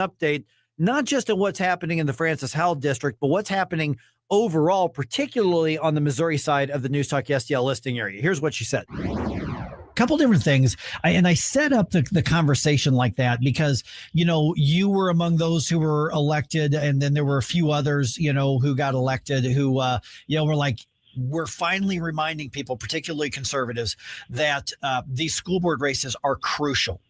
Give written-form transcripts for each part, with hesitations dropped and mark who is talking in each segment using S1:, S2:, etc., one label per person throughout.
S1: update, not just on what's happening in the Francis Howell district, but what's happening overall, particularly on the Missouri side of the NewsTalkSTL listing area. Here's what she said. Couple different things. I set up the conversation like that because, you were among those who were elected, and then there were a few others, who got elected who, were like, we're finally reminding people, particularly conservatives, that these school board races are crucial.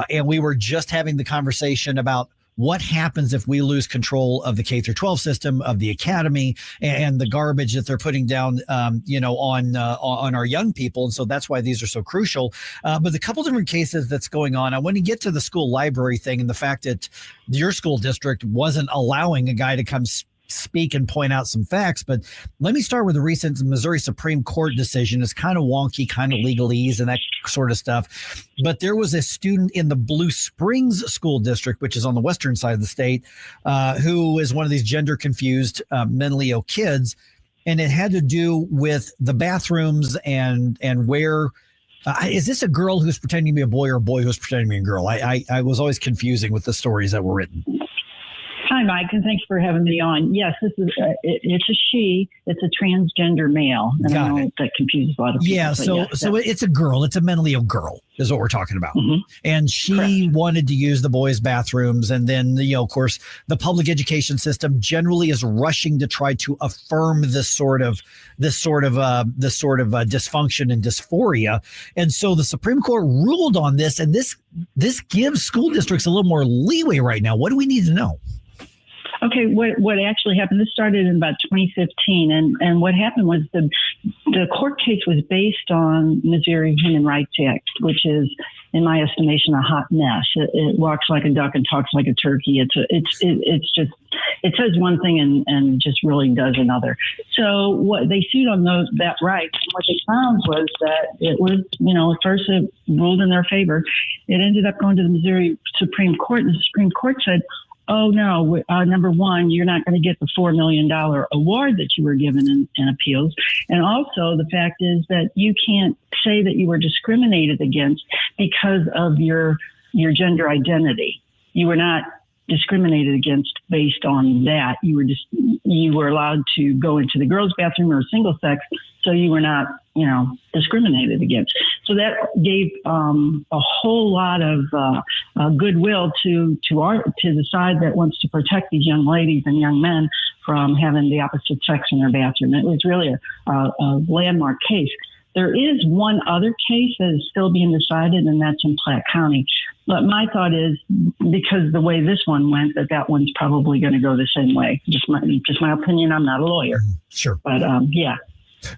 S1: And we were just having the conversation about what happens if we lose control of the K through 12 system, of the academy, and the garbage that they're putting down, on our young people. And so that's why these are so crucial. But the couple different cases that's going on, I want to get to the school library thing and the fact that your school district wasn't allowing a guy to come speak and point out some facts. But let me start with the recent Missouri Supreme Court decision. It's kind of wonky, kind of legalese and that sort of stuff. But there was a student in the Blue Springs School District, which is on the western side of the state, who is one of these gender confused, mentally ill kids. And it had to do with the bathrooms and where. Is this a girl who's pretending to be a boy or a boy who's pretending to be a girl? I was always confusing with the stories that were written.
S2: Hi, Mike, and thanks for having me on. Yes, this is it's a she. It's a transgender male. And I know that confuses a lot of people.
S1: Yeah, so it's a girl. It's a mentally ill girl is what we're talking about. Mm-hmm. And she wanted to use the boys' bathrooms. And then, of course, the public education system generally is rushing to try to affirm this sort of dysfunction and dysphoria. And so the Supreme Court ruled on this, and this gives school districts a little more leeway right now. What do we need to know?
S2: Okay, what actually happened, this started in about 2015, and what happened was the court case was based on Missouri Human Rights Act, which is, in my estimation, a hot mess. It walks like a duck and talks like a turkey. It says one thing and just really does another. So what they sued on that right, and what they found was that it was, at first it ruled in their favor. It ended up going to the Missouri Supreme Court, and the Supreme Court said, oh, no, number one, you're not going to get the $4 million award that you were given in appeals. And also the fact is that you can't say that you were discriminated against because of your gender identity. You were not discriminated against based on that. You were allowed to go into the girls' bathroom or single sex, so you were not, discriminated against. So that gave a whole lot of goodwill to the side that wants to protect these young ladies and young men from having the opposite sex in their bathroom. It was really a landmark case. There is one other case that is still being decided, and that's in Platte County. But my thought is, because the way this one went, that one's probably going to go the same way. Just my opinion. I'm not a lawyer.
S1: Sure.
S2: But yeah.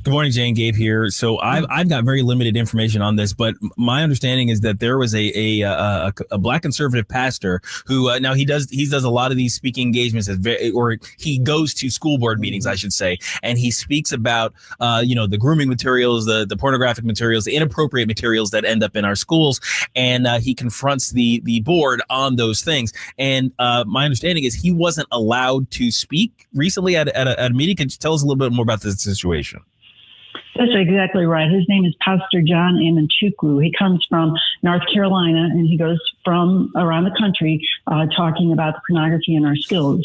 S3: Good morning, Jane. Gabe here. So I've got very limited information on this, but my understanding is that there was a black conservative pastor who now he does a lot of these speaking engagements or he goes to school board meetings, I should say, and he speaks about the grooming materials, the pornographic materials, the inappropriate materials that end up in our schools, and he confronts the board on those things. And my understanding is he wasn't allowed to speak recently at a meeting. Can you tell us a little bit more about this situation?
S2: That's exactly right. His name is Pastor John Amanchukwu. He comes from North Carolina, and he goes from around the country talking about the pornography in our schools.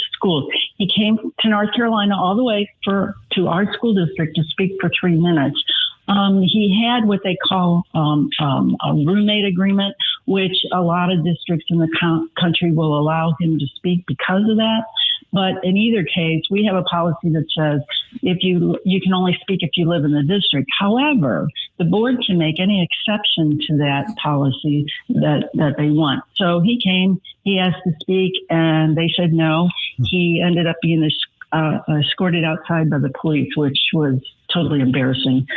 S2: He came to North Carolina all the way to our school district to speak for 3 minutes. He had what they call a roommate agreement, which a lot of districts in the country will allow him to speak because of that. But in either case, we have a policy that says if you can only speak if you live in the district. However, the board can make any exception to that policy that they want. So he came, he asked to speak, and they said no. He ended up being escorted outside by the police, which was totally embarrassing.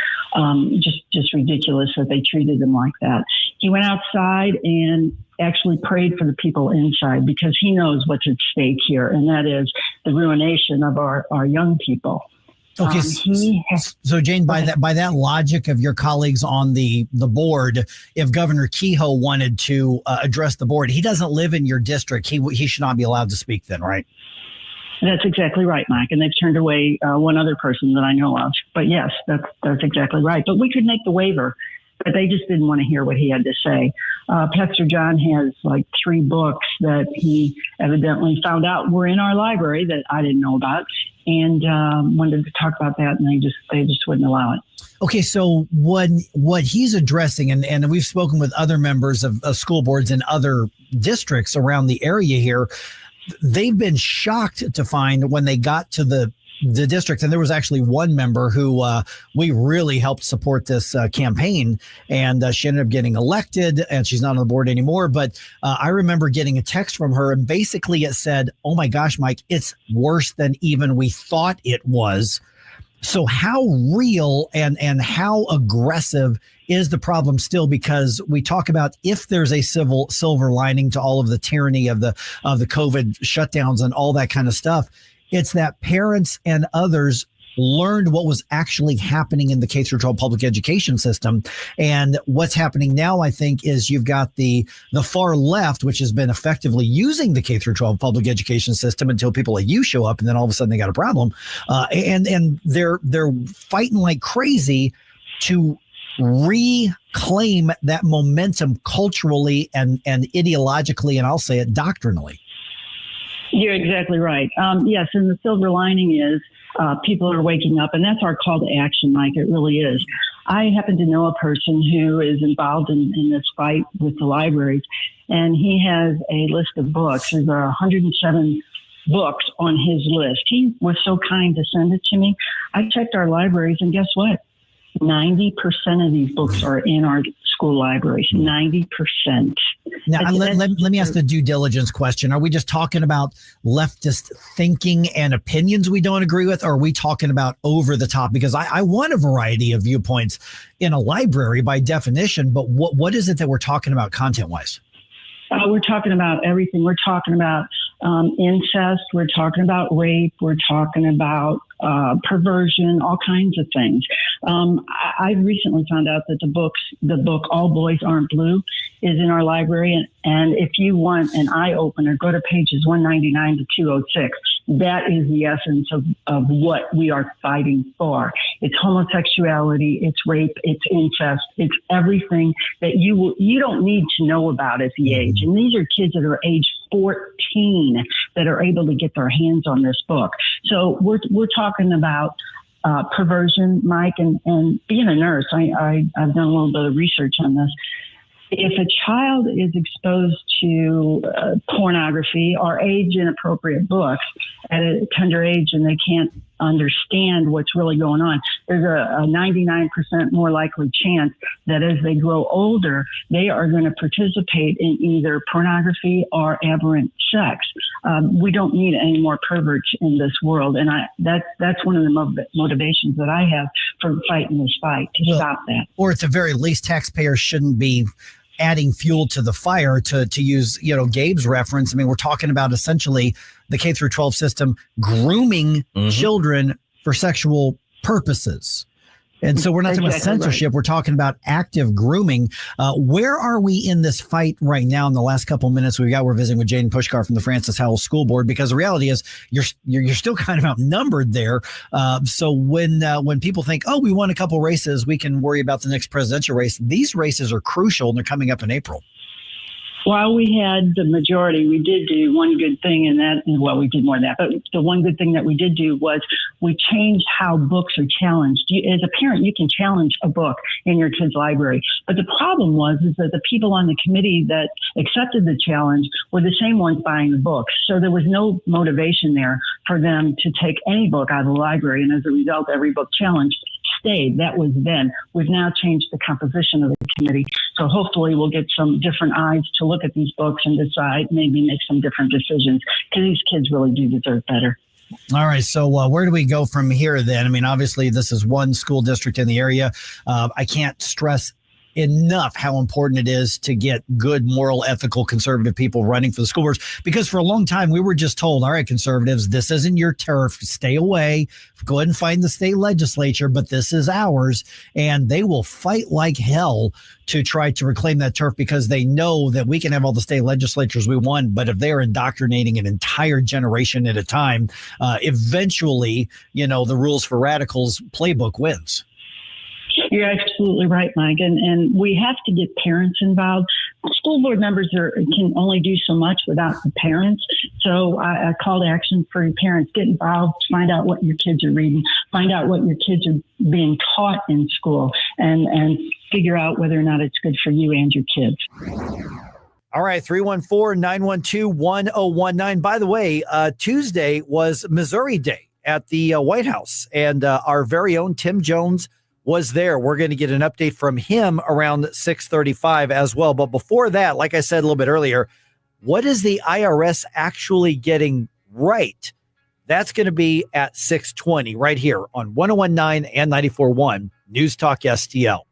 S2: Just ridiculous that they treated him like that. He went outside and actually prayed for the people inside because he knows what's at stake here, and that is the ruination of our young people.
S1: Okay, so Jane, by that logic of your colleagues on the board, if Governor Kehoe wanted to address the board, he doesn't live in your district. He should not be allowed to speak then, right?
S2: That's exactly right, Mike. And they've turned away one other person that I know of. But yes, that's exactly right. But we could make the waiver, but they just didn't want to hear what he had to say. Pastor John has like 3 books that he evidently found out were in our library that I didn't know about, and wanted to talk about that, and they just wouldn't allow it.
S1: Okay, so what he's addressing, and we've spoken with other members of school boards in other districts around the area here, they've been shocked to find when they got to the district, and there was actually one member who we really helped support this campaign, and she ended up getting elected, and she's not on the board anymore. But I remember getting a text from her, and basically it said, "Oh my gosh, Mike, it's worse than even we thought it was." So how real and how aggressive is the problem still? Because we talk about if there's a silver lining to all of the tyranny of the COVID shutdowns and all that kind of stuff, it's that parents and others learned what was actually happening in the K-12 public education system. And what's happening now, I think, is you've got the far left, which has been effectively using the K-12 public education system until people like you show up, and then all of a sudden they got a problem. And they're fighting like crazy to reclaim that momentum culturally and ideologically, and I'll say it doctrinally.
S2: You're exactly right. Yes, and the silver lining is people are waking up, and that's our call to action, Mike. It really is. I happen to know a person who is involved in this fight with the libraries, and he has a list of books. There's 107 books on his list. He was so kind to send it to me. I checked our libraries, and guess what? 90% of these books are in our school libraries. 90%.
S1: Now, let me ask the due diligence question. Are we just talking about leftist thinking and opinions we don't agree with? Or are we talking about over the top? Because I want a variety of viewpoints in a library by definition, but what is it that we're talking about content-wise?
S2: We're talking about everything. We're talking about incest. We're talking about rape. We're talking about perversion, all kinds of things. I recently found out that the book All Boys Aren't Blue is in our library. And if you want an eye opener, go to pages 199 to 206. That is the essence of what we are fighting for. It's homosexuality, it's rape, it's incest, it's everything that you don't need to know about at the age. And these are kids that are age 14 that are able to get their hands on this book. So we're talking about perversion, Mike, and being a nurse. I've done a little bit of research on this. If a child is exposed to pornography or age inappropriate books at a tender age and they can't understand what's really going on, there's a 99% more likely chance that as they grow older, they are going to participate in either pornography or aberrant sex. We don't need any more perverts in this world. And that's one of the motivations that I have for fighting this fight to stop that.
S1: Or at the very least, taxpayers shouldn't be adding fuel to the fire, to use, Gabe's reference. I mean, we're talking about essentially the K through 12 system grooming children for sexual purposes. And so we're not talking about censorship. Right. We're talking about active grooming. Where are we in this fight right now? In the last couple of minutes we're visiting with Jaden Puszkar from the Francis Howell School Board, because the reality is you're still kind of outnumbered there. So when people think, oh, we won a couple races, we can worry about the next presidential race. These races are crucial, and they're coming up in April.
S2: While we had the majority, we did do one good thing, we did more than that. But the one good thing that we did do was we changed how books are challenged. As a parent, you can challenge a book in your kid's library. But the problem is that the people on the committee that accepted the challenge were the same ones buying the books. So there was no motivation there for them to take any book out of the library. And as a result, every book challenged stayed. That was then. We've now changed the composition of the committee. So hopefully we'll get some different eyes to look at these books and decide, maybe make some different decisions, because these kids really do deserve better.
S1: All right. So where do we go from here then? I mean, obviously this is one school district in the area. I can't stress enough how important it is to get good, moral, ethical, conservative people running for the school boards, because for a long time we were just told, all right, conservatives, this isn't your turf, stay away, go ahead and find the state legislature, but this is ours. And they will fight like hell to try to reclaim that turf, because they know that we can have all the state legislatures we want, but if they're indoctrinating an entire generation at a time, eventually, the rules for radicals playbook wins.
S2: You're absolutely right, Mike. And we have to get parents involved. school board members can only do so much without the parents. So I call to action for your parents: get involved, find out what your kids are reading, find out what your kids are being taught in school, and figure out whether or not it's good for you and your kids.
S1: All right, 314-912-1019. By the way, Tuesday was Missouri Day at the White House, and our very own Tim Jones was there. We're going to get an update from him around 6:35 as well. But before that, like I said a little bit earlier, what is the IRS actually getting right? That's going to be at 6:20 right here on 101.9 and 94.1 News Talk STL.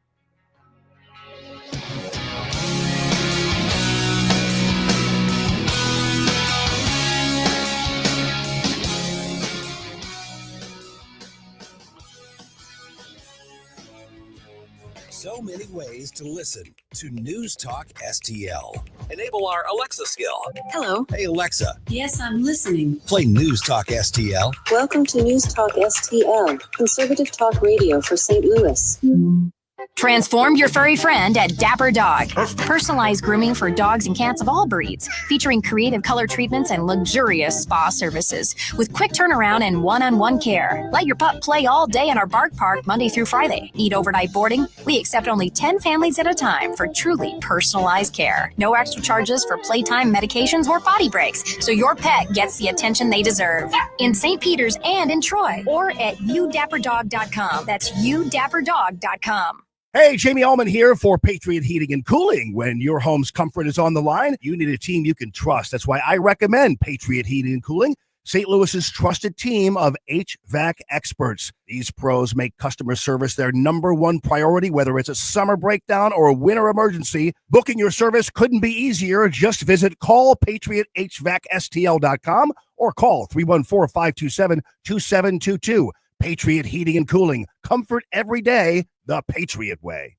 S4: So many ways to listen to News Talk STL. Enable our Alexa skill.
S5: Hello.
S4: Hey, Alexa.
S5: Yes, I'm listening.
S4: Play News Talk STL.
S6: Welcome to News Talk STL, conservative talk radio for St. Louis.
S7: Transform your furry friend at Dapper Dog. Personalized grooming for dogs and cats of all breeds, featuring creative color treatments and luxurious spa services with quick turnaround and one-on-one care. Let your pup play all day in our bark park Monday through Friday. Need overnight boarding? We accept only 10 families at a time for truly personalized care. No extra charges for playtime, medications, or potty breaks, so your pet gets the attention they deserve. In St. Peters and in Troy, or at youdapperdog.com. That's youdapperdog.com.
S8: Hey, Jamie Allman here for Patriot Heating and Cooling. When your home's comfort is on the line, you need a team you can trust. That's why I recommend Patriot Heating and Cooling, St. Louis's trusted team of HVAC experts. These pros make customer service their number one priority, whether it's a summer breakdown or a winter emergency. Booking your service couldn't be easier. Just visit callpatriothvacstl.com or call 314-527-2722. Patriot Heating and Cooling. Comfort every day, the Patriot way.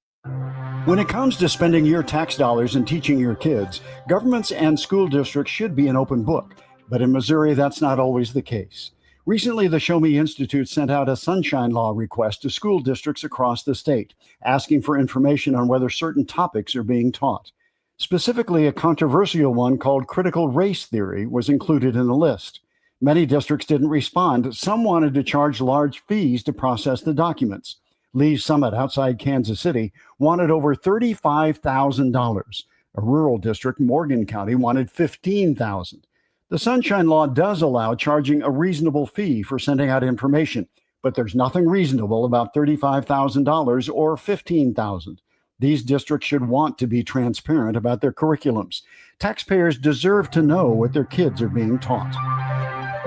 S9: When it comes to spending your tax dollars and teaching your kids, governments and school districts should be an open book. But in Missouri, that's not always the case. Recently, the Show Me Institute sent out a sunshine law request to school districts across the state, asking for information on whether certain topics are being taught. Specifically, a controversial one called critical race theory was included in the list. Many districts didn't respond. Some wanted to charge large fees to process the documents. Lee's Summit outside Kansas City wanted over $35,000. A rural district, Morgan County, wanted $15,000. The Sunshine Law does allow charging a reasonable fee for sending out information, but there's nothing reasonable about $35,000 or $15,000. These districts should want to be transparent about their curriculums. Taxpayers deserve to know what their kids are being taught.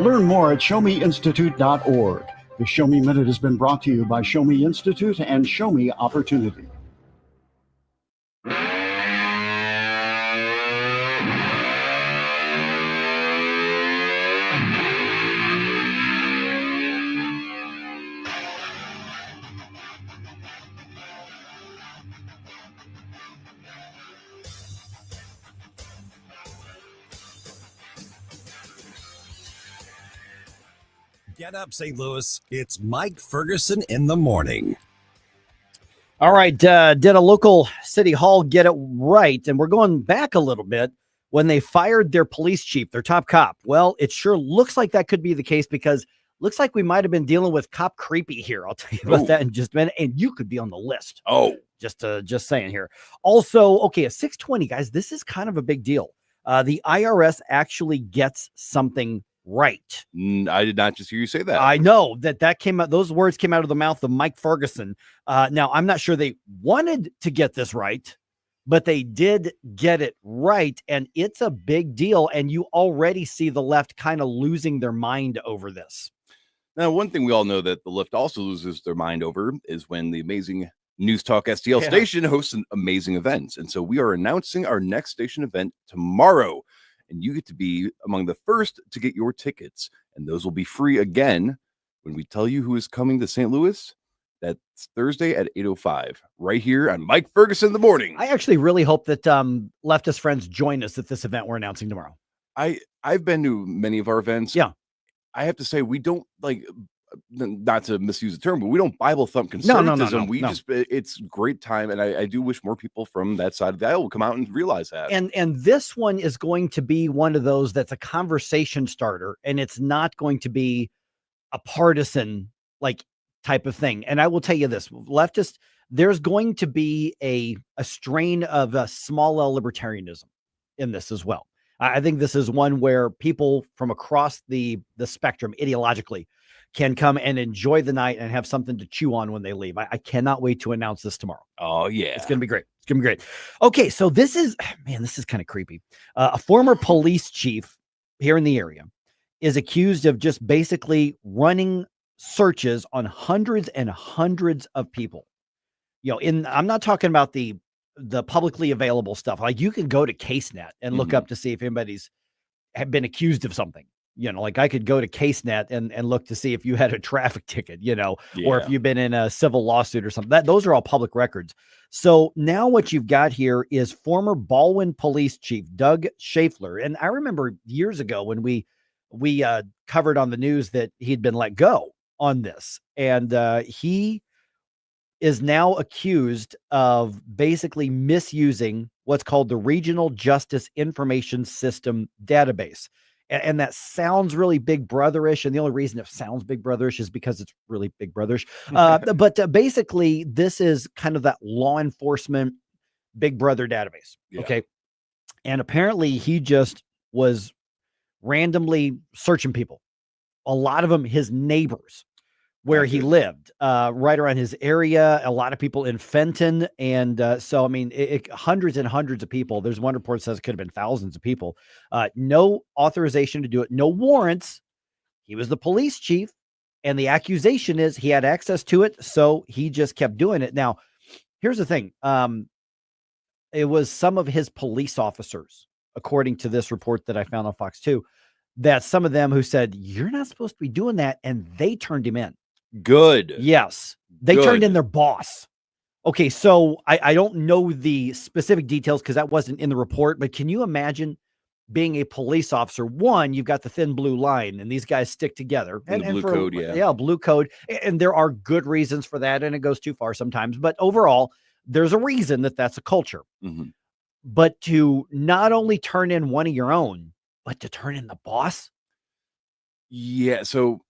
S9: Learn more at showmeinstitute.org. The Show Me Minute has been brought to you by Show Me Institute and Show Me Opportunity.
S4: Get up, St. Louis. It's Mike Ferguson in the morning.
S1: All right. Did a local city hall get it right? And we're going back a little bit when they fired their police chief, their top cop. Well, it sure looks like that could be the case because looks like we might have been dealing with cop creepy here. I'll tell you about that in just a minute. And you could be on the list.
S8: Oh,
S1: just saying here. Also, okay, at 6:20, guys, this is kind of a big deal. The IRS actually gets something right.
S10: I did not just hear you say that.
S1: I know that came out. Those words came out of the mouth of Mike Ferguson. Now, I'm not sure they wanted to get this right, but they did get it right. And it's a big deal. And you already see the left kind of losing their mind over this.
S10: Now, one thing we all know that the left also loses their mind over is when the amazing News Talk STL station hosts an amazing events. And so we are announcing our next station event tomorrow. And you get to be among the first to get your tickets. And those will be free again when we tell you who is coming to St. Louis. That's Thursday at 8:05, right here on Mike Ferguson in the morning.
S1: I actually really hope that leftist friends join us at this event we're announcing tomorrow.
S10: I've been to many of our events.
S1: Yeah.
S10: I have to say, we don't not to misuse the term, but we don't Bible thump
S1: No.
S10: conservatism. It's great time. And I do wish more people from that side of the aisle will come out and realize that.
S1: And this one is going to be one of those that's a conversation starter, and it's not going to be a partisan like type of thing. And I will tell you this, leftist, there's going to be a strain of a small L libertarianism in this as well. I think this is one where people from across the spectrum ideologically can come and enjoy the night and have something to chew on when they leave. I cannot wait to announce this tomorrow.
S10: Oh, yeah.
S1: It's going to be great. It's going to be great. Okay, so this is kind of creepy. A former police chief here in the area is accused of just basically running searches on hundreds and hundreds of people. I'm not talking about the publicly available stuff. Like you can go to CaseNet and look up to see if anybody's been accused of something. Like I could go to CaseNet and look to see if you had a traffic ticket, or if you've been in a civil lawsuit or something. Those are all public records. So now what you've got here is former Baldwin Police Chief Doug Schaeffler. And I remember years ago when we covered on the news that he'd been let go on this. And he is now accused of basically misusing what's called the Regional Justice Information System database. And that sounds really Big Brotherish. And the only reason it sounds Big Brotherish is because it's really Big Brotherish. But basically, this is kind of that law enforcement Big Brother database. Yeah. Okay. And apparently he just was randomly searching people. A lot of them, his neighbors, where he lived, right around his area, a lot of people in Fenton. And so, I mean, hundreds and hundreds of people. There's one report that says it could have been thousands of people. No authorization to do it. No warrants. He was the police chief. And the accusation is he had access to it. So he just kept doing it. Now, here's the thing. It was some of his police officers, according to this report that I found on Fox 2, that some of them who said, you're not supposed to be doing that. And they turned him in.
S10: Good.
S1: Yes. They turned in their boss. Okay. So I don't know the specific details because that wasn't in the report, but can you imagine being a police officer? One, you've got the thin blue line and these guys stick together. And
S10: blue code,
S1: yeah, blue code. And there are good reasons for that. And it goes too far sometimes, but overall, there's a reason that that's a culture.
S10: Mm-hmm.
S1: But to not only turn in one of your own, but to turn in the boss.
S10: Yeah. So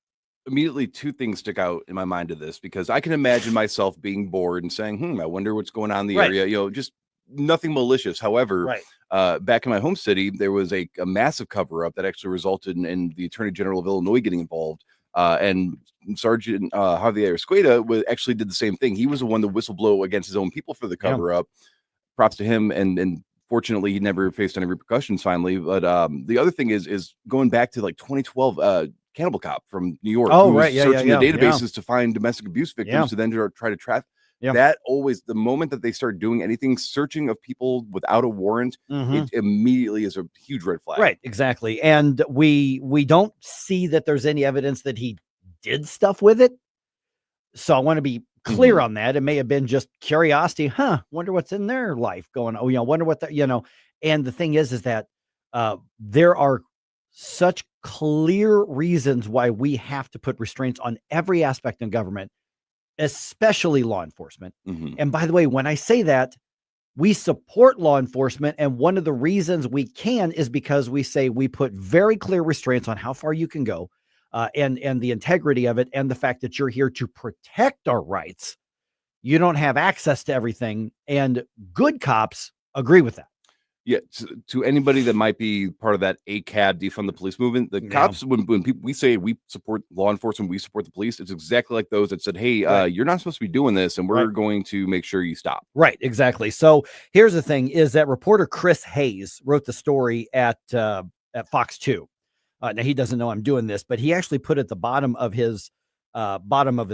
S10: immediately two things stick out in my mind of this, because I can imagine myself being bored and saying, I wonder what's going on in the area, just nothing malicious. However, back in my home city, there was a massive cover up that actually resulted in the Attorney General of Illinois getting involved. And Sergeant Javier Escueda actually did the same thing. He was the one to whistleblow against his own people for the cover up. Props to him. And fortunately, he never faced any repercussions finally. But the other thing is going back to like 2012, Cannibal Cop from New York.
S1: Oh,
S10: who was
S1: right.
S10: searching the databases to find domestic abuse victims to then try to trap. That always, the moment that they start doing anything, searching of people without a warrant, it immediately is a huge red flag.
S1: Right. Exactly. And we don't see that there's any evidence that he did stuff with it. So I want to be clear on that. It may have been just curiosity. Wonder what's in their life going on. Wonder what and the thing is that there are such clear reasons why we have to put restraints on every aspect in government, especially law enforcement. And by the way, when I say that, we support law enforcement. And one of the reasons we can is because we say we put very clear restraints on how far you can go, and the integrity of it, and the fact that you're here to protect our rights. You don't have access to everything, and good cops agree with that.
S10: Yeah, to anybody that might be part of that ACAB defund the police movement, the cops, when people, we say we support law enforcement, we support the police, it's exactly like those that said, hey, you're not supposed to be doing this, and we're going to make sure you stop. Right,
S1: exactly. So here's the thing, is that reporter Chris Hayes wrote the story at Fox 2. Now, he doesn't know I'm doing this, but he actually put at the bottom of his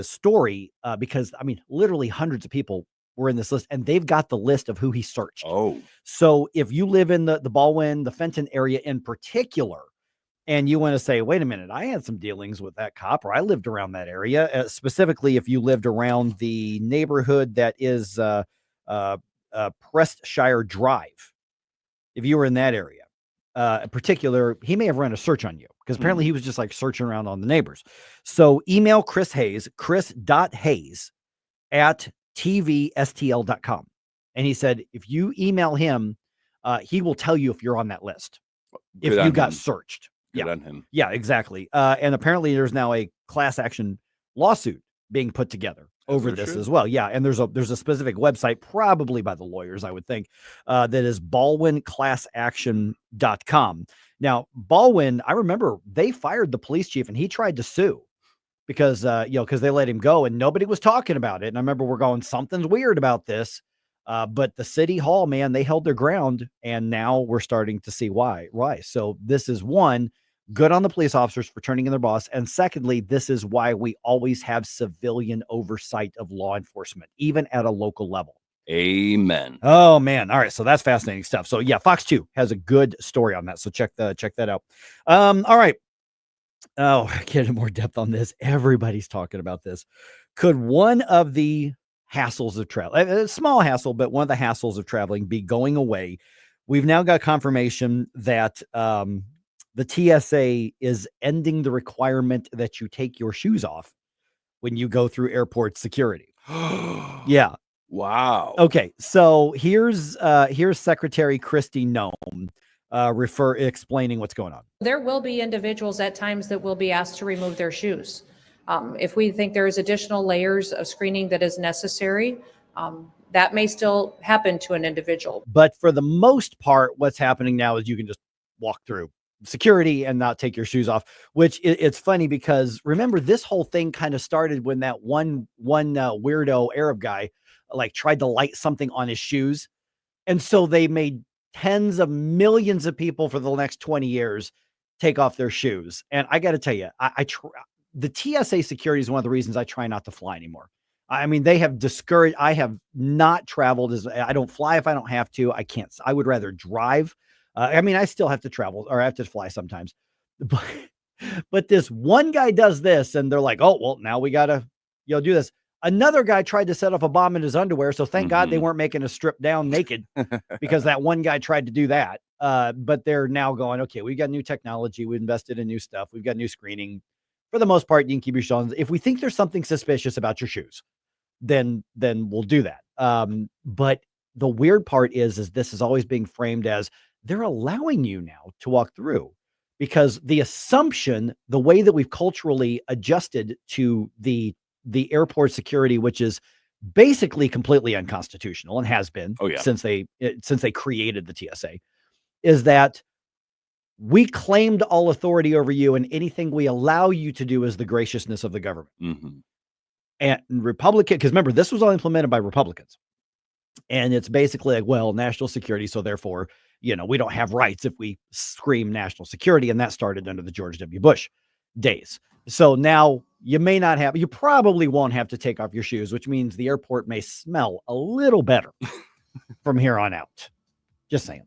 S1: story, because, I mean, literally hundreds of people were in this list, and they've got the list of who he searched.
S10: Oh,
S1: so if you live in the Baldwin, the Fenton area in particular, and you want to say, wait a minute, I had some dealings with that cop, or I lived around that area, specifically if you lived around the neighborhood that is Prestshire Drive, if you were in that area, in particular, he may have run a search on you, because apparently he was just like searching around on the neighbors. So email Chris Hayes, chris.hayes@tvstl.com. And he said, if you email him, he will tell you if you're on that list. If you got searched.
S10: Good on him.
S1: Yeah, exactly. And apparently there's now a class action lawsuit being put together over this as well. Yeah. And there's a specific website, probably by the lawyers, I would think, that is baldwinclassaction.com. Now, Baldwin, I remember they fired the police chief and he tried to sue because they let him go and nobody was talking about it. And I remember we're going, something's weird about this. But the city hall, man, they held their ground and now we're starting to see why. Right. So this is one, good on the police officers for turning in their boss. And secondly, this is why we always have civilian oversight of law enforcement, even at a local level.
S10: Amen.
S1: Oh man. All right. So that's fascinating stuff. So yeah, Fox 2 has a good story on that. So check that out. All right. Oh, get more depth on this. Everybody's talking about this. Could one of the hassles of travel, a small hassle, but one of the hassles of traveling be going away? We've now got confirmation that, the TSA is ending the requirement that you take your shoes off when you go through airport security. Yeah.
S10: Wow.
S1: Okay. So here's Secretary Kristi Noem explaining what's going on.
S5: There will be individuals at times that will be asked to remove their shoes. If we think there is additional layers of screening that is necessary, that may still happen to an individual.
S1: But for the most part, what's happening now is you can just walk through security and not take your shoes off, which it's funny because remember this whole thing kind of started when that one weirdo Arab guy like tried to light something on his shoes. And so they made tens of millions of people for the next 20 years take off their shoes. And I got to tell you, the TSA security is one of the reasons I try not to fly anymore. I mean, they have discouraged, I have not traveled I don't fly if I don't have to. I would rather drive. I mean, I still have to travel or I have to fly sometimes, but this one guy does this and they're like, oh, well, now we got to, do this. Another guy tried to set off a bomb in his underwear. So thank God they weren't making us strip down naked because that one guy tried to do that. But they're now going, okay, we've got new technology. We invested in new stuff. We've got new screening. For the most part, you can keep your shoes on. If we think there's something suspicious about your shoes, then we'll do that. But the weird part is this is always being framed as they're allowing you now to walk through because the assumption, the way that we've culturally adjusted to the airport security, which is basically completely unconstitutional and has been since they created the TSA, is that we claimed all authority over you and anything we allow you to do is the graciousness of the government. And Republican, because remember, this was all implemented by Republicans. And it's basically like, well, national security. So therefore, we don't have rights if we scream national security. And that started under the George W. Bush days. So now you probably won't have to take off your shoes, which means the airport may smell a little better from here on out. Just saying.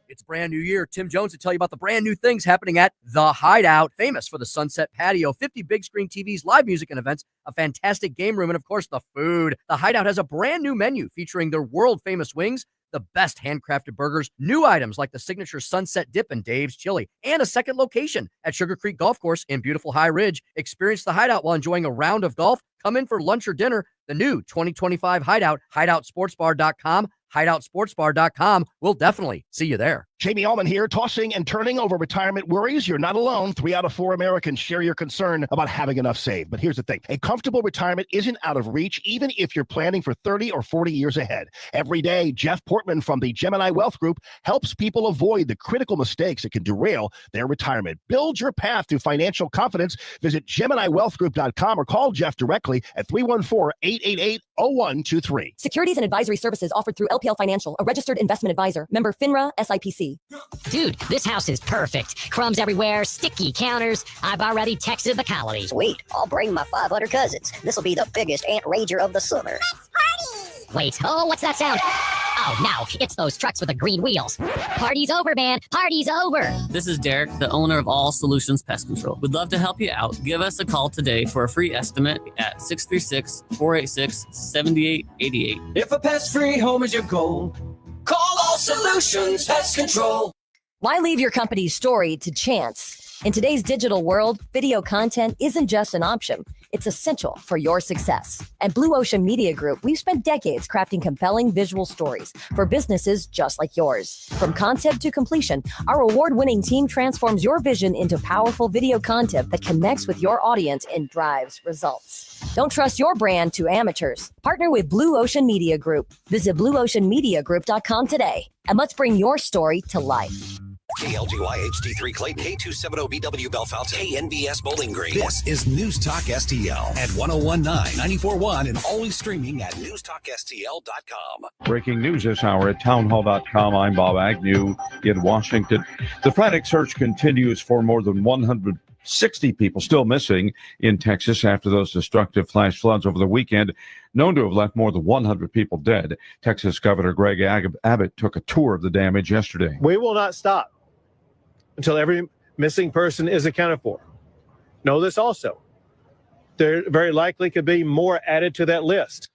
S11: It's a brand new year. Tim Jones will tell you about the brand new things happening at The Hideout, famous for the Sunset Patio, 50 big screen TVs, live music and events, a fantastic game room, and of course, the food. The Hideout has a brand new menu featuring their world famous wings, the best handcrafted burgers, new items like the signature Sunset Dip and Dave's Chili, and a second location at Sugar Creek Golf Course in beautiful High Ridge. Experience The Hideout while enjoying a round of golf. Come in for lunch or dinner. The new 2025 Hideout, hideoutsportsbar.com, hideoutsportsbar.com. We'll definitely see you there.
S8: Jamie Allman here, tossing and turning over retirement worries. You're not alone. 3 out of 4 Americans share your concern about having enough saved. But here's the thing. A comfortable retirement isn't out of reach, even if you're planning for 30 or 40 years ahead. Every day, Jeff Portman from the Gemini Wealth Group helps people avoid the critical mistakes that can derail their retirement. Build your path to financial confidence. Visit GeminiWealthGroup.com or call Jeff directly at 314-888-0123.
S12: Securities and advisory services offered through LPL Financial, a registered investment advisor. Member FINRA SIPC.
S13: Dude, this house is perfect. Crumbs everywhere, sticky counters. I've already texted the colony.
S14: Sweet. I'll bring my 500 cousins. This will be the biggest ant rager of the summer. Let's party!
S13: Wait, what's that sound? Oh, no, it's those trucks with the green wheels. Party's over, man. Party's over.
S14: This is Derek, the owner of All Solutions Pest Control. We'd love to help you out. Give us a call today for a free estimate at 636-486-7888.
S15: If a pest-free home is your goal, call All Solutions Pest Control.
S12: Why leave your company's story to chance? In today's digital world, video content isn't just an option. It's essential for your success. At Blue Ocean Media Group, we've spent decades crafting compelling visual stories for businesses just like yours. From concept to completion, our award-winning team transforms your vision into powerful video content that connects with your audience and drives results. Don't trust your brand to amateurs. Partner with Blue Ocean Media Group. Visit blueoceanmediagroup.com today, and let's bring your story to life.
S4: KLGY HD3 Clayton, K270BW Bellefonte, KNBS Bowling Green. This is News Talk STL at 1019, 94.1, and always streaming at newstalkstl.com.
S16: Breaking news this hour at townhall.com. I'm Bob Agnew in Washington. The frantic search continues for more than 160 people still missing in Texas after those destructive flash floods over the weekend, known to have left more than 100 people dead. Texas Governor Greg Abbott took a tour of the damage yesterday.
S17: We will not stop until every missing person is accounted for. Know this also. There very likely could be more added to that list.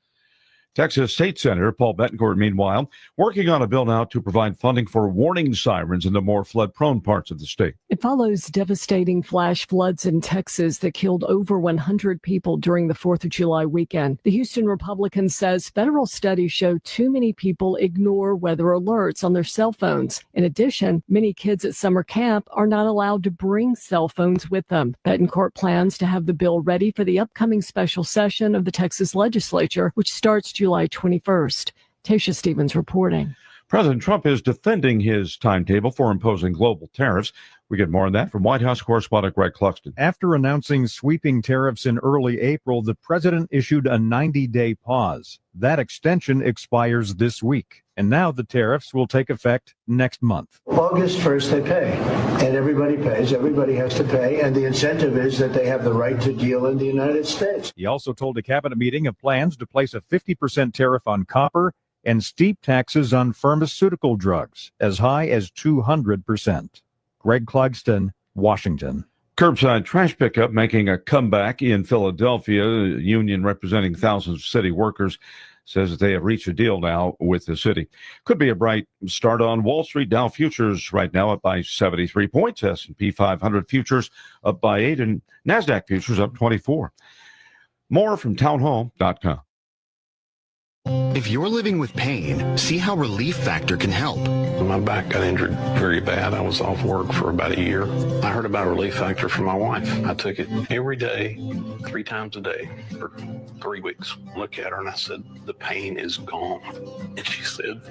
S16: Texas State Senator Paul Bettencourt, meanwhile, working on a bill now to provide funding for warning sirens in the more flood-prone parts of the state.
S18: It follows devastating flash floods in Texas that killed over 100 people during the 4th of July weekend. The Houston Republican says federal studies show too many people ignore weather alerts on their cell phones. In addition, many kids at summer camp are not allowed to bring cell phones with them. Bettencourt plans to have the bill ready for the upcoming special session of the Texas legislature, which starts July 21st. Tasha Stevens reporting.
S16: President Trump is defending his timetable for imposing global tariffs. We get more on that from White House correspondent Greg Cluxton.
S19: After announcing sweeping tariffs in early April, the president issued a 90-day pause. That extension expires this week, and now the tariffs will take effect next month.
S20: August 1st, they pay, and everybody pays. Everybody has to pay, and the incentive is that they have the right to deal in the United States.
S19: He also told a cabinet meeting of plans to place a 50% tariff on copper and steep taxes on pharmaceutical drugs, as high as 200%. Greg Clugston, Washington.
S16: Curbside trash pickup making a comeback in Philadelphia. A union representing thousands of city workers says that they have reached a deal now with the city. Could be a bright start on Wall Street. Dow futures right now up by 73 points. S&P 500 futures up by 8, and NASDAQ futures up 24. More from townhall.com.
S21: If you're living with pain, see how Relief Factor can help.
S22: My back got injured very bad. I was off work for about a year. I heard about Relief Factor from my wife. I took it every day, 3 times a day for 3 weeks. Look at her and I said, the pain is gone. And she said,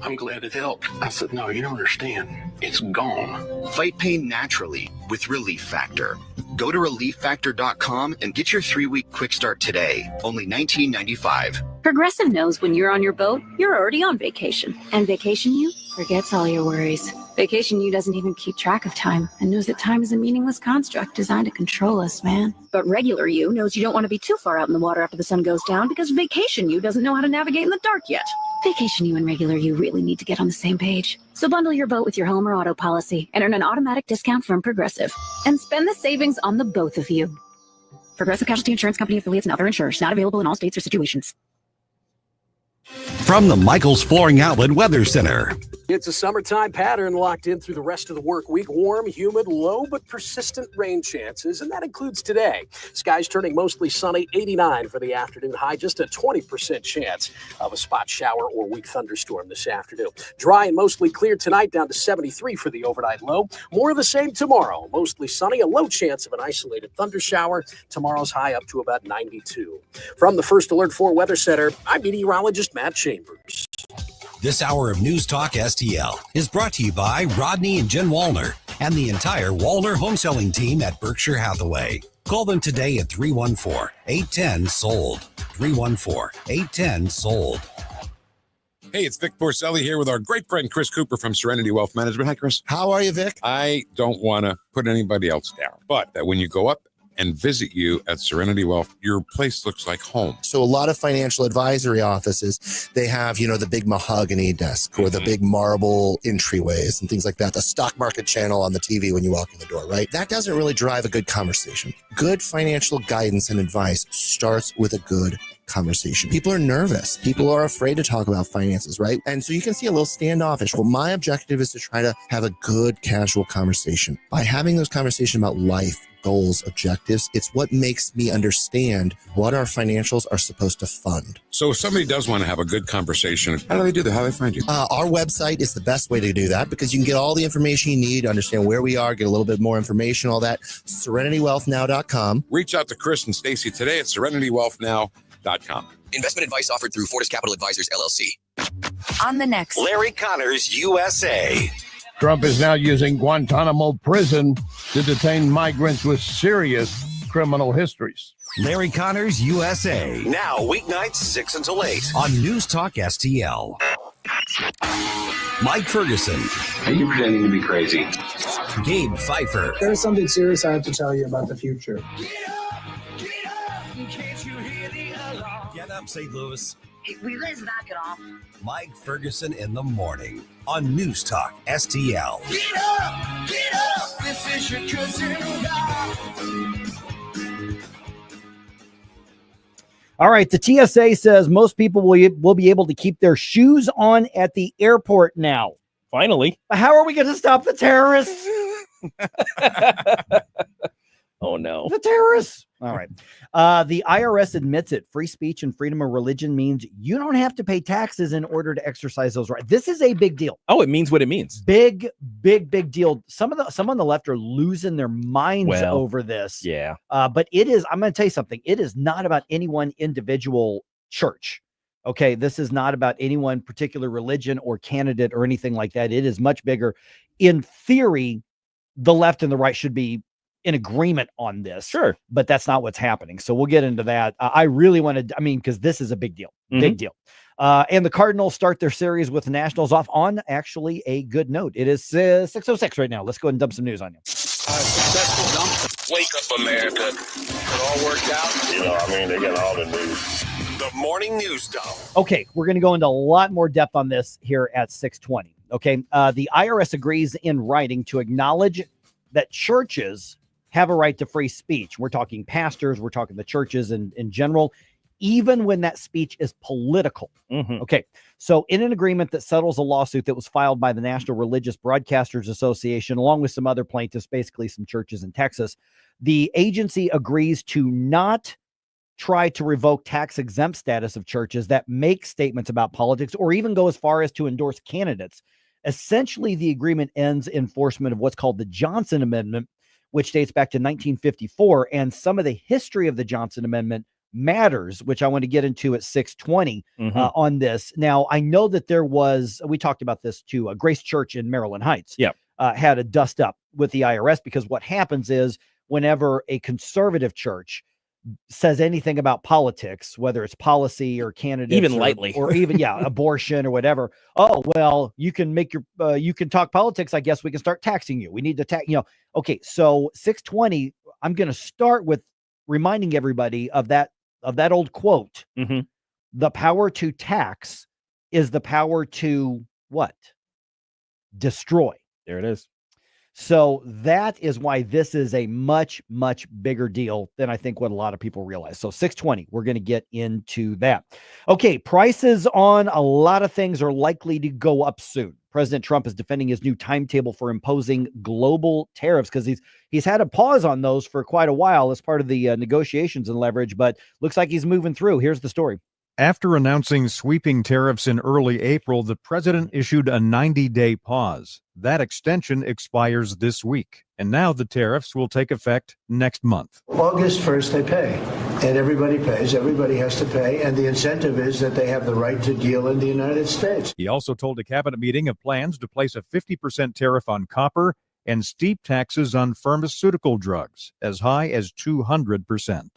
S22: I'm glad it helped. I said, no, you don't understand. It's gone.
S21: Fight pain naturally with Relief Factor. Go to ReliefFactor.com and get your 3-week quick start today. Only $19.95.
S23: Progressive knows when you're on your boat, you're already on vacation. And Vacation You forgets all your worries. Vacation You doesn't even keep track of time and knows that time is a meaningless construct designed to control us, man. But Regular You knows you don't want to be too far out in the water after the sun goes down because Vacation You doesn't know how to navigate in the dark yet. Vacation You and Regular You really need to get on the same page. So bundle your boat with your home or auto policy and earn an automatic discount from Progressive. And spend the savings on the both of you. Progressive Casualty Insurance Company affiliates and other insurers. Not available in all states or situations.
S4: From the Michaels Flooring Outlet Weather Center.
S24: It's a summertime pattern locked in through the rest of the work week. Warm, humid, low but persistent rain chances, and that includes today. Skies turning mostly sunny, 89 for the afternoon high, just a 20% chance of a spot shower or weak thunderstorm this afternoon. Dry and mostly clear tonight, down to 73 for the overnight low. More of the same tomorrow, mostly sunny, a low chance of an isolated thunder shower. Tomorrow's high up to about 92. From the First Alert 4 Weather Center, I'm meteorologist Matt Chambers.
S4: This hour of News Talk STL is brought to you by Rodney and Jen Wallner and the entire Wallner home selling team at Berkshire Hathaway. Call them today at 314-810-SOLD. 314-810-SOLD.
S25: Hey, it's Vic Porcelli here with our great friend Chris Cooper from Serenity Wealth Management. Hi, Chris.
S26: How are you, Vic?
S25: I don't want to put anybody else down, but that when you go up and visit you at Serenity Wealth. Your place looks like home.
S2: So a lot of financial advisory offices, they have, the big mahogany desk or the big marble entryways and things like that. The stock market channel on the TV when you walk in the door, right? That doesn't really drive a good conversation. Good financial guidance and advice starts with a good conversation. People are nervous. People are afraid to talk about finances, right? And so you can see a little standoffish. Well, my objective is to try to have a good, casual conversation. By having those conversations about life, goals, objectives, it's what makes me understand what our financials are supposed to fund.
S25: So if somebody does want to have a good conversation, how do they do that? How do they find you?
S2: Our website is the best way to do that because you can get all the information you need, understand where we are, get a little bit more information, all that. SerenityWealthNow.com.
S25: Reach out to Chris and Stacy today at SerenityWealthNow.com.
S3: Investment advice offered through Fortis Capital Advisors, LLC.
S6: On the next
S4: Larry Connors, USA.
S7: Trump is now using Guantanamo prison to detain migrants with serious criminal histories.
S4: Larry Connors, USA. Now, weeknights 6 until 8 on News Talk STL. Mike Ferguson.
S9: Are you pretending to be crazy?
S4: Gabe Pfeiffer.
S26: There's something serious I have to tell you about the future.
S4: Get up, St. Louis.
S6: We let's knock it off.
S4: Mike Ferguson in the morning on News Talk STL.
S15: Get up, this is your cousin
S1: All right, the TSA says most people will be able to keep their shoes on at the airport now.
S27: Finally.
S1: How are we going to stop the terrorists?
S27: Oh, no.
S1: The terrorists. All right. The IRS admits it. Free speech and freedom of religion means you don't have to pay taxes in order to exercise those rights. This is a big deal.
S27: Oh, it means what it means.
S1: Big deal. Some on the left are losing their minds over this.
S27: Yeah.
S1: But it is, I'm going to tell you something. It is not about any one individual church. Okay. This is not about any one particular religion or candidate or anything like that. It is much bigger. In theory, the left and the right should be in agreement on this.
S27: Sure.
S1: But that's not what's happening. So we'll get into that. I really wanted, because this is a big deal. Big deal. And the Cardinals start their series with the Nationals off on actually a good note. It is 6:06 right now. Let's go ahead and dump some news on you.
S28: Successful dump. Wake up, America. It all worked out.
S7: They got all the news.
S4: The morning news dump.
S1: Okay, we're going to go into a lot more depth on this here at 6:20. Okay, the IRS agrees in writing to acknowledge that churches have a right to free speech. We're talking pastors, we're talking the churches in general, even when that speech is political. Okay, so in an agreement that settles a lawsuit that was filed by the National Religious Broadcasters Association, along with some other plaintiffs, basically some churches in Texas, the agency agrees to not try to revoke tax-exempt status of churches that make statements about politics or even go as far as to endorse candidates. Essentially, the agreement ends enforcement of what's called the Johnson Amendment, which dates back to 1954. And some of the history of the Johnson Amendment matters, which I want to get into at 6:20 on this. Now, I know that we talked about this too, Grace Church in Maryland Heights had a dust up with the IRS because what happens is whenever a conservative church says anything about politics, whether it's policy or candidates,
S27: even lightly,
S1: or even abortion or whatever. Oh, well, you can make you can talk politics. I guess we can start taxing you. We need to tax. Okay. So 6:20. I'm going to start with reminding everybody of that old quote. The power to tax is the power to what? Destroy.
S27: There it is.
S1: So that is why this is a much, much bigger deal than I think what a lot of people realize. So 6:20, we're going to get into that. Okay, prices on a lot of things are likely to go up soon. President Trump is defending his new timetable for imposing global tariffs because he's had a pause on those for quite a while as part of the negotiations and leverage, but looks like he's moving through. Here's the story.
S19: After announcing sweeping tariffs in early April, the president issued a 90-day pause. That extension expires this week, and now the tariffs will take effect next month.
S20: August 1st, they pay, and everybody pays. Everybody has to pay, and the incentive is that they have the right to deal in the United States.
S19: He also told a cabinet meeting of plans to place a 50% tariff on copper and steep taxes on pharmaceutical drugs, as high as 200%.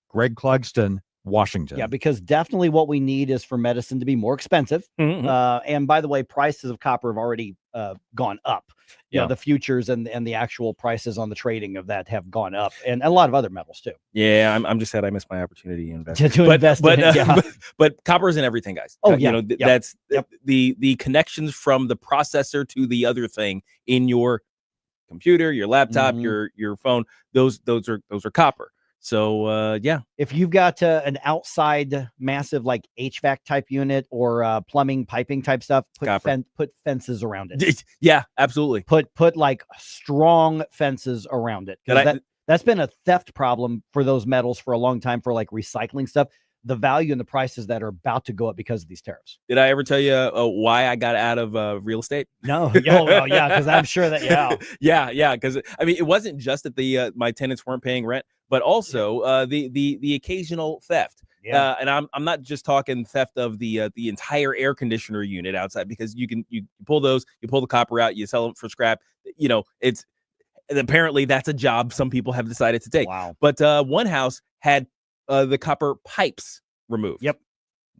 S19: Greg Clugston, Washington.
S1: Yeah, because definitely what we need is for medicine to be more expensive.
S27: Mhm.
S1: And by the way, prices of copper have already gone up. You know, the futures and the actual prices on the trading of that have gone up, and a lot of other metals too.
S27: Yeah, I'm just sad I missed my opportunity to invest. But copper is in everything, guys.
S1: Oh,
S27: You
S1: yeah.
S27: know, that's the connections from the processor to the other thing in your computer, your laptop, your phone. Those are copper. So yeah,
S1: If you've got an outside massive like HVAC type unit or plumbing piping type stuff, put fences around it.
S27: Yeah, absolutely.
S1: Put like strong fences around it. 'Cause that's been a theft problem for those metals for a long time for like recycling stuff. The value and the prices that are about to go up because of these tariffs.
S27: Did I ever tell you why I got out of real estate?
S1: No. Well, yeah, because I'm sure that
S27: yeah. Because I mean, it wasn't just that my tenants weren't paying rent, but also the occasional theft.
S1: Yeah.
S27: And I'm not just talking theft of the entire air conditioner unit outside, because you pull those, you pull the copper out, you sell them for scrap. You know, apparently that's a job some people have decided to take.
S1: Wow.
S27: But one house had the copper pipes removed.
S1: Yep.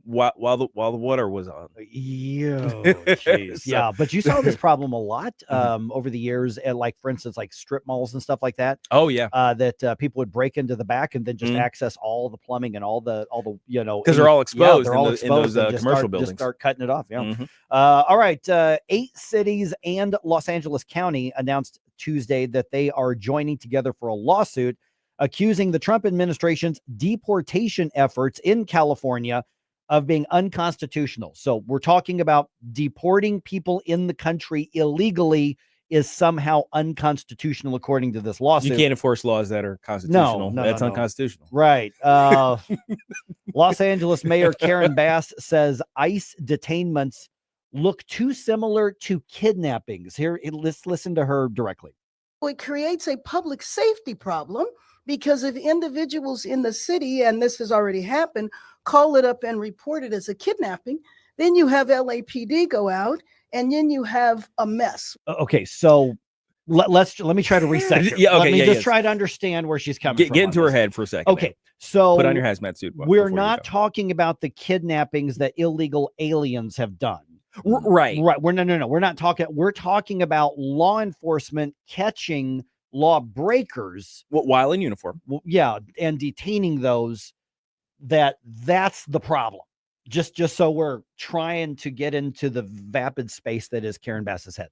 S27: While the water was on.
S1: Jeez. Yeah, but you saw this problem a lot over the years at, like, for instance, like strip malls and stuff like that.
S27: Oh yeah.
S1: That people would break into the back and then just access all the plumbing and all the
S27: because they're all exposed.
S1: They're all exposed
S27: in those commercial buildings.
S1: Just start cutting it off. Yeah. All right. 8 cities and Los Angeles County announced Tuesday that they are joining together for a lawsuit accusing the Trump administration's deportation efforts in California of being unconstitutional. So we're talking about deporting people in the country illegally is somehow unconstitutional according to this lawsuit.
S27: You can't enforce laws that are constitutional.
S1: No,
S27: that's unconstitutional.
S1: Right. Los Angeles Mayor Karen Bass says ICE detainments look too similar to kidnappings. Here, let's listen to her directly.
S5: It creates a public safety problem because if individuals in the city, and this has already happened, call it up and report it as a kidnapping, then you have LAPD go out, and then you have a mess.
S1: Okay, so let me try to reset here. Let me just try to understand where she's coming from.
S27: Get into her head for a second.
S1: Okay, so
S27: put on your hazmat suit.
S1: We're not talking about the kidnappings that illegal aliens have done.
S27: Right.
S1: We're not talking. We're talking about law enforcement catching law breakers
S27: while in uniform.
S1: Yeah, and detaining those. That's the problem. Just so we're trying to get into the vapid space that is Karen Bass's head.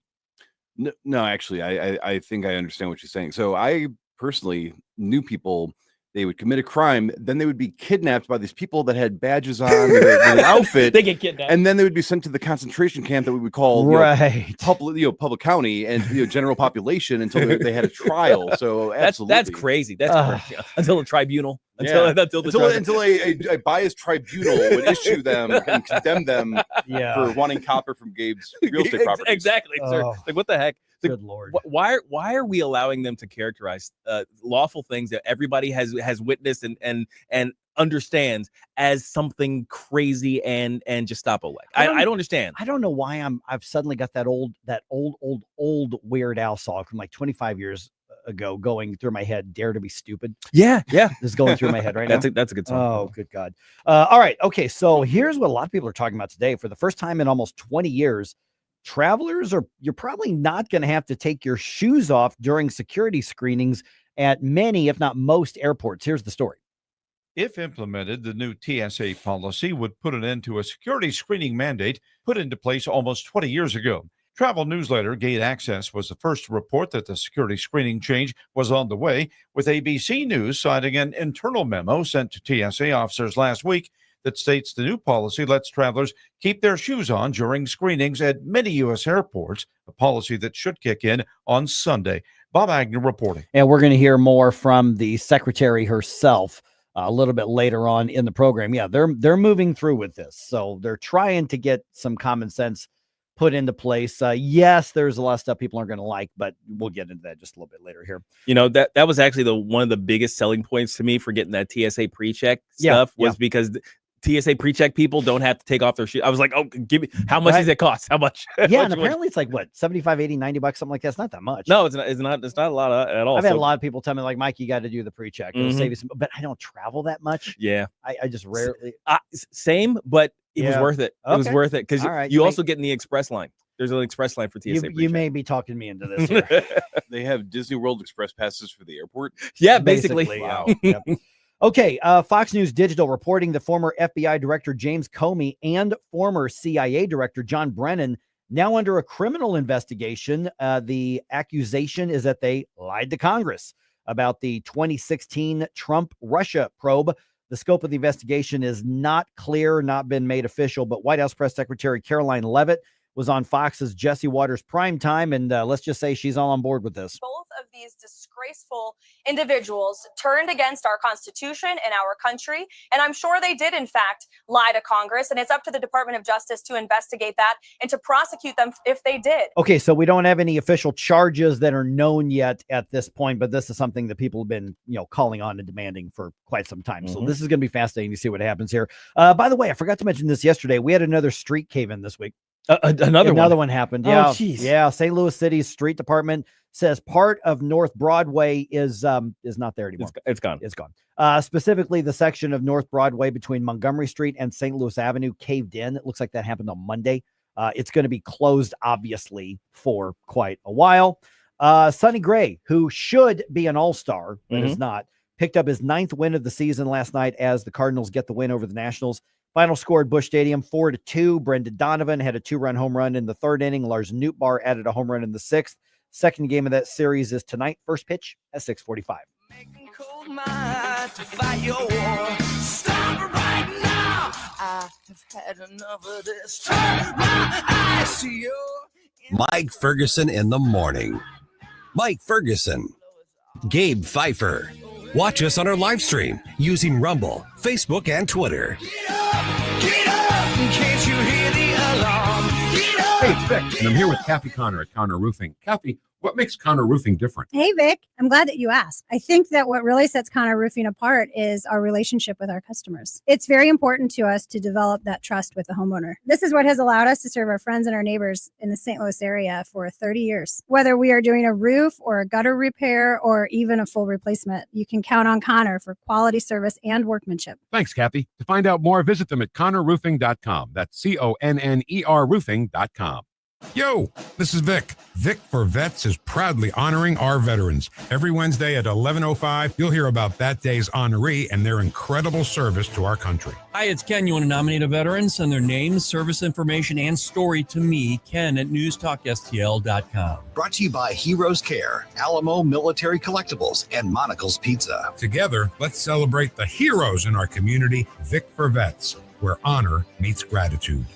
S8: No, actually, I think I understand what you're saying. So I personally knew people. They would commit a crime, then they would be kidnapped by these people that had badges on their outfit.
S27: They get kidnapped,
S8: and then they would be sent to the concentration camp that we would call public county and general population until they had a trial. So absolutely,
S27: that's crazy. That's crazy. Until a tribunal, until
S8: a biased tribunal would issue them and condemn them for wanting copper from Gabe's real estate properties.
S27: Exactly, sir. Like, what the heck?
S1: Good Lord.
S27: Why are we allowing them to characterize lawful things that everybody has witnessed and understands as something crazy and just stop a leg? I don't understand.
S1: I don't know why I've suddenly got that old Weird Al song from like 25 years ago going through my head. Dare to be stupid.
S27: Yeah.
S1: This is going through my head right now.
S27: That's a good song.
S1: Oh, good God. All right. Okay. So here's what a lot of people are talking about today. For the first time in almost 20 years, travelers you're probably not going to have to take your shoes off during security screenings at many, if not most, airports. Here's the story.
S16: If implemented, the new TSA policy would put an end to a security screening mandate put into place almost 20 years ago. Travel newsletter Gate Access was the first to report that the security screening change was on the way, with ABC News citing an internal memo sent to TSA officers last week that states the new policy lets travelers keep their shoes on during screenings at many U.S. airports, a policy that should kick in on Sunday. Bob Agnew reporting.
S1: And we're going to hear more from the secretary herself a little bit later on in the program. Yeah, they're moving through with this. So they're trying to get some common sense put into place. Yes, there's a lot of stuff people aren't going to like, but we'll get into that just a little bit later here.
S27: You know, that was actually one of the biggest selling points to me for getting that TSA pre-check stuff was because TSA pre-check people don't have to take off their shoes. I was like, oh, give me, how much does it cost? How much?
S1: Yeah, and apparently it's like what, 75, 80, 90 bucks, something like that. It's not that much.
S27: No, it's not a lot at all.
S1: I've had a lot of people tell me like, Mike, you got to do the pre-check. It'll save you some, but I don't travel that much.
S27: Yeah.
S1: I just rarely.
S27: Same, but it was worth it. It was
S1: Okay.
S27: worth it because
S1: All right.
S27: you also get in the express line. There's an express line for TSA.
S1: You may be talking me into this here.
S8: They have Disney World Express passes for the airport.
S27: Yeah, basically.
S1: Wow. Yep. Okay, Fox News Digital reporting the former FBI Director James Comey and former CIA Director John Brennan now under a criminal investigation. The accusation is that they lied to Congress about the 2016 Trump-Russia probe. The scope of the investigation is not clear, not been made official, but White House Press Secretary Caroline Leavitt was on Fox's Jesse Waters Prime Time, and let's just say she's all on board with this.
S10: Both of these disgraceful individuals turned against our Constitution and our country, and I'm sure they did, in fact, lie to Congress, and it's up to the Department of Justice to investigate that and to prosecute them if they did.
S1: Okay, so we don't have any official charges that are known yet at this point, but this is something that people have been, calling on and demanding for quite some time. So this is going to be fascinating to see what happens here. By the way, I forgot to mention this yesterday. We had another street cave-in this week.
S27: Another
S1: one happened.
S27: Oh,
S1: Yeah.
S27: geez.
S1: Yeah. St. Louis City's street department says part of North Broadway is not there anymore.
S27: It's gone.
S1: It's gone. Specifically, the section of North Broadway between Montgomery Street and St. Louis Avenue caved in. It looks like that happened on Monday. It's going to be closed, obviously, for quite a while. Sonny Gray, who should be an all-star, but is not, picked up his 9th win of the season last night as the Cardinals get the win over the Nationals. Final score at Busch Stadium, 4-2. Brendan Donovan had a 2-run home run in the 3rd inning. Lars Nootbaar added a home run in the 6th. Second game of that series is tonight. First pitch at 6:45.
S4: Mike Ferguson in the morning. Mike Ferguson. Gabe Pfeiffer. Watch us on our live stream using Rumble, Facebook, and Twitter.
S28: Can't you hear the alarm?
S25: Hey, it's Vic, and I'm here with Kathy Connor at Connor Roofing. Kathy, what makes Connor Roofing different?
S11: Hey, Vic, I'm glad that you asked. I think that what really sets Connor Roofing apart is our relationship with our customers. It's very important to us to develop that trust with the homeowner. This is what has allowed us to serve our friends and our neighbors in the St. Louis area for 30 years. Whether we are doing a roof or a gutter repair or even a full replacement, you can count on Connor for quality service and workmanship.
S25: Thanks, Kathy. To find out more, visit them at connorroofing.com. That's CONNER roofing.com. Yo, this is Vic. Vic for Vets is proudly honoring our veterans. Every Wednesday at 11:05, you'll hear about that day's honoree and their incredible service to our country.
S12: Hi, it's Ken. You want to nominate a veteran? Send their name, service information, and story to me, Ken, at NewsTalkSTL.com.
S4: Brought to you by Heroes Care, Alamo Military Collectibles, and Monocle's Pizza.
S25: Together, let's celebrate the heroes in our community. Vic for Vets, where honor meets gratitude.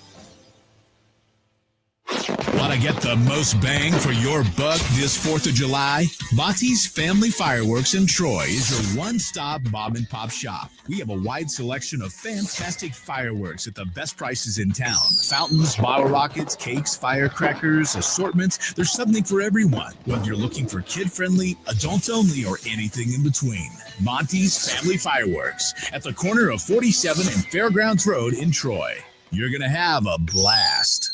S13: Want to get the most bang for your buck this 4th of July? Monty's Family Fireworks in Troy is your one-stop mom-and-pop shop. We have a wide selection of fantastic fireworks at the best prices in town. Fountains, bottle rockets, cakes, firecrackers, assortments. There's something for everyone, whether you're looking for kid-friendly, adult-only, or anything in between. Monty's Family Fireworks at the corner of 47 and Fairgrounds Road in Troy. You're going to have a blast.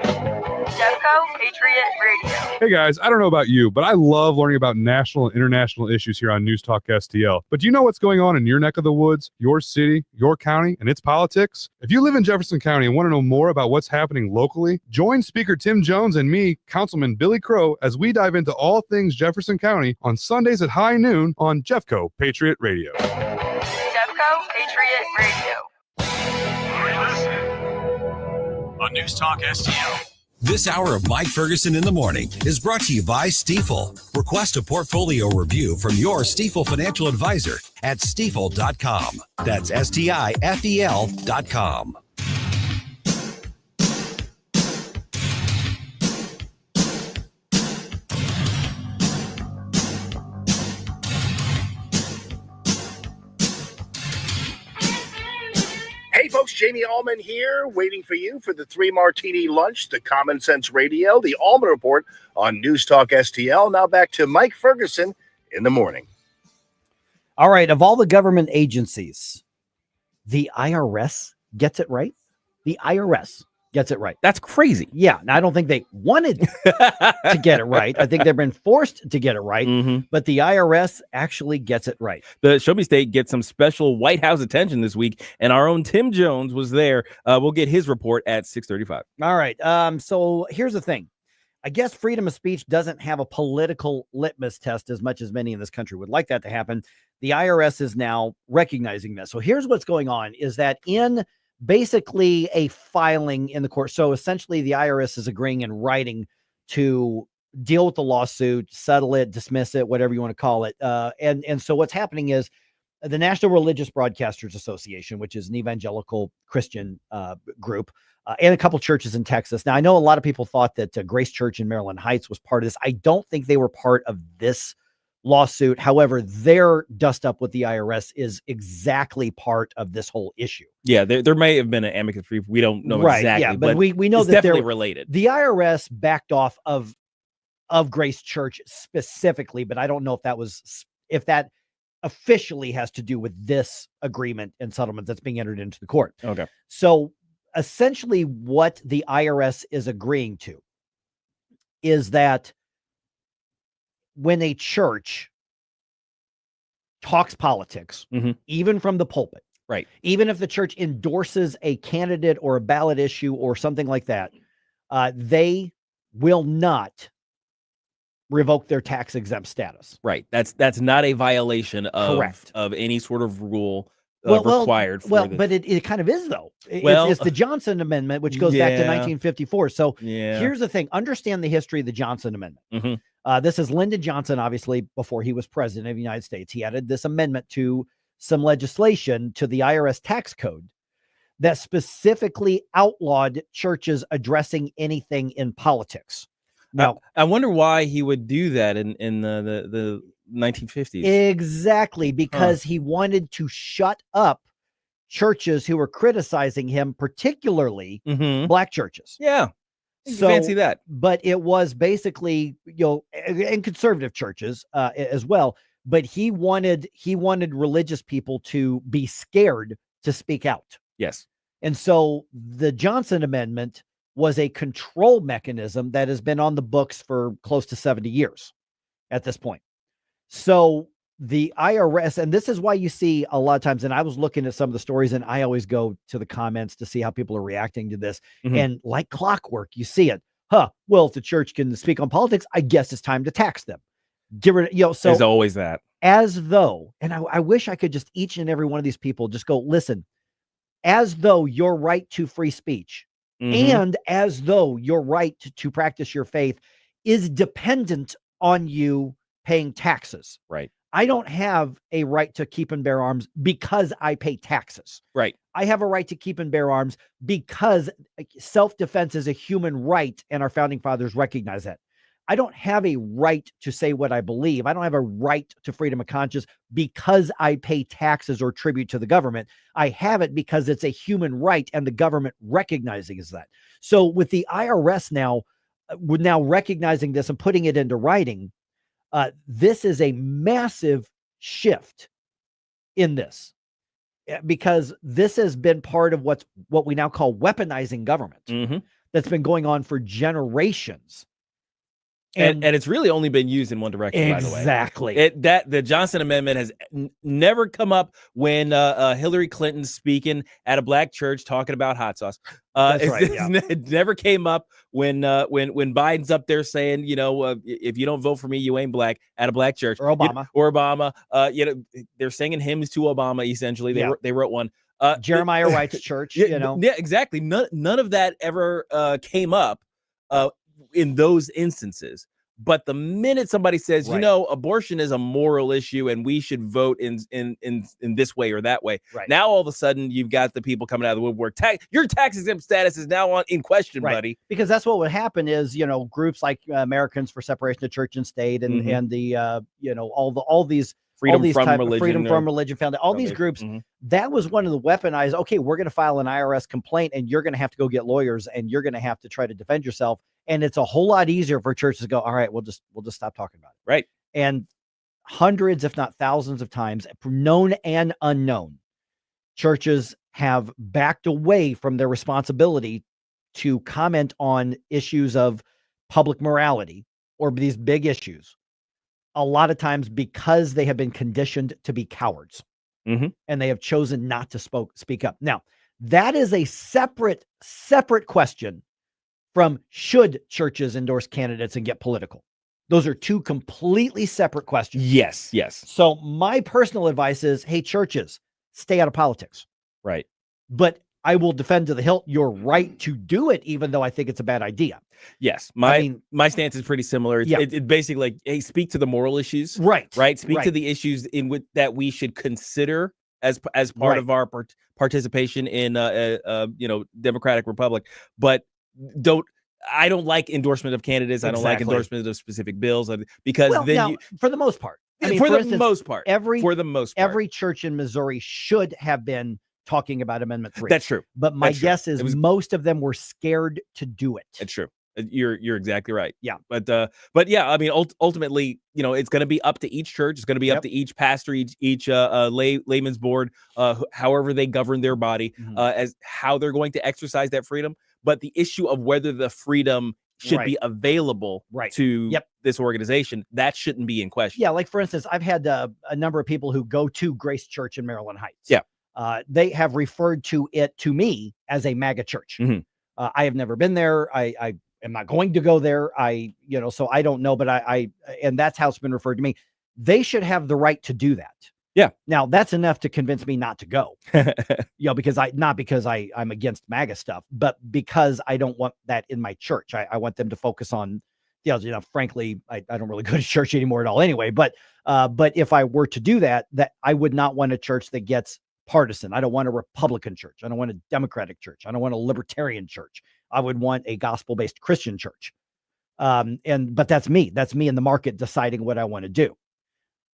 S10: Jeffco Patriot Radio.
S14: Hey guys, I don't know about you, but I love learning about national and international issues here on News Talk STL. But do you know what's going on in your neck of the woods, your city, your county, and its politics? If you live in Jefferson County and want to know more about what's happening locally, join Speaker Tim Jones and me, Councilman Billy Crow, as we dive into all things Jefferson County on Sundays at high noon on Jeffco Patriot Radio.
S10: Jeffco Patriot Radio.
S4: On News Talk STL. This hour of Mike Ferguson in the morning is brought to you by Stifel. Request a portfolio review from your Stifel financial advisor at stifel.com. That's STIFEL.com.
S17: Hey folks, Jamie Allman here, waiting for you for the 3 Martini Lunch, the Common Sense Radio, the Allman Report on News Talk STL. Now back to Mike Ferguson in the morning.
S1: All right, of all the government agencies, The IRS gets it right. The IRS gets it right.
S27: That's crazy.
S1: Yeah. And I don't think they wanted to get it right. I think they've been forced to get it right, but the IRS actually gets it right.
S27: The Show Me State gets some special White House attention this week, and our own Tim Jones was there. We'll get his report at 6:35.
S1: All right. So here's the thing. I guess freedom of speech doesn't have a political litmus test as much as many in this country would like that to happen. The IRS is now recognizing this. So here's what's going on is that in basically a filing in the court. So essentially the IRS is agreeing in writing to deal with the lawsuit, settle it, dismiss it, whatever you want to call it. And so what's happening is the National Religious Broadcasters Association, which is an evangelical Christian group, and a couple churches in Texas. Now, I know a lot of people thought that Grace Church in Maryland Heights was part of this. I don't think they were part of this lawsuit. However, their dust up with the IRS is exactly part of this whole issue.
S27: Yeah, there may have been an amicus brief. We don't know exactly.
S1: Yeah, but we know
S27: it's
S1: that
S27: definitely
S1: they're
S27: related.
S1: The IRS backed off of Grace Church specifically, but I don't know if that officially has to do with this agreement and settlement that's being entered into the court.
S27: Okay.
S1: So essentially what the IRS is agreeing to is that when a church talks politics, even from the pulpit,
S27: right?
S1: Even if the church endorses a candidate or a ballot issue or something like that, they will not revoke their tax exempt status.
S27: Right. That's not a violation of
S1: Correct.
S27: Of any sort of rule required.
S1: But it kind of is though. It's the Johnson Amendment, which goes back to 1954. So here's the thing: understand the history of the Johnson Amendment. This is Lyndon Johnson, obviously, before he was president of the United States. He added this amendment to some legislation to the IRS tax code that specifically outlawed churches addressing anything in politics. Now,
S27: I wonder why he would do that in the 1950s.
S1: Exactly, because he wanted to shut up churches who were criticizing him, particularly black churches.
S27: Yeah. So fancy that.
S1: But it was basically, and conservative churches as well. But he wanted religious people to be scared to speak out.
S27: Yes.
S1: And so the Johnson Amendment was a control mechanism that has been on the books for close to 70 years at this point. So the IRS, and this is why you see a lot of times, and I was looking at some of the stories, and I always go to the comments to see how people are reacting to this. And like clockwork, you see it. Well, if the church can speak on politics, I guess it's time to tax them. Get rid of, so
S27: there's always that.
S1: As though, and I wish I could just each and every one of these people just go, listen, as though your right to free speech and as though your right to practice your faith is dependent on you paying taxes.
S27: Right.
S1: I don't have a right to keep and bear arms because I pay taxes.
S27: Right.
S1: I have a right to keep and bear arms because self-defense is a human right, and our founding fathers recognize that. I don't have a right to say what I believe. I don't have a right to freedom of conscience because I pay taxes or tribute to the government. I have it because it's a human right, and the government recognizing that. So with the IRS now, we're now recognizing this and putting it into writing. This is a massive shift in this, because this has been part of what we now call weaponizing government that's been going on for generations.
S27: And it's really only been used in one direction, by the way.
S1: Exactly.
S27: The Johnson Amendment has never come up when Hillary Clinton's speaking at a black church talking about hot sauce.
S1: That's right.
S27: It never came up when Biden's up there saying, if you don't vote for me, you ain't black, at a black church.
S1: Or Obama.
S27: They're singing hymns to Obama, essentially. They wrote one.
S1: Jeremiah Wright's church,
S27: Yeah, exactly. None of that ever came up in those instances. But the minute somebody says, abortion is a moral issue and we should vote in this way or that way, now all of a sudden you've got the people coming out of the woodwork. Your tax exempt status is now in question, buddy.
S1: Because that's what would happen is, groups like Americans for Separation of Church and State and the all these
S27: Freedom
S1: these
S27: from
S1: type
S27: Religion,
S1: of Freedom from Religion Foundation, all these groups, that was one of the weaponized, okay, we're going to file an IRS complaint and you're going to have to go get lawyers and you're going to have to try to defend yourself. And it's a whole lot easier for churches to go, all right, we'll just stop talking about it.
S27: Right.
S1: And hundreds, if not thousands of times, known and unknown, churches have backed away from their responsibility to comment on issues of public morality or these big issues, a lot of times because they have been conditioned to be cowards and they have chosen not to speak up. Now, that is a separate question from should churches endorse candidates and get political. Those are two completely separate questions.
S27: Yes.
S1: So my personal advice is, hey, churches, stay out of politics.
S27: Right.
S1: But I will defend to the hilt your right to do it, even though I think it's a bad idea.
S27: Yes. My stance is pretty similar. It's basically like, hey, speak to the moral issues.
S1: Right.
S27: Speak to the issues that we should consider as part of our participation in democratic republic. But I don't like endorsement of candidates. I don't like endorsement of specific bills because
S1: for the most part,
S27: for the most part,
S1: every church in Missouri should have been talking about Amendment 3.
S27: That's true.
S1: But my guess is most of them were scared to do it.
S27: That's true. You're exactly right.
S1: Yeah.
S27: But yeah, I mean, ultimately, it's going to be up to each church. It's going to be up to each pastor, each layman's board, however they govern their body, as how they're going to exercise that freedom. But the issue of whether the freedom should be available to this organization, that shouldn't be in question.
S1: Yeah. Like, for instance, I've had a number of people who go to Grace Church in Maryland Heights.
S27: Yeah.
S1: They have referred to it to me as a MAGA church. I have never been there. I am not going to go there. So I don't know, but and that's how it's been referred to me. They should have the right to do that.
S27: Yeah.
S1: Now that's enough to convince me not to go, because not because I'm against MAGA stuff, but because I don't want that in my church. I want them to focus on, frankly, I don't really go to church anymore at all anyway, but if I were to do that I would not want a church that gets partisan. I don't want a Republican church. I don't want a Democratic church. I don't want a libertarian church. I would want a gospel-based Christian church. But that's me. That's me in the market deciding what I want to do.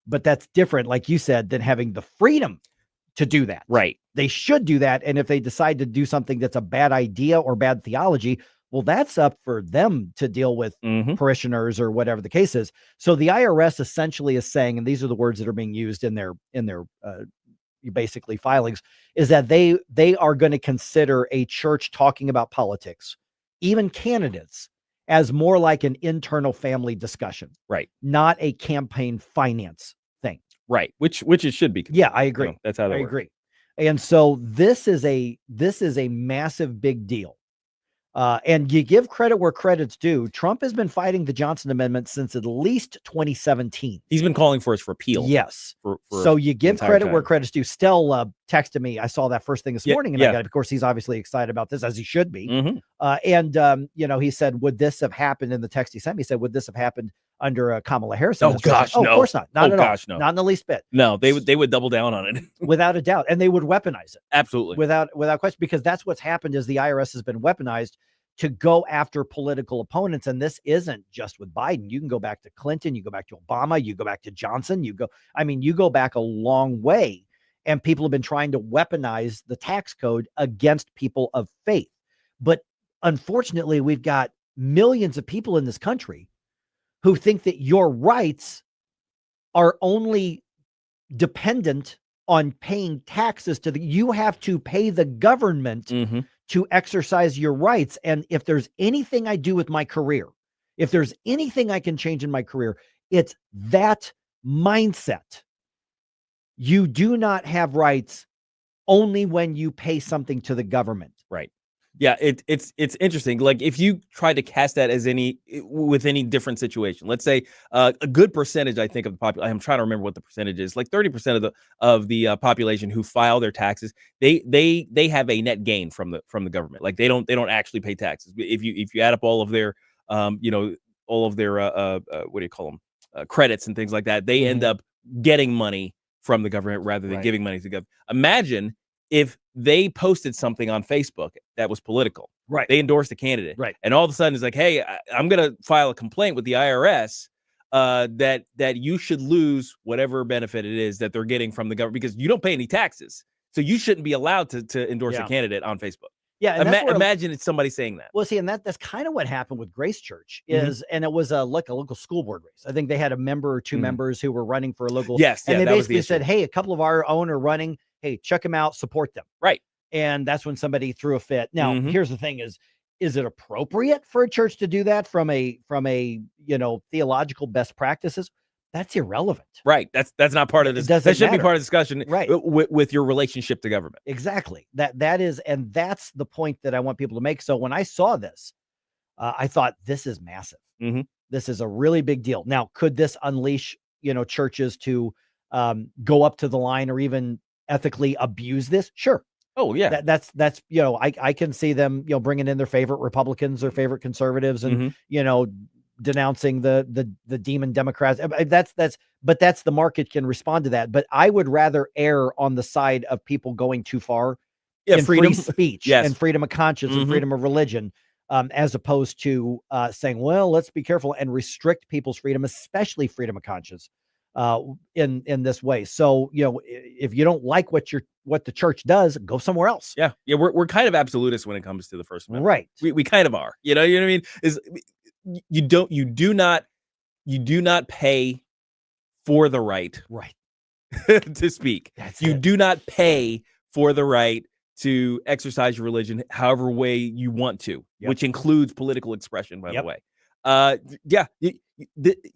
S1: But that's different, like you said, than having the freedom to do that.
S27: Right.
S1: They should do that. And if they decide to do something that's a bad idea or bad theology, well, that's up for them to deal with parishioners or whatever the case is. So the IRS essentially is saying, and these are the words that are being used in their basically filings, is that they are going to consider a church talking about politics, even candidates, as more like an internal family discussion,
S27: right?
S1: Not a campaign finance thing,
S27: right? Which it should be.
S1: Yeah, I agree.
S27: That's how
S1: I agree. And so this is a massive big deal. And you give credit where credit's due. Trump has been fighting the Johnson Amendment since at least 2017.
S27: He's been calling for its repeal.
S1: Yes. So you give credit where credit's due. Stell texted me. I saw that first thing this morning, and I got it. Of course, he's obviously excited about this, as he should be. He said, would this have happened in the text he sent me? He said, would this have happened under Kamala Harris?
S27: Oh gosh, no.
S1: Of course not. Not at all.
S27: No.
S1: Not in the least bit.
S27: No, they would double down on it
S1: without a doubt, and they would weaponize it.
S27: Absolutely,
S1: without question, because that's what's happened. Is the IRS has been weaponized to go after political opponents. And this isn't just with Biden. You can go back to Clinton, you go back to Obama, you go back to Johnson, you go back a long way. And people have been trying to weaponize the tax code against people of faith. But unfortunately, we've got millions of people in this country who think that your rights are only dependent on paying taxes you have to pay the government to exercise your rights. And if there's anything I do with my career, if there's anything I can change in my career, it's that mindset. You do not have rights only when you pay something to the government.
S27: Right. Yeah, it's interesting. Like, if you try to cast that as with any different situation, let's say a good percentage, I think, of the population, I'm trying to remember what the percentage is, like 30% of the population who file their taxes, they have a net gain from the government. Like, they don't actually pay taxes. If you add up all of their what do you call them, credits and things like that, they end up getting money from the government rather than giving money to the government. Imagine if they posted something on Facebook that was political,
S1: right?
S27: They endorsed a candidate,
S1: right?
S27: And all of a sudden it's like, hey, I'm going to file a complaint with the IRS that you should lose whatever benefit it is that they're getting from the government because you don't pay any taxes. So you shouldn't be allowed to endorse a candidate on Facebook.
S1: Yeah, and that's where-
S27: imagine it's somebody saying that.
S1: Well, see, and that's kind of what happened with Grace Church
S27: Mm-hmm.
S1: is, and it was like a local school board race. I think they had a member or two members who were running for a local.
S27: Yes,
S1: and
S27: yeah,
S1: they
S27: that was the
S1: basically
S27: issue.
S1: said, "Hey, a couple of our own are running. Hey, check them out, support them."
S27: Right.
S1: And that's when somebody threw a fit. Now,
S27: Mhm.
S1: here's the thing: is it appropriate for a church to do that from a theological best practices? That's irrelevant.
S27: Right. That's not part of this.
S1: doesn't
S27: That shouldn't be
S1: matter.
S27: part of the discussion.
S1: Right.
S27: With your relationship to government.
S1: Exactly. That is, and that's the point that I want people to make. So when I saw this, I thought this is massive.
S27: Mm-hmm.
S1: This is a really big deal. Now, could this unleash, churches to go up to the line or even ethically abuse this? Sure.
S27: Oh yeah.
S1: That's I can see them, bringing in their favorite Republicans or favorite conservatives and, denouncing the demon Democrats. That's the market can respond to that. But I would rather err on the side of people going too far in
S27: freedom.
S1: free speech
S27: Yes.
S1: and freedom of conscience and freedom of religion, as opposed to saying, well, let's be careful and restrict people's freedom, especially freedom of conscience, in this way. So, if you don't like what the church does, go somewhere else.
S27: Yeah. Yeah. We're kind of absolutists when it comes to the First Amendment.
S1: Right.
S27: We kind of are. You know what I mean? You do not pay for the right to speak. You do not pay for the right to exercise your religion however way you want to, which includes political expression, by the way.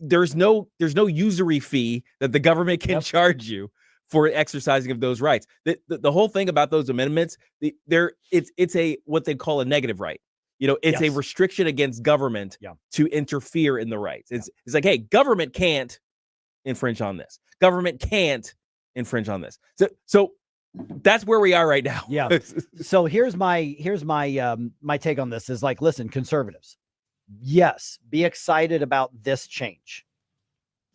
S27: There's no usury fee that the government can charge you for exercising of those rights. The whole thing about those amendments, it's a what they call a negative right. It's a restriction against government to interfere in the rights. It's like, hey, government can't infringe on this. Government can't infringe on this. So that's where we are right now.
S1: Yeah. So here's my my take on this is like, listen, conservatives, yes, be excited about this change,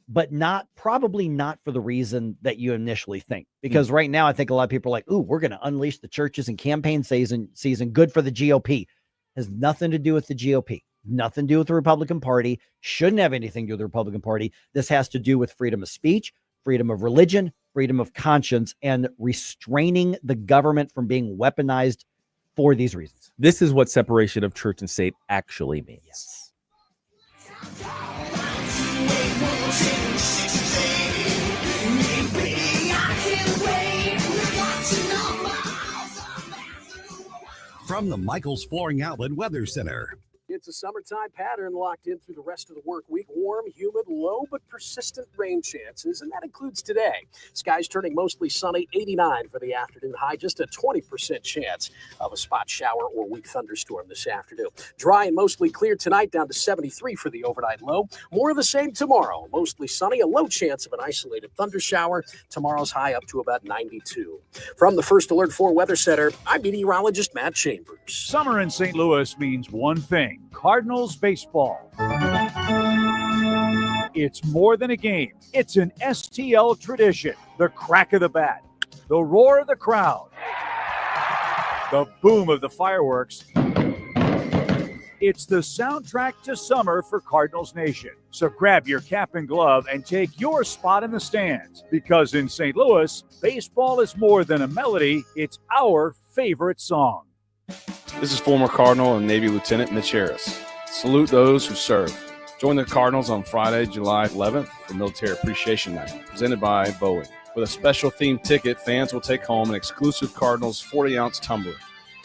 S1: but probably not for the reason that you initially think. Because right now, I think a lot of people are like, ooh, we're going to unleash the churches in campaign season, good for the GOP. Has nothing to do with the GOP, nothing to do with the Republican Party, shouldn't have anything to do with the Republican Party. This has to do with freedom of speech, freedom of religion, freedom of conscience, and restraining the government from being weaponized for these reasons.
S27: This is what separation of church and state actually means.
S1: Yes.
S4: From the Michael's Flooring Outlet Weather Center.
S2: It's a summertime pattern locked in through the rest of the work week. Warm, humid, low, but persistent rain chances, and that includes today. Skies turning mostly sunny, 89 for the afternoon high, just a 20% chance of a spot shower or weak thunderstorm this afternoon. Dry and mostly clear tonight, down to 73 for the overnight low. More of the same tomorrow, mostly sunny, a low chance of an isolated thunder shower. Tomorrow's high up to about 92. From the First Alert 4 Weather Center, I'm meteorologist Matt Chambers.
S3: Summer in St. Louis means one thing. Cardinals baseball. It's more than a game. It's an STL tradition. The crack of the bat, the roar of the crowd, the boom of the fireworks. It's the soundtrack to summer for Cardinals Nation. So grab your cap and glove and take your spot in the stands. Because in St. Louis, baseball is more than a melody. It's our favorite song.
S9: This is former Cardinal and Navy Lieutenant Mitch Harris. Salute those who serve. Join the Cardinals on Friday, July 11th for Military Appreciation Night, presented by Boeing. With a special themed ticket, fans will take home an exclusive Cardinals 40-ounce tumbler,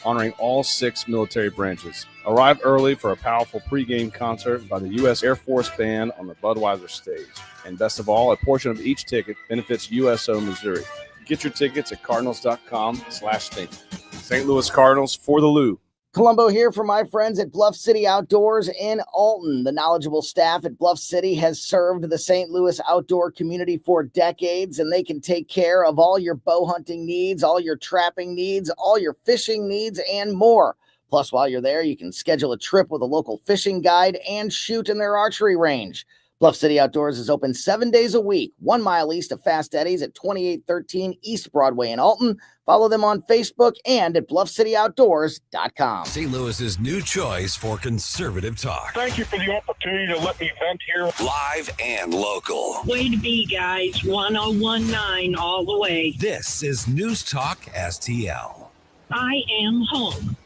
S9: honoring all 6 military branches. Arrive early for a powerful pregame concert by the U.S. Air Force Band on the Budweiser stage. And best of all, a portion of each ticket benefits USO Missouri. Get your tickets at cardinals.com/think. St. Louis Cardinals for the Lou.
S18: Columbo here for my friends at Bluff City Outdoors in Alton. The knowledgeable staff at Bluff City has served the St. Louis outdoor community for decades, and they can take care of all your bow hunting needs, all your trapping needs, all your fishing needs, and more. Plus, while you're there, you can schedule a trip with a local fishing guide and shoot in their archery range. Bluff City Outdoors is open 7 days a week, 1 mile east of Fast Eddie's at 2813 East Broadway in Alton. Follow them on Facebook and at bluffcityoutdoors.com.
S4: St. Louis's new choice for conservative talk.
S21: Thank you for the opportunity to let me vent here.
S4: Live and local.
S22: Way to be, guys. 1019 all the way.
S4: This is News Talk STL.
S22: I am home.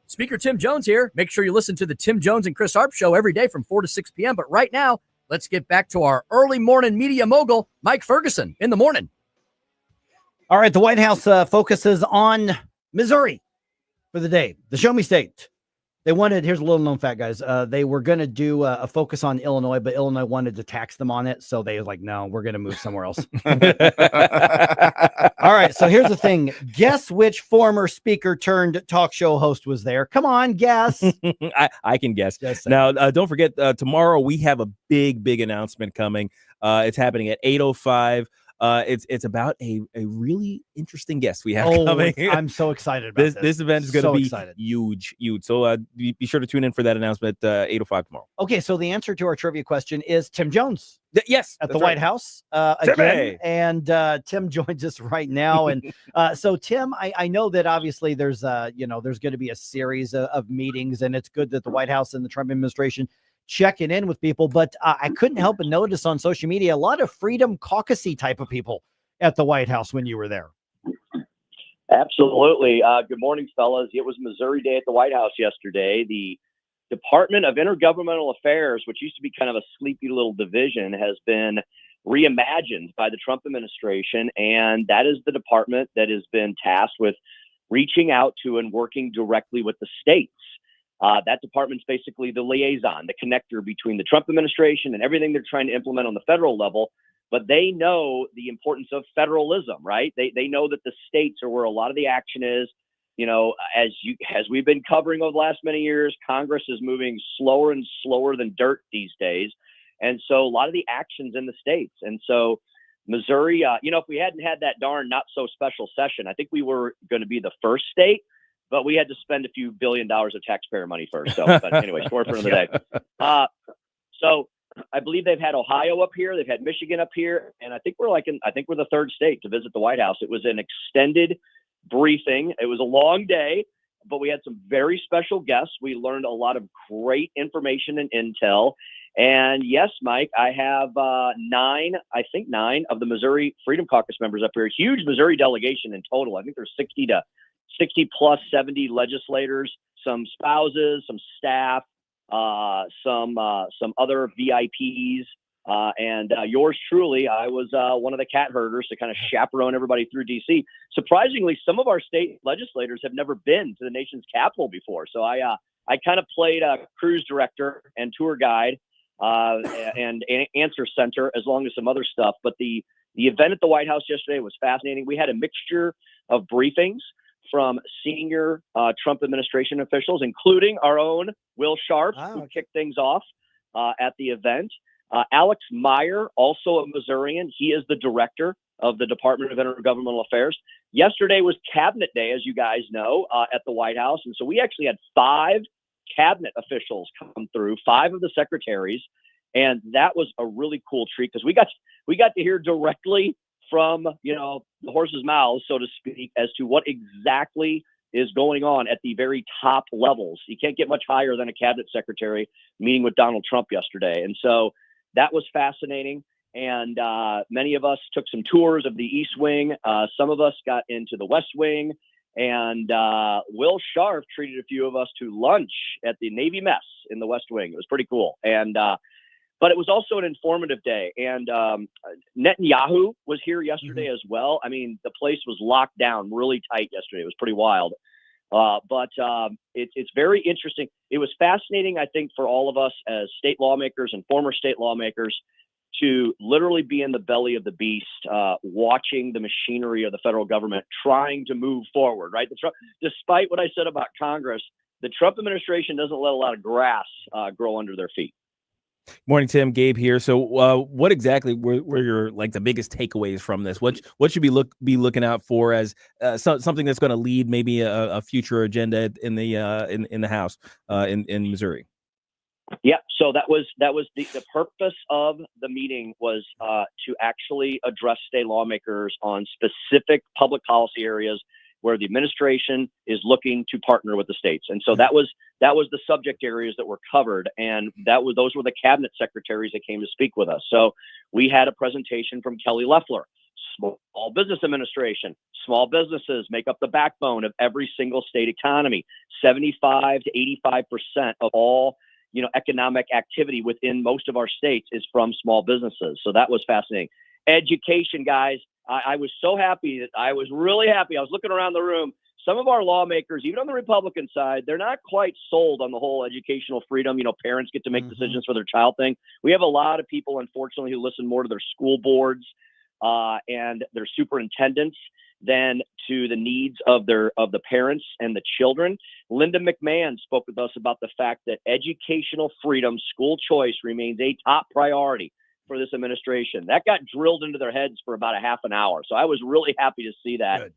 S6: Speaker Tim Jones here. Make sure you listen to the Tim Jones and Chris Harp Show every day from 4 to 6 p.m. But right now, let's get back to our early morning media mogul, Mike Ferguson, in the morning.
S1: All right, the White House focuses on Missouri for the day, the Show Me State. They wanted, here's a little known fact, guys. They were going to do a focus on Illinois, but Illinois wanted to tax them on it. So they was like, no, we're going to move somewhere else. All right, so here's the thing. Guess which former speaker turned talk show host was there? Come on, guess.
S27: I can guess. Now, don't forget, tomorrow we have a big announcement coming. It's happening at 8:05. It's about a really interesting guest we have coming.
S1: I'm so excited about
S27: this event is going to be
S1: excited.
S27: huge. So be sure to tune in for that announcement 8:05 tomorrow.
S1: Okay, so the answer to our trivia question is Tim Jones.
S27: Yes,
S1: at the White House again.
S27: Timmy.
S1: And Tim joins us right now. And so Tim, I know that obviously there's there's going to be a series of meetings, and it's good that the White House and the Trump administration checking in with people, but I couldn't help but notice on social media a lot of Freedom Caucus-y type of people at the White House when you were there.
S7: Absolutely. Good morning, fellas. It was Missouri Day at the White House yesterday. The Department of Intergovernmental Affairs, which used to be kind of a sleepy little division, has been reimagined by the Trump administration, and that is the department that has been tasked with reaching out to and working directly with the states. That department's basically the liaison, the connector between the Trump administration and everything they're trying to implement on the federal level. But they know the importance of federalism, right? They know that the states are where a lot of the action is. You know, as we've been covering over the last many years, Congress is moving slower and slower than dirt these days. And so a lot of the action's in the states. And so Missouri, if we hadn't had that darn not so special session, I think we were going to be the first state. But we had to spend a few $1 billion of taxpayer money first. So, but anyway, story for another day. So I believe they've had Ohio up here, they've had Michigan up here, and I think we're the third state to visit the White House. It was an extended briefing. It was a long day, but we had some very special guests. We learned a lot of great information and intel. And yes, Mike, I have nine of the Missouri Freedom Caucus members up here. Huge Missouri delegation in total. I think there's 60 plus 70 legislators, some spouses, some staff, some other VIPs, and yours truly. I was one of the cat herders to kind of chaperone everybody through DC. Surprisingly, some of our state legislators have never been to the nation's capital before. So I kind of played a cruise director and tour guide and answer center, as long as some other stuff. But the event at the White House yesterday was fascinating. We had a mixture of briefings from senior Trump administration officials, including our own Will Sharp, who kicked things off at the event. Alex Meyer, also a Missourian. He is the director of the Department of Intergovernmental Affairs. Yesterday was Cabinet Day, as you guys know, at the White House. And so we actually had 5 cabinet officials come through, 5 of the secretaries. And that was a really cool treat because we got to hear directly from, the horse's mouth, so to speak, as to what exactly is going on at the very top levels. You can't get much higher than a cabinet secretary meeting with Donald Trump yesterday. And so that was fascinating. And many of us took some tours of the East Wing. Some of us got into the West Wing. And Will Sharp treated a few of us to lunch at the Navy Mess in the West Wing. It was pretty cool. And but it was also an informative day. And Netanyahu was here yesterday as well. I mean, the place was locked down really tight yesterday. It was pretty wild. But it's very interesting. It was fascinating, I think, for all of us as state lawmakers and former state lawmakers to literally be in the belly of the beast, watching the machinery of the federal government trying to move forward, right? Despite what I said about Congress, the Trump administration doesn't let a lot of grass grow under their feet.
S27: Morning, Tim. Gabe here. So what exactly were your the biggest takeaways from this? What should we be looking out for as something that's going to lead maybe a future agenda in the House in Missouri?
S7: Yeah, so that was the purpose of the meeting was to actually address state lawmakers on specific public policy areas where the administration is looking to partner with the states. And so that was the subject areas that were covered. And those were the cabinet secretaries that came to speak with us. So we had a presentation from Kelly Loeffler. Small Business Administration. Small businesses make up the backbone of every single state economy. 75 to 85% of all economic activity within most of our states is from small businesses. So that was fascinating. Education, guys. I was so happy. I was really happy. I was looking around the room. Some of our lawmakers, even on the Republican side, they're not quite sold on the whole educational freedom. Parents get to make decisions for their child thing. We have a lot of people, unfortunately, who listen more to their school boards and their superintendents than to the needs of the parents and the children. Linda McMahon spoke with us about the fact that educational freedom, school choice remains a top priority for this administration. That got drilled into their heads for about a half an hour. So I was really happy to see that.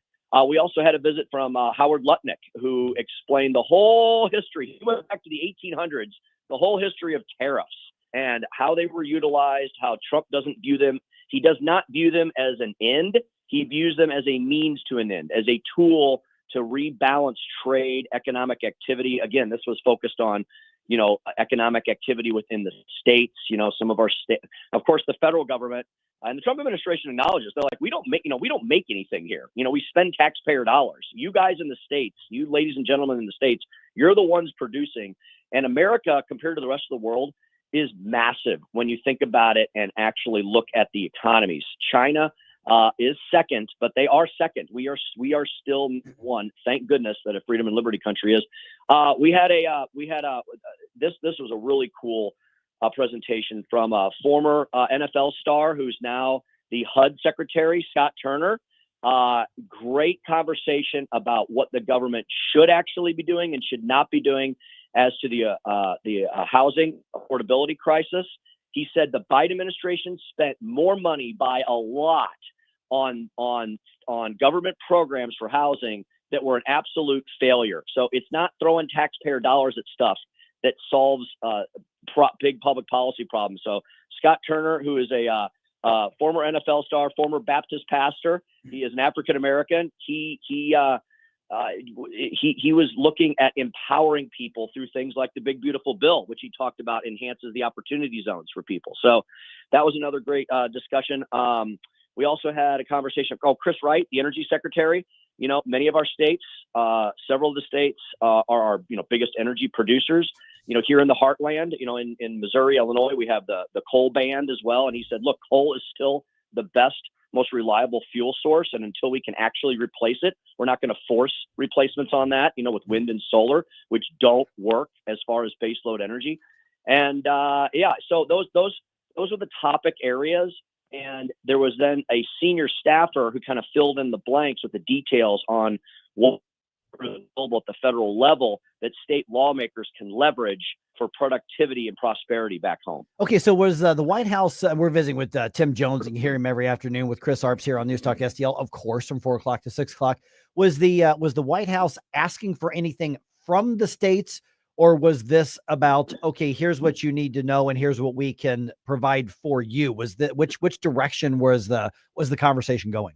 S7: We also had a visit from Howard Lutnick, who explained the whole history. He went back to the 1800s, the whole history of tariffs and how they were utilized, how Trump doesn't view them. He does not view them as an end. He views them as a means to an end, as a tool to rebalance trade, economic activity. Again, this was focused on, economic activity within the states, some of our state, of course, the federal government and the Trump administration acknowledges they're like, we don't make anything here. We spend taxpayer dollars. You guys in the states, you ladies and gentlemen in the states, you're the ones producing. And America, compared to the rest of the world, is massive when you think about it and actually look at the economies. China is second, but they are second. We are still one. Thank goodness that a freedom and liberty country is. This was a really cool presentation from a former NFL star who's now the HUD secretary, Scott Turner. Great conversation about what the government should actually be doing and should not be doing as to the housing affordability crisis. He said the Biden administration spent more money by a lot on government programs for housing that were an absolute failure. So it's not throwing taxpayer dollars at stuff that solves big public policy problems. So Scott Turner, who is a former NFL star, former Baptist pastor, he is an African American. He was looking at empowering people through things like the Big Beautiful Bill, which he talked about enhances the opportunity zones for people. So that was another great discussion. We also had a conversation called Chris Wright, the Energy Secretary. Many of our states, several of the states are our biggest energy producers. Here in the heartland, in Missouri, Illinois, we have the coal ban as well. And he said, look, coal is still the best, most reliable fuel source. And until we can actually replace it, we're not going to force replacements on that, with wind and solar, which don't work as far as baseload energy. And so those are the topic areas. And there was then a senior staffer who kind of filled in the blanks with the details on what available at the federal level that state lawmakers can leverage for productivity and prosperity back home.
S1: Okay, so was the White House, we're visiting with Tim Jones, and you hear him every afternoon with Chris Arps here on News Talk STL, of course, from 4 o'clock to 6 o'clock. Was the White House asking for anything from the states, or was this about, okay, here's what you need to know and here's what we can provide for you? Was that which direction was the conversation going?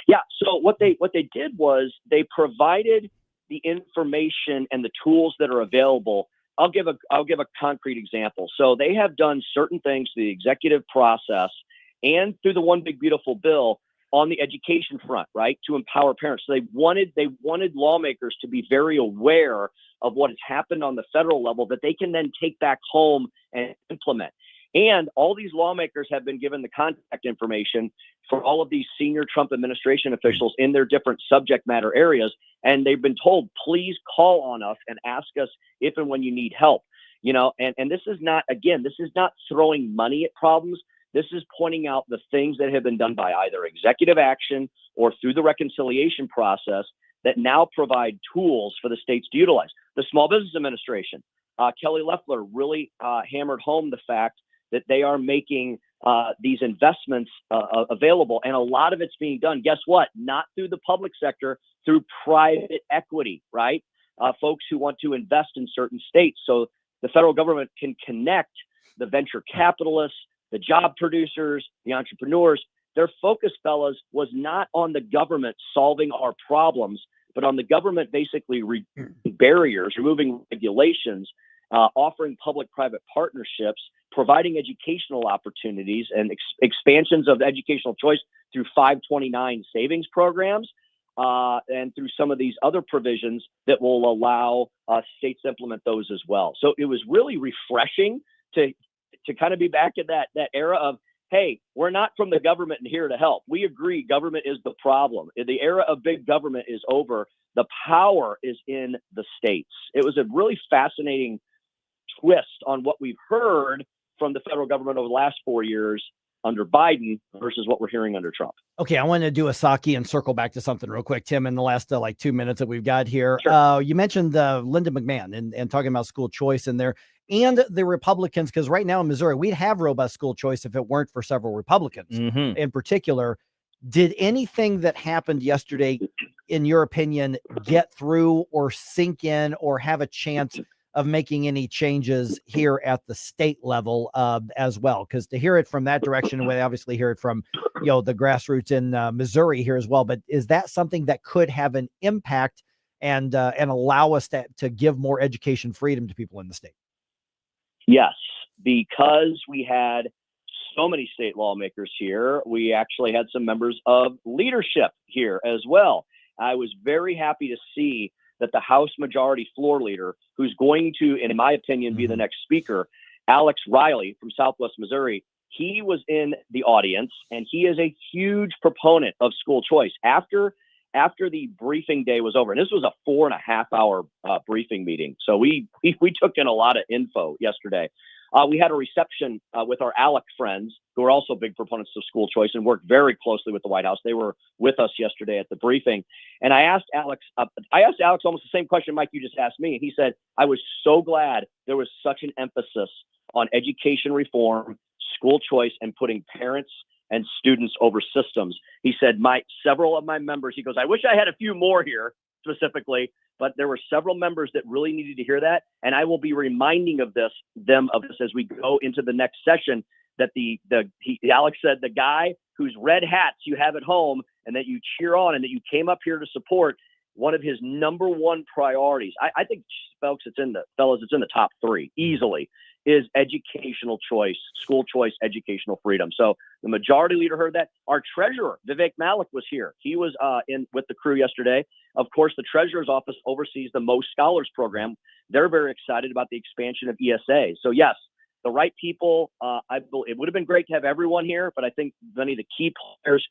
S7: Yeah. So what they did was they provided the information and the tools that are available. I'll give a concrete example. So they have done certain things through the executive process and through the One Big Beautiful Bill on the education front, right, to empower parents. So they wanted lawmakers to be very aware of what has happened on the federal level that they can then take back home and implement. And all these lawmakers have been given the contact information for all of these senior Trump administration officials in their different subject matter areas. And they've been told, please call on us and ask us if and when you need help. And this is not throwing money at problems. This is pointing out the things that have been done by either executive action or through the reconciliation process that now provide tools for the states to utilize. The Small Business Administration, Kelly Loeffler really hammered home the fact that they are making these investments available. And a lot of it's being done, guess what? Not through the public sector, through private equity, right? Folks who want to invest in certain states. So the federal government can connect the venture capitalists, the job producers, the entrepreneurs their focus, fellas, was not on the government solving our problems, but on the government basically barriers, removing regulations, offering public-private partnerships, providing educational opportunities and expansions of educational choice through 529 savings programs, and through some of these other provisions that will allow states to implement those as well. So it was really refreshing to kind of be back in that era of, hey, we're not from the government and here to help. We agree government is the problem. The era of big government is over. The power is in the states. It was a really fascinating twist on what we've heard from the federal government over the last 4 years under Biden versus what we're hearing under Trump.
S1: Okay, I want to do a Saki and circle back to something real quick, Tim, in the last 2 minutes that we've got here. Sure. You mentioned Linda McMahon and talking about school choice in there and the Republicans, because right now in Missouri, we'd have robust school choice if it weren't for several Republicans in particular. Did anything that happened yesterday, in your opinion, get through or sink in or have a chance of making any changes here at the state level as well? Because to hear it from that direction, we obviously hear it from, the grassroots in Missouri here as well. But is that something that could have an impact and allow us to give more education freedom to people in the state?
S7: Yes, because we had so many state lawmakers here. We actually had some members of leadership here as well. I was very happy to see that the House Majority Floor Leader, who's going to, in my opinion, be the next speaker, Alex Riley from Southwest Missouri, he was in the audience, and he is a huge proponent of school choice. After the briefing day was over, and this was a 4.5-hour briefing meeting, so we took in a lot of info yesterday. We had a reception with our ALEC friends, who are also big proponents of school choice and work very closely with the White House. They were with us yesterday at the briefing. And I asked Alex almost the same question, Mike, you just asked me. And he said, I was so glad there was such an emphasis on education reform, school choice, and putting parents and students over systems. He said, several of my members, he goes, I wish I had a few more here specifically, but there were several members that really needed to hear that. And I will be reminding them of this as we go into the next session, that Alex said, the guy whose red hats you have at home and that you cheer on and that you came up here to support, one of his number one priorities, I think, folks, it's in the top 3 easily, is educational choice, school choice, educational freedom. So the majority leader heard that. Our treasurer, Vivek Malik, was here. He was in with the crew yesterday. Of course, the treasurer's office oversees the Most Scholars program. They're very excited about the expansion of ESA. So yes, the right people, it would have been great to have everyone here, but I think many of the key players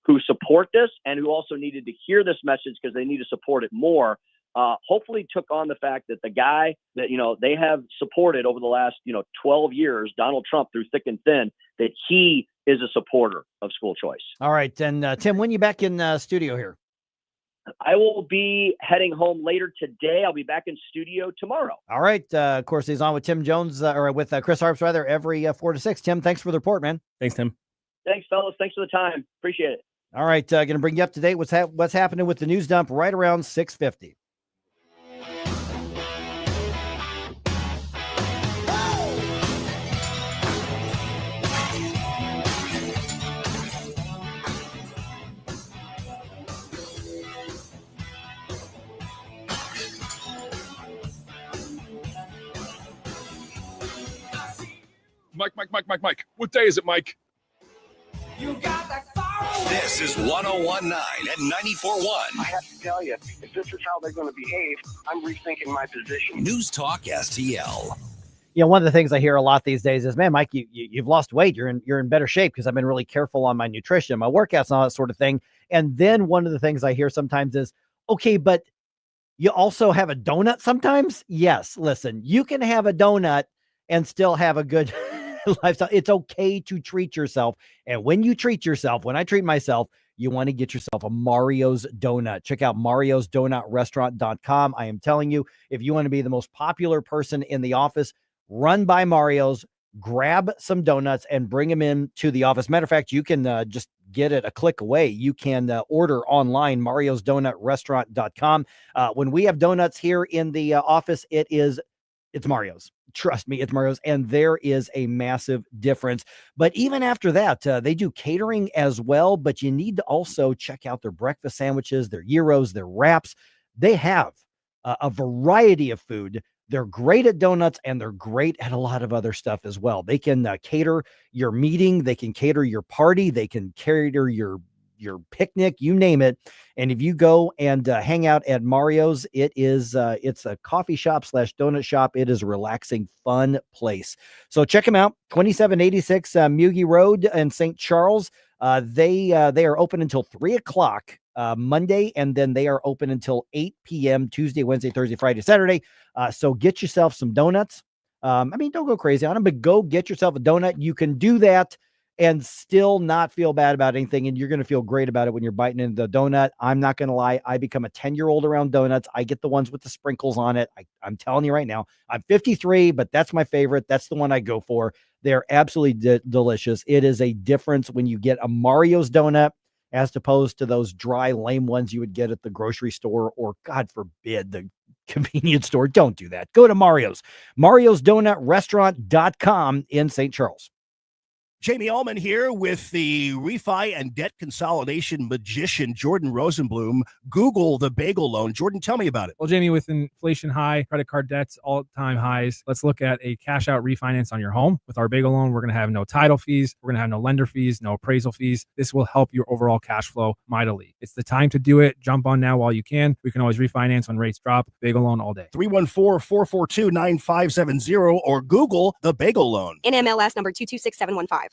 S7: who support this and who also needed to hear this message because they need to support it more, hopefully took on the fact that the guy that, they have supported over the last, 12 years, Donald Trump, through thick and thin, that he is a supporter of school choice.
S1: All right. And Tim, when you back in studio here?
S7: I will be heading home later today. I'll be back in studio tomorrow.
S1: All right. Of course, he's on with Tim Jones, or with Chris Harps, rather, every 4 to 6. Tim, thanks for the report, man.
S27: Thanks, Tim.
S7: Thanks, fellas. Thanks for the time. Appreciate it.
S1: All right. Going to bring you up to date. What's happening with the news dump right around 6:50.
S5: Mike. What day is it, Mike?
S4: This is 101.9 and 94.1.
S21: I have to tell you, if this is how they're going to behave, I'm rethinking my position.
S4: News Talk STL.
S1: One of the things I hear a lot these days is, man, Mike, you've lost weight. You're in better shape because I've been really careful on my nutrition, my workouts, and all that sort of thing. And then one of the things I hear sometimes is, okay, but you also have a donut sometimes? Yes. Listen, you can have a donut and still have a good lifestyle. It's okay to treat yourself. And when you treat yourself, when I treat myself, you want to get yourself a Mario's Donut. Check out mariosdonutrestaurant.com. I am telling you, if you want to be the most popular person in the office, run by Mario's, grab some donuts and bring them in to the office. Matter of fact, you can just get it a click away. You can order online, mariosdonutrestaurant.com. When we have donuts here in the office, it's Mario's. Trust me, it's Mario's, and there is a massive difference. But even after that, they do catering as well, but you need to also check out their breakfast sandwiches, their gyros, their wraps. They have a variety of food. They're great at donuts, and they're great at a lot of other stuff as well. They can cater your meeting. They can cater your party. They can cater your picnic, you name it. And if you go and hang out at Mario's, it's a coffee shop / donut shop. It is a relaxing, fun place. So check them out. 2786 Mugie Road in St. Charles. They are open until 3:00 Monday, and then they are open until 8 p.m. Tuesday, Wednesday, Thursday, Friday, Saturday. So get yourself some donuts. Don't go crazy on them, but go get yourself a donut. You can do that and still not feel bad about anything, and you're going to feel great about it when you're biting into the donut. I'm not going to lie. I become a 10-year-old around donuts. I get the ones with the sprinkles on it. I'm telling you right now, I'm 53, but that's my favorite. That's the one I go for. They're absolutely delicious. It is a difference when you get a Mario's donut as opposed to those dry, lame ones you would get at the grocery store or, God forbid, the convenience store. Don't do that. Go to Mario's. Mario'sDonutRestaurant.com in St. Charles.
S17: Jamie Ullman here with the refi and debt consolidation magician, Jordan Rosenblum. Google the bagel loan. Jordan, tell me about it.
S5: Well, Jamie, with inflation high, credit card debts all-time highs, let's look at a cash-out refinance on your home. With our bagel loan, we're going to have no title fees. We're going to have no lender fees, no appraisal fees. This will help your overall cash flow mightily. It's the time to do it. Jump on now while you can. We can always refinance when rates drop. Bagel loan all day.
S17: 314-442-9570 or Google the bagel loan.
S15: NMLS number 226715.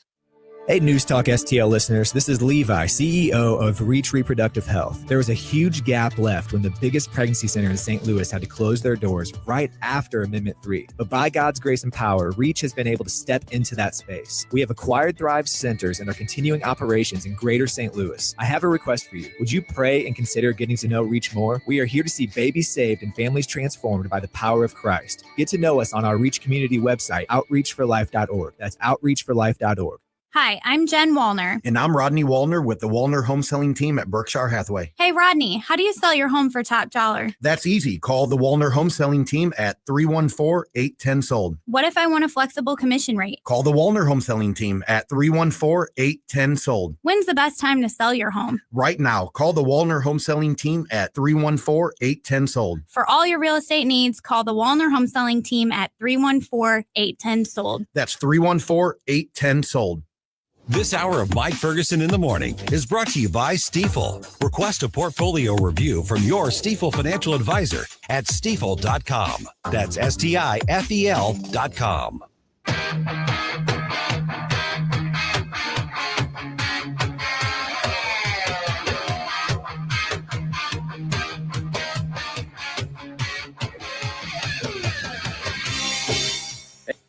S16: Hey, News Talk STL listeners, this is Levi, CEO of Reach Reproductive Health. There was a huge gap left when the biggest pregnancy center in St. Louis had to close their doors right after Amendment 3. But by God's grace and power, Reach has been able to step into that space. We have acquired Thrive centers and are continuing operations in greater St. Louis. I have a request for you. Would you pray and consider getting to know Reach more? We are here to see babies saved and families transformed by the power of Christ. Get to know us on our Reach community website, outreachforlife.org. That's outreachforlife.org.
S19: Hi, I'm Jen Wallner.
S20: And I'm Rodney Wallner with the Wallner Home Selling Team at Berkshire Hathaway.
S19: Hey, Rodney, how do you sell your home for top dollar?
S20: That's easy. Call the Wallner Home Selling Team at 314-810-SOLD.
S19: What if I want a flexible commission rate?
S20: Call the Wallner Home Selling Team at 314-810-SOLD.
S19: When's the best time to sell your home?
S20: Right now. Call the Wallner Home Selling Team at 314-810-SOLD.
S19: For all your real estate needs, call the Wallner Home Selling Team at 314-810-SOLD.
S20: That's 314-810-SOLD.
S4: This hour of Mike Ferguson in the Morning is brought to you by Stifel. Request a portfolio review from your Stifel financial advisor at stifel.com. That's STIFEL.com.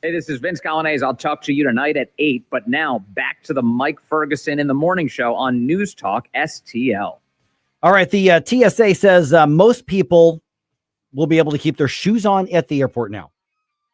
S23: Hey, this is Vince Colonnese. I'll talk to you tonight at 8. But now back to the Mike Ferguson in the Morning Show on News Talk STL.
S1: All right. The TSA says most people will be able to keep their shoes on at the airport now.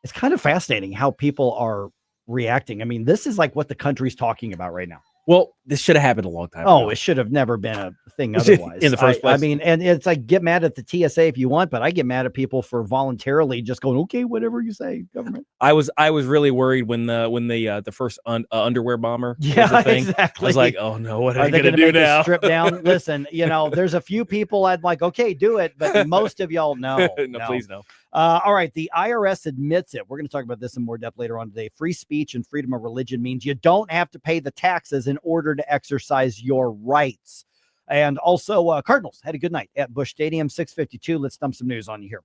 S1: It's kind of fascinating how people are reacting. I mean, this is like what the country's talking about right now.
S27: Well, this should have happened a long time ago.
S1: It should have never been a thing otherwise.
S27: In the first place.
S1: I mean, and it's like, get mad at the TSA if you want, but I get mad at people for voluntarily just going, okay, whatever you say, government.
S27: I was really worried when the first underwear bomber was a thing.
S1: Exactly.
S27: I was like, oh no, what are they
S1: going
S27: going to do
S1: make
S27: now?
S1: This strip down? Listen, there's a few people I'd like, okay, do it, but most of y'all no.
S27: No, please no.
S1: All right, the IRS admits it. We're going to talk about this in more depth later on today. Free speech and freedom of religion means you don't have to pay the taxes in order to exercise your rights. And also, Cardinals had a good night at Busch Stadium, 6:52. Let's dump some news on you here.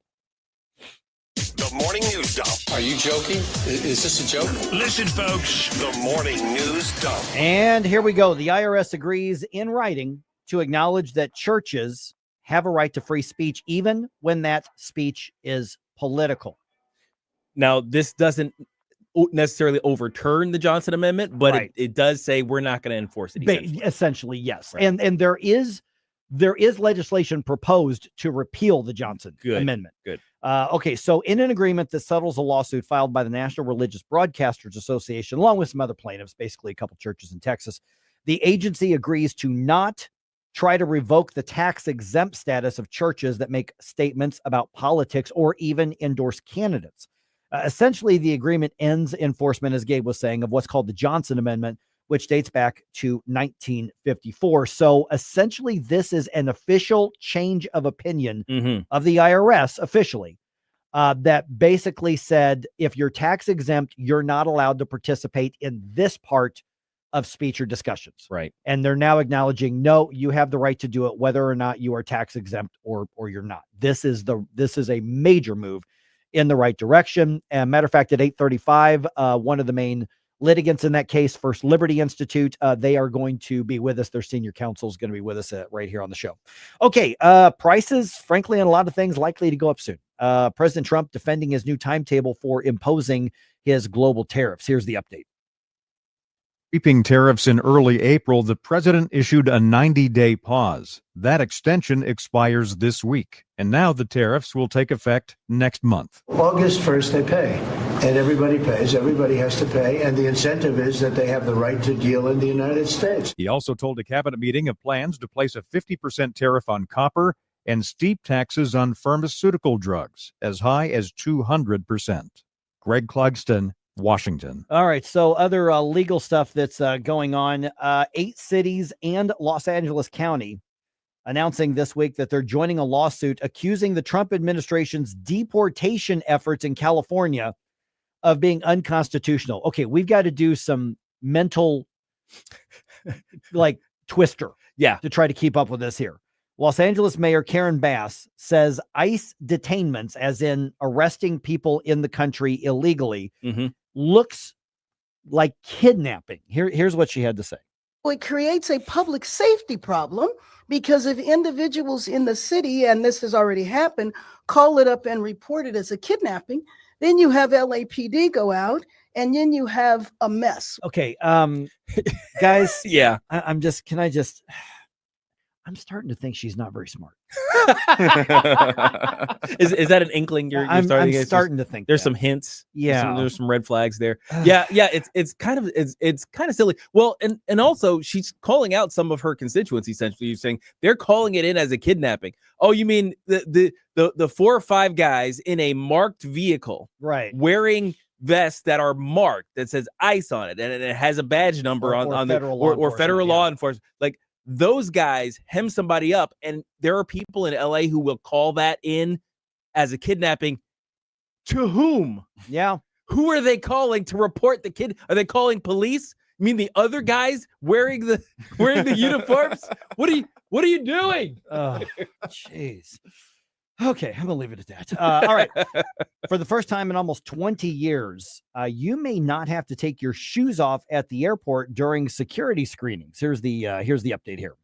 S28: The Morning News Dump. Are you joking? Is this a joke? Listen, folks. The Morning News Dump.
S1: And here we go. The IRS agrees in writing to acknowledge that churches have a right to free speech, even when that speech is political.
S27: Now, this doesn't necessarily overturn the Johnson Amendment, but
S1: Right.
S27: it does say we're not going to enforce it.
S1: Essentially, yes.
S27: Right.
S1: And there is legislation proposed to repeal the Johnson Amendment.
S27: Good.
S1: Okay, so in an agreement that settles a lawsuit filed by the National Religious Broadcasters Association, along with some other plaintiffs, basically a couple churches in Texas, the agency agrees to not try to revoke the tax-exempt status of churches that make statements about politics or even endorse candidates. Essentially, the agreement ends enforcement, as Gabe was saying, of what's called the Johnson Amendment, which dates back to 1954. So essentially, this is an official change of opinion of the IRS officially that basically said, if you're tax exempt, you're not allowed to participate in this part of speech or discussions.
S27: Right.
S1: And they're now acknowledging, no, you have the right to do it, whether or not you are tax exempt or you're not. This is a major move in the right direction. And matter of fact, at 8:35, one of the main litigants in that case, First Liberty Institute, they are going to be with us. Their senior counsel is going to be with us right here on the show. Okay. Prices, frankly, on a lot of things likely to go up soon. President Trump defending his new timetable for imposing his global tariffs. Here's the update.
S8: Keeping tariffs in early April, the president issued a 90-day pause. That extension expires this week, and now the tariffs will take effect next month.
S11: August 1st, they pay, and everybody pays. Everybody has to pay, and the incentive is that they have the right to deal in the United States.
S8: He also told a cabinet meeting of plans to place a 50% tariff on copper and steep taxes on pharmaceutical drugs, as high as 200%. Greg Clugston, Washington.
S1: All right. So other legal stuff that's going on. 8 cities and Los Angeles County announcing this week that they're joining a lawsuit accusing the Trump administration's deportation efforts in California of being unconstitutional. Okay. We've got to do some mental like twister.
S27: Yeah.
S1: To try to keep up with this here. Los Angeles Mayor Karen Bass says ICE detainments, as in arresting people in the country illegally, looks like kidnapping. Here's what she had to say.
S12: Well, it creates a public safety problem because if individuals in the city, and this has already happened, call it up and report it as a kidnapping, then you have LAPD go out and then you have a mess.
S1: Okay. Guys.
S27: Yeah.
S1: I'm starting to think she's not very smart.
S27: Is that an inkling you're starting?
S1: I'm starting to think
S27: there's some hints.
S1: Yeah,
S27: there's some red flags there. Yeah. It's kind of silly. Well, and also she's calling out some of her constituents. Essentially, you're saying they're calling it in as a kidnapping. Oh, you mean the 4 or 5 guys in a marked vehicle,
S1: right,
S27: wearing vests that are marked that says ICE on it, and it has a badge number on
S1: federal
S27: the federal law enforcement, like. Those guys hem somebody up, and there are people in LA who will call that in as a kidnapping. To whom?
S1: Yeah.
S27: Who are they calling to report the kid? Are they calling police? You mean the other guys wearing the uniforms? What are you doing?
S1: Oh, jeez. Okay, I'm gonna leave it at that. All right. For the first time in almost 20 years, you may not have to take your shoes off at the airport during security screenings. Here's the update here.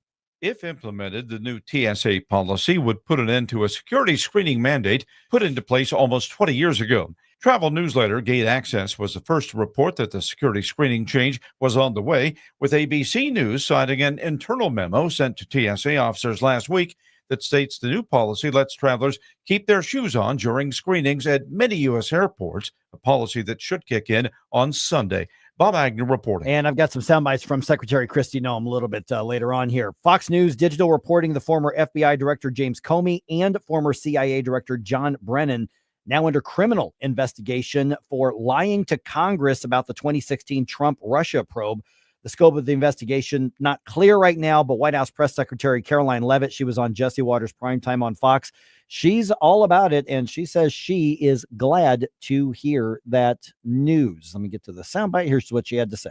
S13: If implemented, the new TSA policy would put an end to a security screening mandate put into place almost 20 years ago. Travel newsletter Gate Access was the first to report that the security screening change was on the way, with ABC News citing an internal memo sent to TSA officers last week that states the new policy lets travelers keep their shoes on during screenings at many U.S. airports, a policy that should kick in on Sunday. Bob Agnew reporting.
S1: And I've got some sound bites from Secretary Kristi Noem a little bit later on here. Fox News Digital reporting the former FBI Director James Comey and former CIA Director John Brennan now under criminal investigation for lying to Congress about the 2016 Trump-Russia probe. The scope of the investigation not clear right now, but White House Press Secretary Caroline Leavitt, she was on Jesse Waters' Primetime on Fox. She's all about it, and she says she is glad to hear that news. Let me get to the soundbite. Here's what she had to say.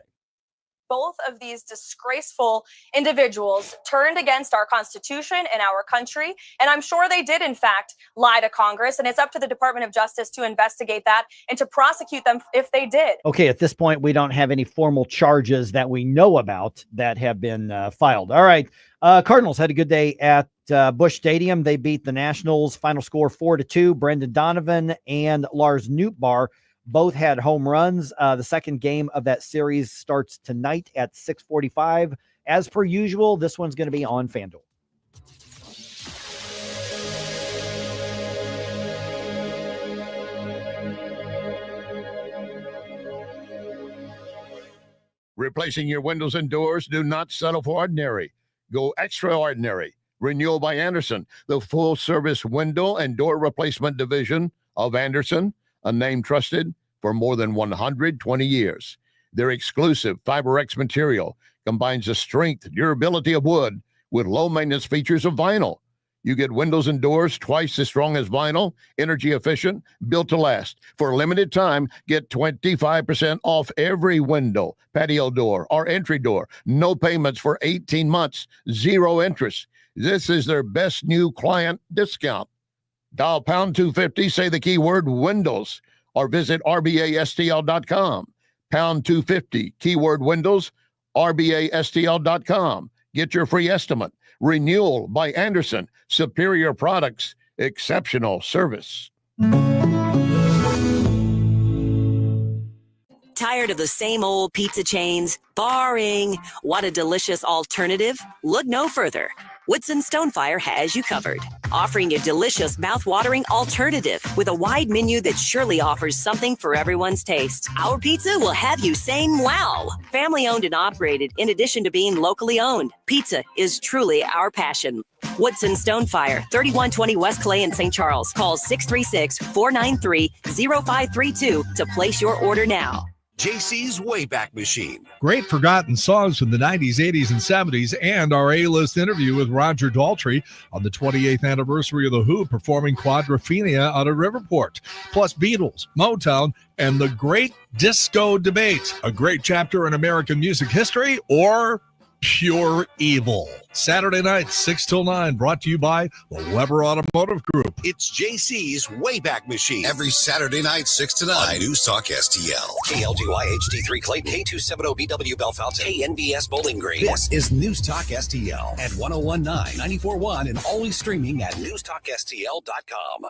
S10: Both of these disgraceful individuals turned against our Constitution and our country. And I'm sure they did, in fact, lie to Congress. And it's up to the Department of Justice to investigate that and to prosecute them if they did.
S1: Okay, at this point, we don't have any formal charges that we know about that have been filed. All right. Cardinals had a good day at Busch Stadium. They beat the Nationals. Final score 4-2. Brendan Donovan and Lars Nootbaar both had home runs. The second game of that series starts tonight at 6:45. As per usual, this one's going to be on FanDuel.
S17: Replacing your windows and doors? Do not settle for ordinary. Go extraordinary. Renewal by Andersen, the full-service window and door replacement division of Andersen.
S2: a name trusted for more than 120 years. Their exclusive FiberX material combines the strength and durability of wood with low-maintenance features of vinyl. You get windows and doors twice as strong as vinyl, energy efficient, built to last. For a limited time, get 25% off every window, patio door, or entry door. No payments for 18 months, zero interest. This is their best new client discount. Dial pound 250, say the keyword windows, or visit rbastl.com. Pound 250, keyword windows, rbastl.com. Get your free estimate. Renewal by Anderson. Superior products, exceptional service.
S3: Tired of the same old pizza chains? Boring. Want a delicious alternative? Look no further. Woodson Stonefire has you covered, offering a delicious, mouth-watering alternative with a wide menu that surely offers something for everyone's taste. Our pizza will have you saying wow. Family-owned and operated in addition to being locally owned. Pizza is truly our passion. Woodson Stonefire, 3120 West Clay in St. Charles. Call 636-493-0532 to place your order now.
S28: JC's Wayback Machine.
S9: Great forgotten songs from the 90s, 80s, and 70s, and our A-list interview with Roger Daltrey on the 28th anniversary of The Who performing Quadrophenia out of Riverport. Plus Beatles, Motown, and the Great Disco Debate, a great chapter in American music history, or pure evil. Saturday night, 6 till 9, brought to you by the Weber Automotive Group.
S28: It's JC's Wayback Machine. Every Saturday night, 6 to 9. On News Talk STL.
S4: KLGY HD3 Clayton, K270BW Bellefontaine, KNBS Bowling Green. This is News Talk STL at 1019, 94.1, and always streaming at NewsTalkSTL.com.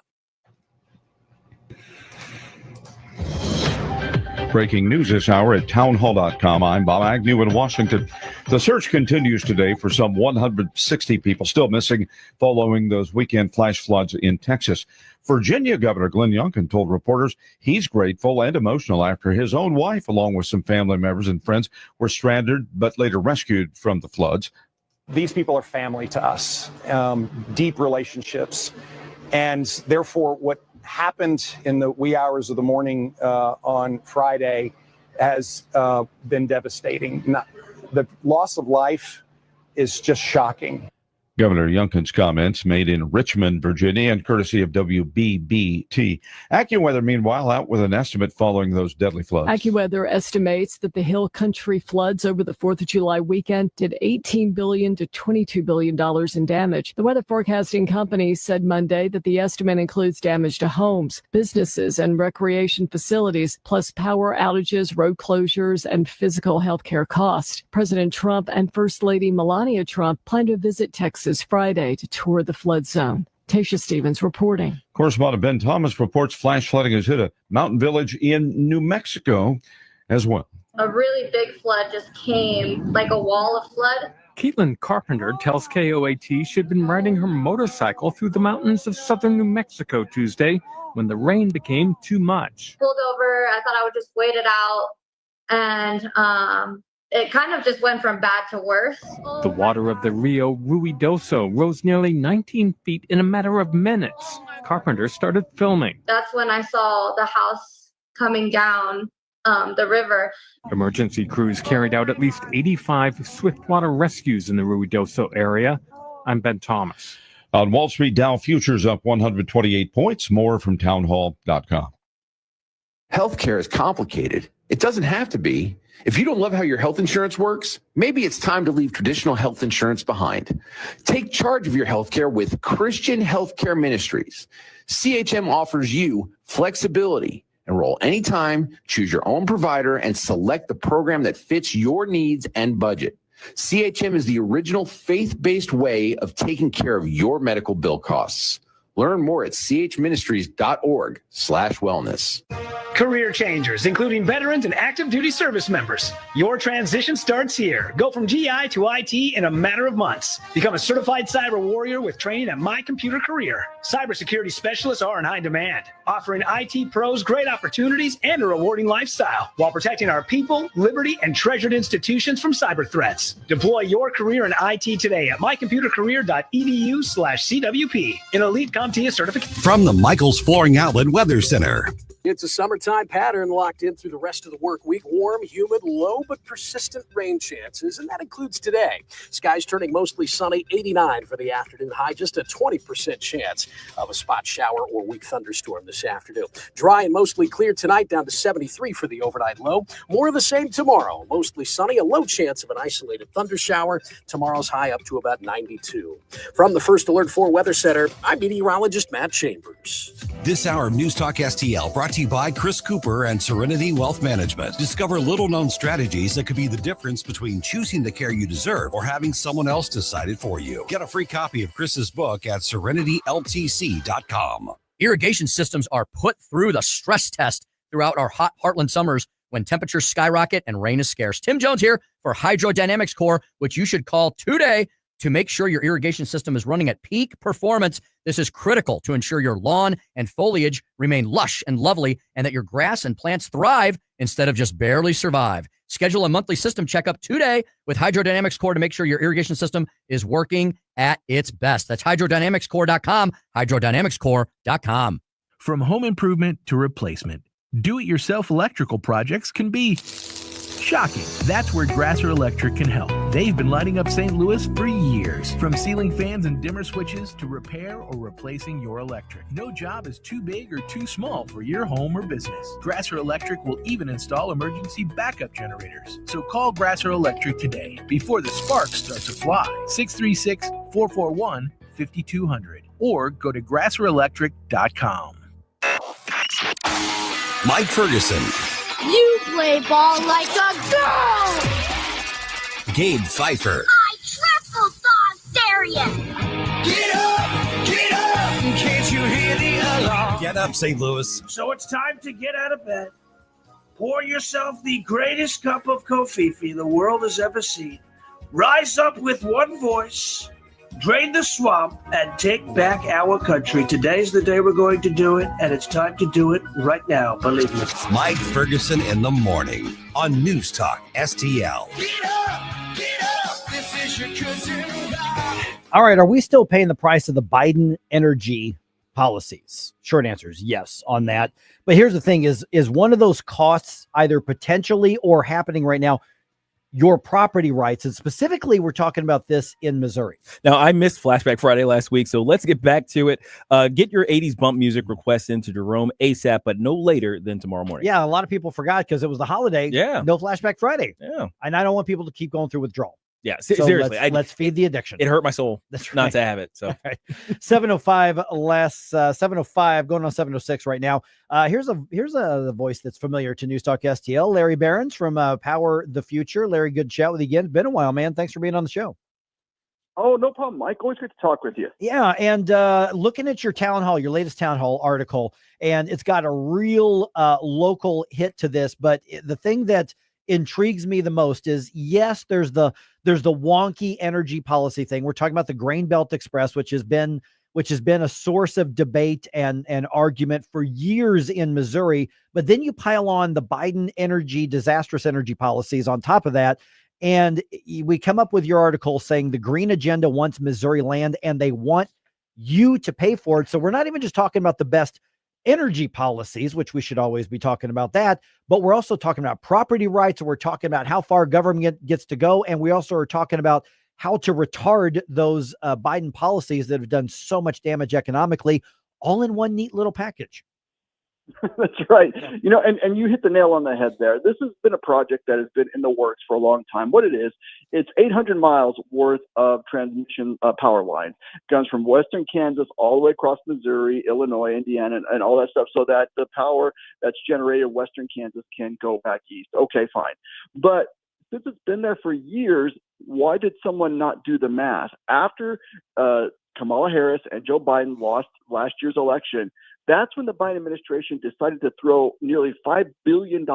S13: Breaking news this hour at townhall.com. I'm Bob Agnew in Washington. The search continues today for some 160 people still missing following those weekend flash floods in Texas. Virginia Governor Glenn Youngkin told reporters he's grateful and emotional after his own wife, along with some family members and friends, were stranded but later rescued from the floods.
S14: These people are family to us, deep relationships, and therefore what happened in the wee hours of the morning on Friday has been devastating. The loss of life is just shocking.
S13: Governor Youngkin's comments made in Richmond, Virginia, and courtesy of WBBT. AccuWeather, meanwhile, out with an estimate following those deadly floods.
S18: AccuWeather estimates that the Hill Country floods over the 4th of July weekend did $18 billion to $22 billion in damage. The weather forecasting company said Monday that the estimate includes damage to homes, businesses, and recreation facilities, plus power outages, road closures, and physical health care costs. President Trump and First Lady Melania Trump plan to visit Texas Friday to tour the flood zone. Tasha Stevens reporting.
S13: Correspondent Ben Thomas reports flash flooding has hit a mountain village in New Mexico as well.
S24: A really big flood just came, like a wall of flood.
S25: Caitlin Carpenter tells KOAT she'd been riding her motorcycle through the mountains of southern New Mexico Tuesday when the rain became too much.
S24: Pulled over, I thought I would just wait it out, and it kind of just went from bad to worse.
S25: The water of the Rio Ruidoso rose nearly 19 feet in a matter of minutes. Carpenter started filming.
S24: That's when I saw the house coming down the river.
S25: Emergency crews carried out at least 85 swiftwater rescues in the Ruidoso area. I'm Ben Thomas.
S13: On Wall Street, Dow futures up 128 points. More from townhall.com.
S26: Healthcare is complicated. It doesn't have to be. If you don't love how your health insurance works, maybe it's time to leave traditional health insurance behind. Take charge of your healthcare with Christian Healthcare Ministries. CHM offers you flexibility. Enroll anytime, choose your own provider, and select the program that fits your needs and budget. CHM is the original faith-based way of taking care of your medical bill costs. Learn more at chministries.org/wellness.
S29: Career changers, including veterans and active duty service members. Your transition starts here. Go from GI to IT in a matter of months. Become a certified cyber warrior with training at My Computer Career. Cybersecurity specialists are in high demand, offering IT pros great opportunities and a rewarding lifestyle while protecting our people, liberty, and treasured institutions from cyber threats. Deploy your career in IT today at mycomputercareer.edu/CWP. An elite CompTIA certification.
S4: From the Michaels Flooring Outlet Weather Center.
S5: It's a summertime pattern locked in through the rest of the work week. Warm, humid, low but persistent rain chances, and that includes today. Skies turning mostly sunny, 89 for the afternoon high, just a 20% chance of a spot shower or weak thunderstorm this afternoon. Dry and mostly clear tonight, down to 73 for the overnight low. More of the same tomorrow, mostly sunny, a low chance of an isolated thundershower. Tomorrow's high up to about 92. From the First Alert 4 Weather Center, I'm meteorologist Matt Chambers.
S4: This hour of News Talk STL brought to you by Chris Cooper and Serenity Wealth Management. Discover little-known strategies that could be the difference between choosing the care you deserve or having someone else decide it for you. Get a free copy of Chris's book at serenityltc.com.
S6: Irrigation systems are put through the stress test throughout our hot Heartland summers when temperatures skyrocket and rain is scarce. Tim Jones here for Hydrodynamics Core, which you should call today to make sure your irrigation system is running at peak performance. This is critical to ensure your lawn and foliage remain lush and lovely and that your grass and plants thrive instead of just barely survive. Schedule a monthly system checkup today with Hydrodynamics Core to make sure your irrigation system is working at its best. That's hydrodynamicscore.com, hydrodynamicscore.com.
S7: From home improvement to replacement, do-it-yourself electrical projects can be shocking. That's where Grasser Electric can help. They've been lighting up St. Louis for years. From ceiling fans and dimmer switches to repair or replacing your electric. No job is too big or too small for your home or business. Grasser Electric will even install emergency backup generators. So call Grasser Electric today before the sparks start to fly. 636-441-5200 or go to grasserelectric.com.
S4: Mike Ferguson.
S15: You play ball like a girl!
S4: Gabe Pfeiffer.
S15: I triple dog dare you!
S16: Get up! Get up! Can't you hear the alarm?
S4: Get up, St. Louis.
S16: So it's time to get out of bed. Pour yourself the greatest cup of Kofifi the world has ever seen. Rise up with one voice. Drain the swamp and take back our country. Today's the day we're going to do it, and it's time to do it right now, believe me.
S4: Mike Ferguson in the morning on News Talk STL.
S16: Get up! Get up! This is your cousin.
S1: All right, are we still paying the price of the Biden energy policies? Short answer is yes on that. But here's the thing, is one of those costs either potentially or happening right now your property rights? And specifically, we're talking about this in Missouri.
S27: Now, I missed Flashback Friday last week, so let's get back to it. Get your 80s bump music requests into Jerome ASAP, but no later than tomorrow morning.
S1: Yeah, a lot of people forgot because it was the holiday.
S27: Yeah.
S1: No Flashback Friday.
S27: Yeah.
S1: And I don't want people to keep going through withdrawal.
S27: Yeah,
S1: So
S27: seriously.
S1: let's feed the addiction.
S27: It hurt my soul
S1: That's
S27: not
S1: right.
S27: to have it. So
S1: 705 less 705 going on 706 right now. Here's a voice that's familiar to News Talk STL. Larry Behrens from Power the Future. Larry, good chat with you again. Been a while, man. Thanks for being on the show.
S19: Oh, no problem, Mike. Always good to talk with you.
S1: Yeah, and looking at your town hall, your latest town hall article, and it's got a real local hit to this. But the thing that intrigues me the most is, yes, there's the wonky energy policy thing. We're talking about the Grain Belt Express, which has been a source of debate and argument for years in Missouri. But then you pile on the Biden disastrous energy policies on top of that. And we come up with your article saying the green agenda wants Missouri land and they want you to pay for it. So we're not even just talking about the best energy policies, which we should always be talking about that, but we're also talking about property rights. We're talking about how far government gets to go. And we also are talking about how to retard those Biden policies that have done so much damage economically, all in one neat little package.
S19: That's right. You know, and you hit the nail on the head there. This has been a project that has been in the works for a long time. What it is, it's 800 miles worth of transmission power lines. It comes from western Kansas all the way across Missouri, Illinois, Indiana, and all that stuff, so that the power that's generated in western Kansas can go back east. Okay, fine. But since it's been there for years, why did someone not do the math? After Kamala Harris and Joe Biden lost last year's election, that's when the Biden administration decided to throw nearly $5 billion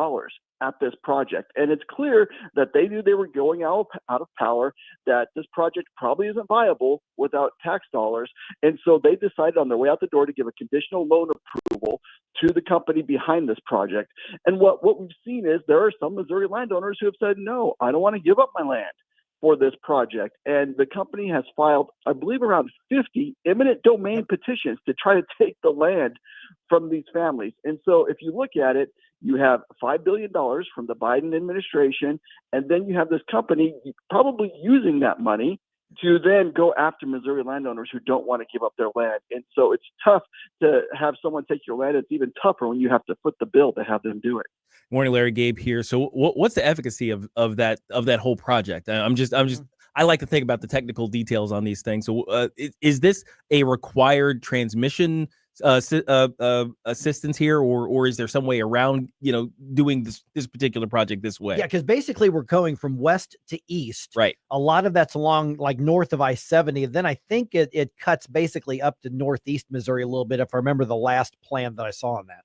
S19: at this project. And it's clear that they knew they were going out of power, that this project probably isn't viable without tax dollars. And so they decided on their way out the door to give a conditional loan approval to the company behind this project. And what we've seen is there are some Missouri landowners who have said, no, I don't want to give up my land. for this project. And the company has filed, I believe, around 50 eminent domain petitions to try to take the land from these families. And so if you look at it, you have $5 billion from the Biden administration, and then you have this company probably using that money to then go after Missouri landowners who don't want to give up their land. And so it's tough to have someone take your land. It's even tougher when you have to foot the bill to have them do it.
S27: Morning, Larry. Gabe here. So, what's the efficacy of that whole project? I like to think about the technical details on these things. So, is this a required transmission assistance here, or is there some way around doing this particular project this way?
S1: Yeah, because basically we're going from west to east.
S27: Right.
S1: A lot of that's along like north of I-70. Then I think it cuts basically up to northeast Missouri a little bit, if I remember the last plan that I saw on that.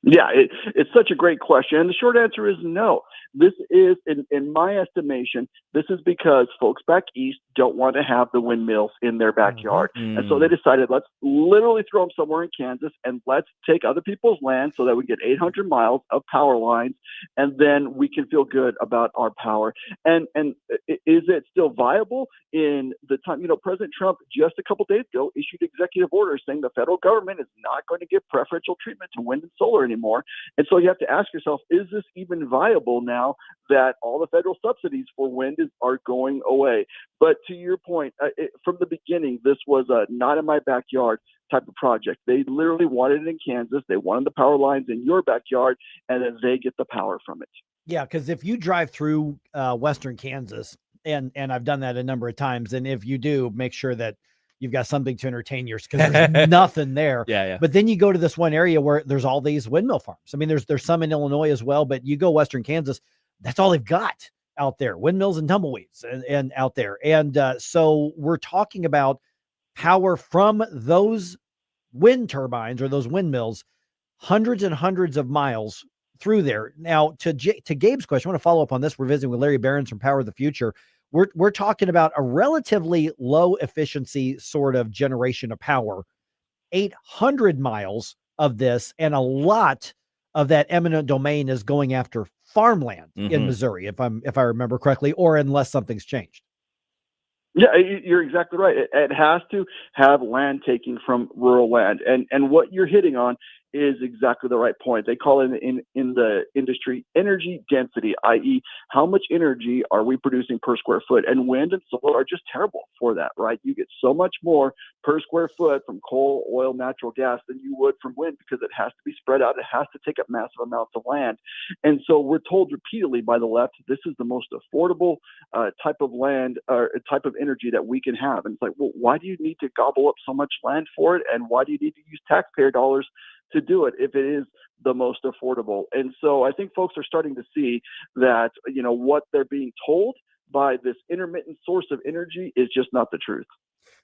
S19: Yeah, it's such a great question. And the short answer is no. This is, in my estimation, this is because folks back east don't want to have the windmills in their backyard.
S27: Mm-hmm.
S19: And so they decided, let's literally throw them somewhere in Kansas and let's take other people's land so that we get 800 miles of power lines, and then we can feel good about our power. And is it still viable in the time? President Trump just a couple days ago issued executive orders saying the federal government is not going to give preferential treatment to wind and solar anymore. And so you have to ask yourself, is this even viable now that all the federal subsidies for wind are going away? But to your point, from the beginning, this was a not in my backyard type of project. They literally wanted it in Kansas. They wanted the power lines in your backyard, and then they get the power from it.
S1: Yeah, because if you drive through western Kansas, and I've done that a number of times, and if you do, make sure that you've got something to entertain yours, because there's nothing there.
S27: Yeah.
S1: But then you go to this one area where there's all these windmill farms. I mean, there's some in Illinois as well, but you go western Kansas, that's all they've got out there, windmills and tumbleweeds and out there. And so we're talking about power from those wind turbines or those windmills, hundreds and hundreds of miles through there. Now, to Gabe's question, I want to follow up on this. We're visiting with Larry Behrens from Power of the Future. We're talking about a relatively low efficiency sort of generation of power, 800 miles of this, and a lot of that eminent domain is going after farmland in Missouri, if I remember correctly, or unless something's changed.
S19: Yeah, you're exactly right. It has to have land taking from rural land. And what you're hitting on is exactly the right point. They call it in the industry energy density, i.e. how much energy are we producing per square foot? And wind and solar are just terrible for that, right? You get so much more per square foot from coal, oil, natural gas than you would from wind, because it has to be spread out. It has to take up massive amounts of land. And so we're told repeatedly by the left, this is the most affordable type of land or type of energy that we can have. And it's like, well, why do you need to gobble up so much land for it? And why do you need to use taxpayer dollars to do it if it is the most affordable? And so I think folks are starting to see that, what they're being told by this intermittent source of energy is just not the truth.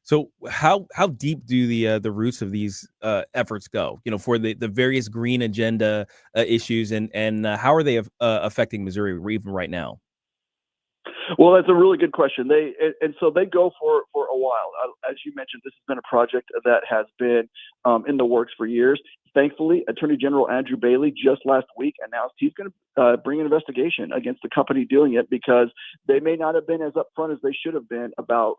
S27: So how deep do the roots of these efforts go, for the various green agenda issues, and how are they affecting Missouri even right now?
S19: Well, that's a really good question. So they go for a while. As you mentioned, this has been a project that has been in the works for years. Thankfully, Attorney General Andrew Bailey just last week announced he's going to bring an investigation against the company doing it, because they may not have been as upfront as they should have been about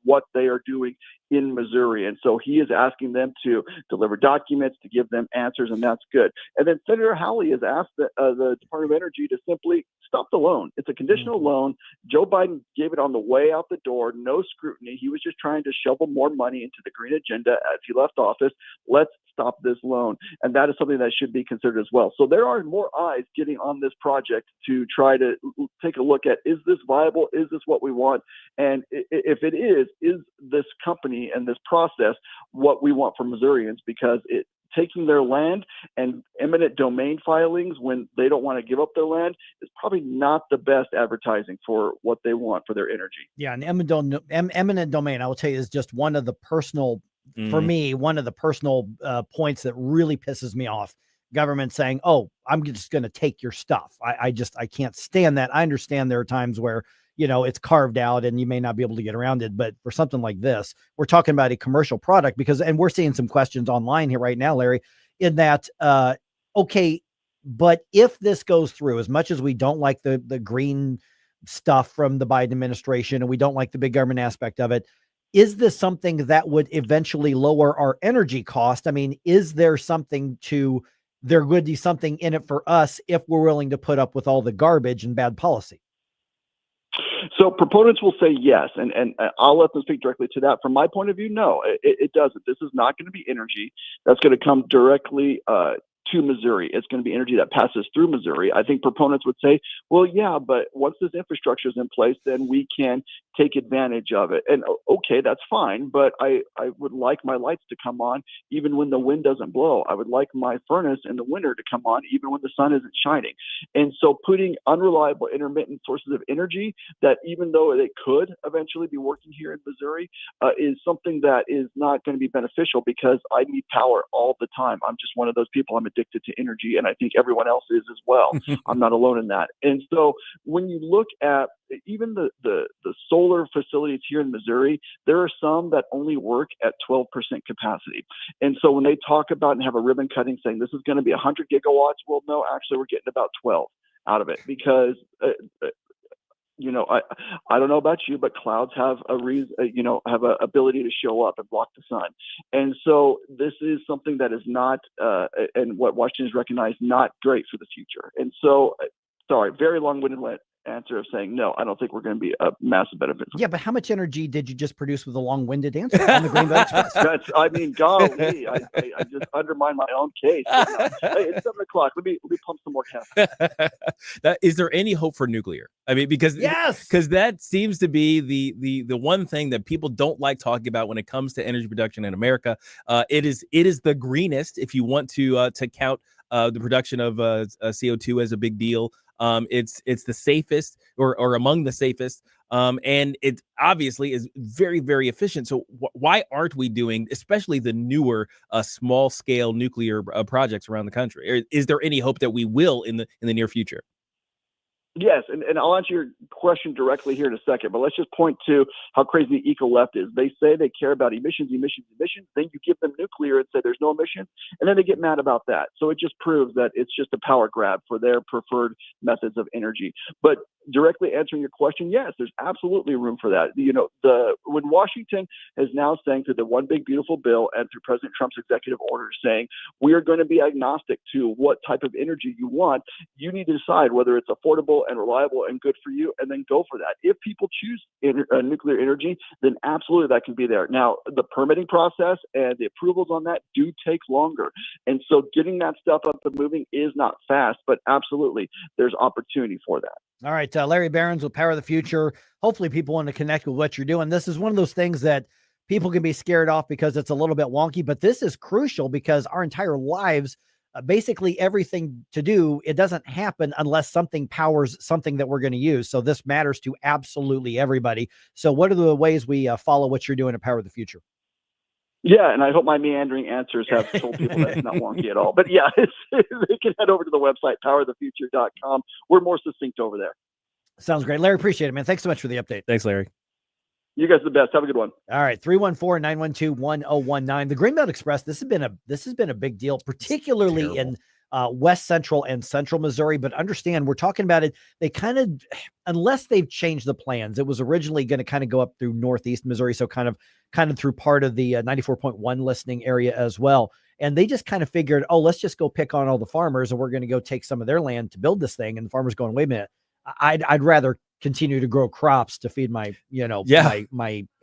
S19: what they are doing in Missouri. And so he is asking them to deliver documents, to give them answers, and that's good. And then Senator Hawley has asked the Department of Energy to simply stop the loan. It's a conditional loan. Joe Biden gave it on the way out the door, no scrutiny. He was just trying to shovel more money into the green agenda as he left office. Let's stop this loan. And that is something that should be considered as well. So there are more eyes getting on this project to try to take a look at, is this viable? Is this what we want? And if it is this company and this process what we want for Missourians? Because taking their land and eminent domain filings when they don't want to give up their land is probably not the best advertising for what they want for their energy.
S1: Yeah, and eminent domain, I will tell you, is just one of the personal, for me, one of the personal points that really pisses me off. Government saying, "Oh, I'm just going to take your stuff." I can't stand that. I understand there are times where it's carved out and you may not be able to get around it, but for something like this, we're talking about a commercial product and we're seeing some questions online here right now, Larry, in that okay, but if this goes through, as much as we don't like the green stuff from the Biden administration, and we don't like the big government aspect of it. Is this something that would eventually lower our energy cost? I mean, is there something there would be something in it for us if we're willing to put up with all the garbage and bad policy?
S19: So proponents will say yes, and I'll let them speak directly to that. From my point of view, no, it doesn't. This is not going to be energy that's going to come directly to Missouri. It's going to be energy that passes through Missouri. I think proponents would say, well, yeah, but once this infrastructure is in place, then we can take advantage of it. And okay, that's fine, but I would like my lights to come on even when the wind doesn't blow. I would like my furnace in the winter to come on even when the sun isn't shining. And so putting unreliable intermittent sources of energy that, even though they could eventually be working here in Missouri, is something that is not going to be beneficial, because I need power all the time. I'm just one of those people. I'm addicted to energy, and I think everyone else is as well. I'm not alone in that. And so when you look at even the solar facilities here in Missouri, there are some that only work at 12% capacity. And so when they talk about and have a ribbon cutting saying this is going to be 100 gigawatts, well, no, actually we're getting about 12 out of it, because I don't know about you, but clouds have have a ability to show up and block the sun. And so this is something that is not, and what Washington has recognized, not great for the future. And so, sorry, very long-winded answer of saying, no, I don't think we're going to be a massive benefit.
S1: Yeah, but how much energy did you just produce with a long-winded answer on the Green Belt Express?
S19: Golly, I just undermined my own case. Hey, it's 7 o'clock. Let me pump some more caffeine.
S27: Is there any hope for nuclear? I mean, because that seems to be the one thing that people don't like talking about when it comes to energy production in America. It is the greenest, if you want to count the production of CO2 as a big deal. It's the safest or among the safest. And it obviously is very, very efficient. So why aren't we doing, especially the newer small scale nuclear projects around the country? Is there any hope that we will in the near future?
S19: Yes, and I'll answer your question directly here in a second, but let's just point to how crazy the eco-left is. They say they care about emissions, then you give them nuclear and say there's no emissions, and then they get mad about that. So it just proves that it's just a power grab for their preferred methods of energy. But directly answering your question, yes, there's absolutely room for that. When Washington is now saying through the One Big Beautiful Bill and through President Trump's executive order saying we are going to be agnostic to what type of energy you want, you need to decide whether it's affordable and reliable and good for you, and then go for that. If people choose nuclear energy, then absolutely that can be there. Now, the permitting process and the approvals on that do take longer. And so getting that stuff up and moving is not fast, but absolutely there's opportunity for that.
S1: All right, Larry Behrens with Power of the Future. Hopefully people want to connect with what you're doing. This is one of those things that people can be scared off because it's a little bit wonky, but this is crucial because our entire lives, basically everything to do, it doesn't happen unless something powers something that we're going to use. So this matters to absolutely everybody. So what are the ways we follow what you're doing at Power of the Future?
S19: Yeah, and I hope my meandering answers have told people that's not wonky at all. But yeah, they can head over to the website, powerofthefuture.com. We're more succinct over there.
S1: Sounds great. Larry, appreciate it, man. Thanks so much for the update.
S27: Thanks, Larry.
S19: You guys are the best. Have a good one.
S1: All right, 314-912-1019. The Green Belt Express, this has been a big deal, particularly in West Central and Central Missouri. But understand, we're talking about it. They kind of, unless they've changed the plans, it was originally going to kind of go up through Northeast Missouri, so kind of through part of the 94.1 listening area as well. And they just kind of figured, oh, let's just go pick on all the farmers, and we're going to go take some of their land to build this thing. And the farmers going, wait a minute, I'd rather continue to grow crops to feed my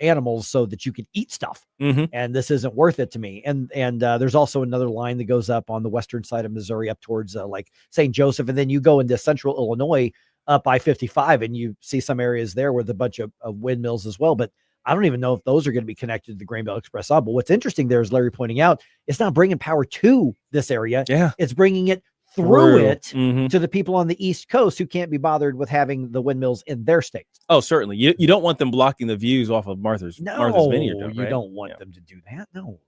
S1: animals so that you can eat stuff. And this isn't worth it to me. And there's also another line that goes up on the western side of Missouri up towards like St. Joseph. And then you go into central Illinois up I-55 and you see some areas there with a bunch of windmills as well. But I don't even know if those are going to be connected to the Grain Belt Express. But what's interesting there is Larry pointing out, it's not bringing power to this area.
S27: Yeah.
S1: It's bringing it through it to the people on the East Coast who can't be bothered with having the windmills in their states.
S27: Oh, certainly. You don't want them blocking the views off of Martha's Vineyard.
S1: Right? You don't want them to do that. No.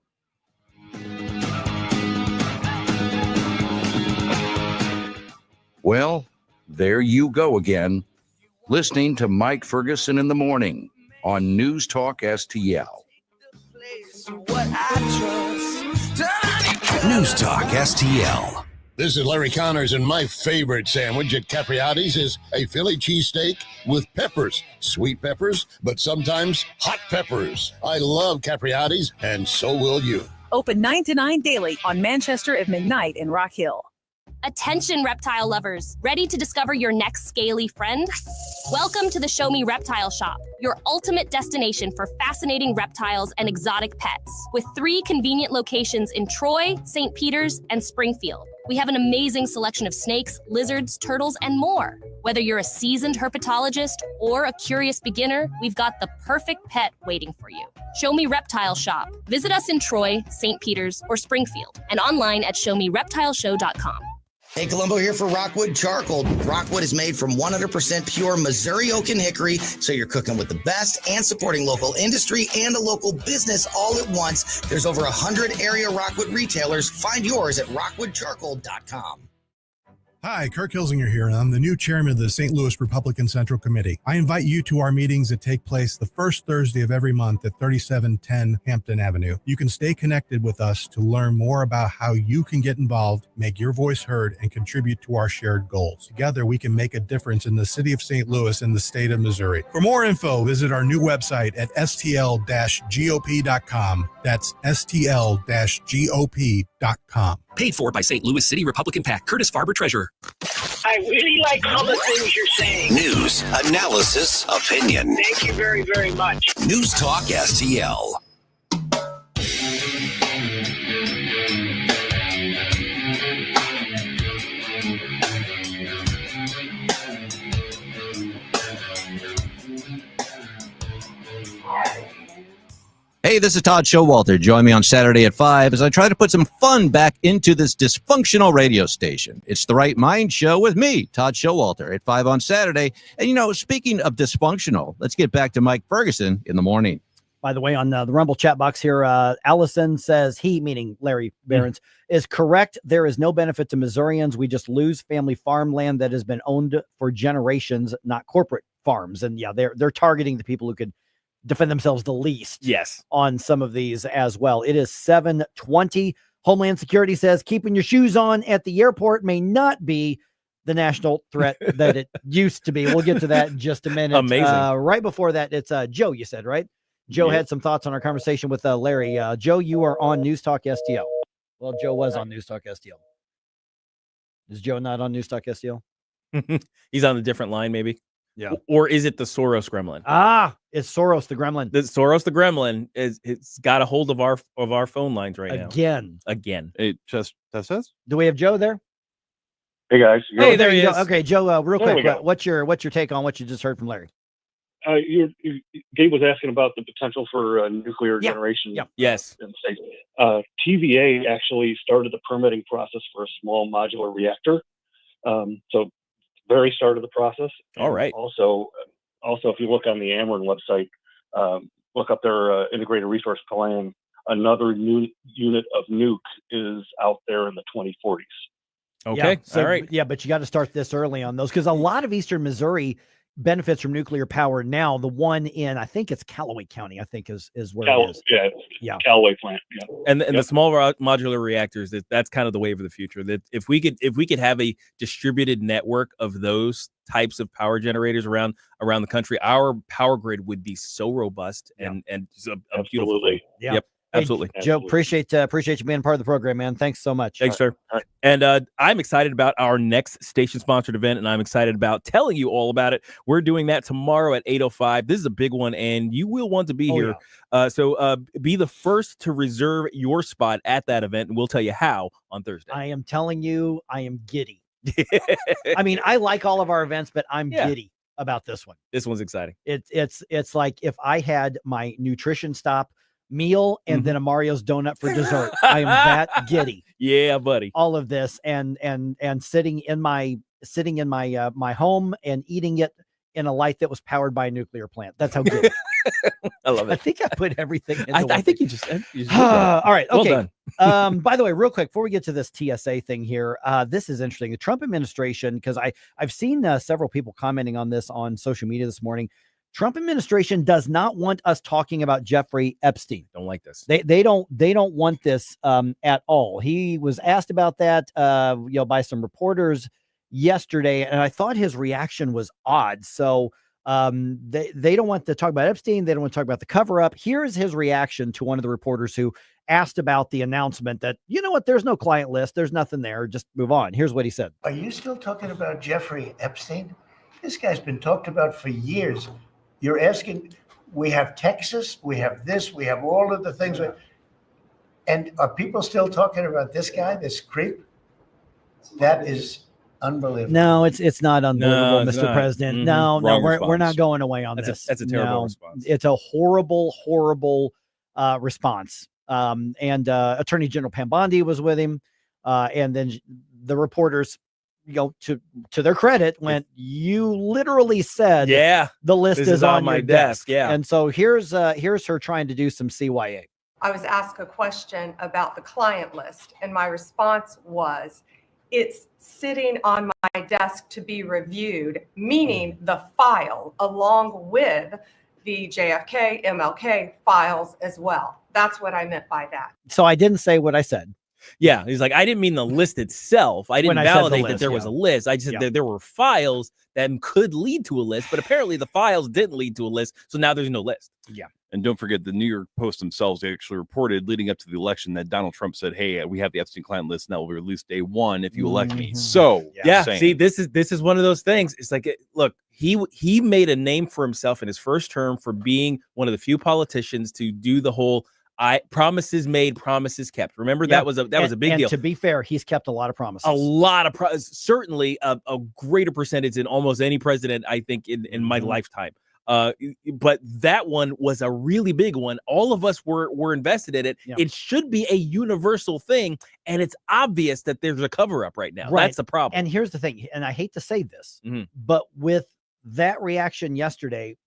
S8: Well, there you go again, listening to Mike Ferguson in the morning on News Talk STL.
S4: News Talk STL.
S2: This is Larry Connors, and my favorite sandwich at Capriati's is a Philly cheesesteak with peppers. Sweet peppers, but sometimes hot peppers. I love Capriati's, and so will you.
S10: Open 9 to 9 daily on Manchester at midnight in Rock Hill.
S11: Attention reptile lovers, ready to discover your next scaly friend? Welcome to the Show Me Reptile Shop, your ultimate destination for fascinating reptiles and exotic pets, with 3 convenient locations in Troy, St. Peters, and Springfield. We have an amazing selection of snakes, lizards, turtles, and more. Whether you're a seasoned herpetologist or a curious beginner, we've got the perfect pet waiting for you. Show Me Reptile Shop. Visit us in Troy, St. Peters, or Springfield, and online at showmereptileshow.com.
S12: Hey, Columbo here for Rockwood Charcoal. Rockwood is made from 100% pure Missouri oak and hickory, so you're cooking with the best and supporting local industry and a local business all at once. There's over 100 area Rockwood retailers. Find yours at rockwoodcharcoal.com.
S17: Hi, Kirk Hilsinger here, and I'm the new chairman of the St. Louis Republican Central Committee. I invite you to our meetings that take place the first Thursday of every month at 3710 Hampton Avenue. You can stay connected with us to learn more about how you can get involved, make your voice heard, and contribute to our shared goals. Together, we can make a difference in the city of St. Louis and the state of Missouri. For more info, visit our new website at stl-gop.com. That's stl-gop.com.
S20: Paid for by St. Louis City Republican PAC. Curtis Farber, Treasurer.
S16: I really like all the things you're saying.
S28: News, analysis, opinion.
S16: Thank you very, very much.
S28: News Talk STL.
S21: Hey, this is Todd Showalter. Join me on Saturday at 5 as I try to put some fun back into this dysfunctional radio station. It's The Right Mind Show with me, Todd Showalter, at 5 on Saturday. And, speaking of dysfunctional, let's get back to Mike Ferguson in the morning.
S1: By the way, on the Rumble chat box here, Allison says he, meaning Larry Behrens, is correct. There is no benefit to Missourians. We just lose family farmland that has been owned for generations, not corporate farms. And yeah, they're targeting the people who could defend themselves the least.
S27: Yes.
S1: On some of these as well. It is 7:20. Homeland Security says keeping your shoes on at the airport may not be the national threat that it used to be. We'll get to that in just a minute.
S27: Amazing.
S1: Right before that, it's Joe, you said, right? Joe had some thoughts on our conversation with Larry. Joe, you are on News Talk STL. Well, Joe was on News Talk STL. Is Joe not on News Talk STL?
S27: He's on a different line, maybe.
S1: Yeah.
S27: Or is it the Soros gremlin?
S1: It's Soros the gremlin.
S27: The Soros the gremlin it's got a hold of our phone lines right now. Again.
S22: It just says.
S1: Do we have Joe there?
S23: Hey guys.
S1: Hey, there he is. Okay, Joe, real
S23: There
S1: quick,
S23: we go.
S1: what's your take on what you just heard from Larry?
S23: Gabe was asking about the potential for nuclear generation.
S27: Yes.
S23: In the States. TVA actually started the permitting process for a small modular reactor. So very start of the process.
S27: All right.
S23: Also, if you look on the Ameren website, look up their integrated resource plan. Another new unit of nuke is out there in the 2040s.
S27: Okay.
S1: All
S27: right.
S1: Yeah, but you got to start this early on those because a lot of Eastern Missouri benefits from nuclear power now. The one in, I think it's Callaway County, I think is where it is.
S23: Yeah. Callaway plant. Yeah.
S27: And the small modular reactors, that's kind of the wave of the future. That if we could have a distributed network of those types of power generators around the country, our power grid would be so robust and just a beautiful thing.
S1: Yeah.
S27: Yep. Absolutely.
S1: Hey, Joe, appreciate you being part of the program, man. Thanks so much.
S27: Thanks, sir. And I'm excited about our next station-sponsored event, and I'm excited about telling you all about it. We're doing that tomorrow at 8:05. This is a big one, and you will want to be here.
S1: Yeah.
S27: So be the first to reserve your spot at that event, and we'll tell you how on Thursday.
S1: I am telling you, I am giddy. I mean, I like all of our events, but I'm giddy about this one.
S27: This one's exciting.
S1: It's like if I had my nutrition stop meal and then a Mario's donut for dessert. I am that giddy.
S27: Yeah, buddy.
S1: All of this and sitting in my my home and eating it in a light that was powered by a nuclear plant. That's how good.
S27: I love it.
S1: I think I put everything in.
S27: I think you just did
S1: all right. Okay.
S27: Well done.
S1: By the way, real quick, before we get to this TSA thing here, this is interesting. The Trump administration, because I've seen several people commenting on this on social media this morning. Trump administration does not want us talking about Jeffrey Epstein.
S27: Don't like this.
S1: They don't want this at all. He was asked about that by some reporters yesterday, and I thought his reaction was odd. So they don't want to talk about Epstein. They don't want to talk about the cover-up. Here's his reaction to one of the reporters who asked about the announcement that, you know what, there's no client list. There's nothing there. Just move on. Here's what he said.
S3: Are you still talking about Jeffrey Epstein? This guy's been talked about for years. You're asking, we have Texas, we have this, we have all of the things. And are people still talking about this guy, this creep? That is unbelievable.
S1: No, it's not unbelievable,
S27: it's
S1: Mr.
S27: not.
S1: President.
S27: Mhm.
S1: No,
S27: Wrong
S1: we're
S27: response.
S1: not going away on this.
S27: That's a terrible
S1: No,
S27: response.
S1: It's a horrible response. And Attorney General Pambondi was with him. And then the reporters, to their credit, went, you literally said, the list is on my desk.
S27: Yeah.
S1: And so here's her trying to do some CYA.
S9: I was asked a question about the client list, and my response was, it's sitting on my desk to be reviewed, meaning the file along with the JFK, MLK files as well. That's what I meant by that.
S1: So I didn't say what I said.
S27: Yeah, he's like, I didn't mean the list itself. I didn't
S1: When I said the
S27: validate that
S1: list,
S27: there was a list. I just said that there were files that could lead to a list, but apparently the files didn't lead to a list. So now there's no list.
S1: Yeah.
S13: And don't forget, the New York Post themselves, they actually reported leading up to the election that Donald Trump said, hey, we have the Epstein client list and that will be released day one if you elect me. So
S27: see, this is one of those things. It's like, look, he made a name for himself in his first term for being one of the few politicians to do the whole promises made, promises kept. Remember, that was a big deal.
S1: To be fair, he's kept a lot of promises.
S27: A lot of certainly a greater percentage than almost any president, I think, in my lifetime. But that one was a really big one. All of us were invested in it.
S1: Yeah.
S27: It should be a universal thing, and it's obvious that there's a cover up right now.
S1: Right.
S27: That's the problem.
S1: And here's the thing, and I hate to say this, but with that reaction yesterday,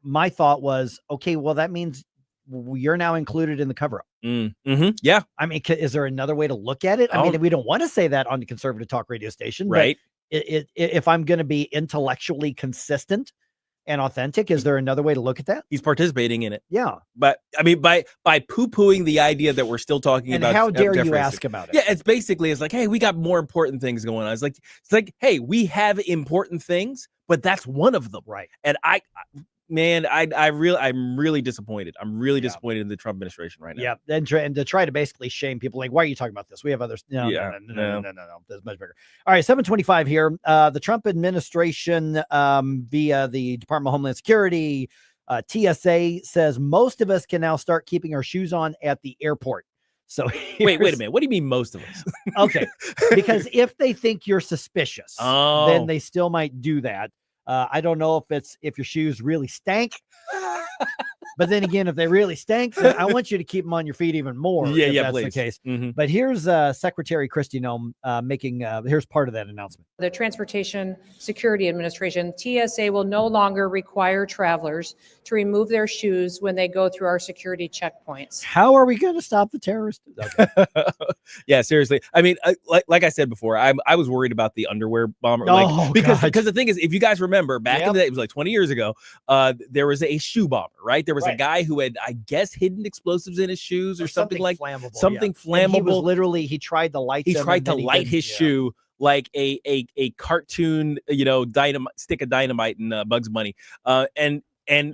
S1: my thought was, okay, well, that means you're now included in the cover-up.
S27: Yeah.
S1: I mean, is there another way to look at it? I mean, we don't want to say that on the conservative talk radio station,
S27: right?
S1: But if I'm going to be intellectually consistent and authentic, is there another way to look at that?
S27: He's participating in it.
S1: Yeah.
S27: But I mean, by poo-pooing the idea that we're still talking
S1: And
S27: about,
S1: how dare
S27: Jeffrey
S1: you
S27: Epstein.
S1: ask about it?
S27: Yeah, it's basically, it's like, hey, we got more important things going on. It's like, hey, we have important things, but that's one of them.
S1: Right.
S27: And I'm really disappointed. I'm really disappointed in the Trump administration right now.
S1: Yeah, and to try to basically shame people, like, why are you talking about this? We have others. No. That's much bigger. All right, 7:25 here. The Trump administration, via the Department of Homeland Security, TSA, says most of us can now start keeping our shoes on at the airport. So
S27: wait a minute. What do you mean most of us?
S1: Okay, because if they think you're suspicious, then they still might do that. I don't know if your shoes really stank, but then again, if they really stank, then I want you to keep them on your feet even more. If that's
S27: please.
S1: the case.
S27: Mhm.
S1: But here's Secretary Kristi Noem making here's part of that announcement.
S14: The Transportation Security Administration, TSA, will no longer require travelers to remove their shoes when they go through our security checkpoints.
S1: How are we going to stop the terrorists? Okay.
S27: Yeah, seriously. I mean, like I said before, I was worried about the underwear bomber, because the thing is, if you guys remember back in the day, it was like 20 years ago, there was a shoe bomber, right? There was a guy who had, I guess, hidden explosivos in his shoes or something like
S1: flammable.
S27: something
S1: And
S27: flammable.
S1: he was literally, he tried to light.
S27: He
S1: them
S27: tried
S1: and
S27: to
S1: then he
S27: light
S1: didn't.
S27: his shoe like a cartoon, stick of dynamite in Bugs Bunny, and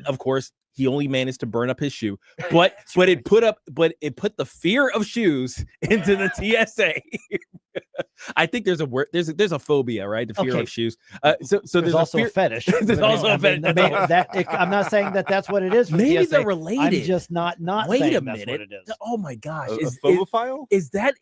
S27: of course he only managed to burn up his shoe, but it put the fear of shoes into the TSA. I think there's a phobia, right? The fear of shoes. So there's
S1: also
S27: a
S1: a fetish.
S27: There's also a fetish.
S1: I'm not saying that's what it is. For
S27: Maybe
S1: TSA.
S27: they're related.
S1: I'm just not
S27: Wait
S1: saying
S27: a
S1: that's
S27: minute.
S1: what it is.
S27: Oh my gosh.
S13: A phobophile?
S27: Is that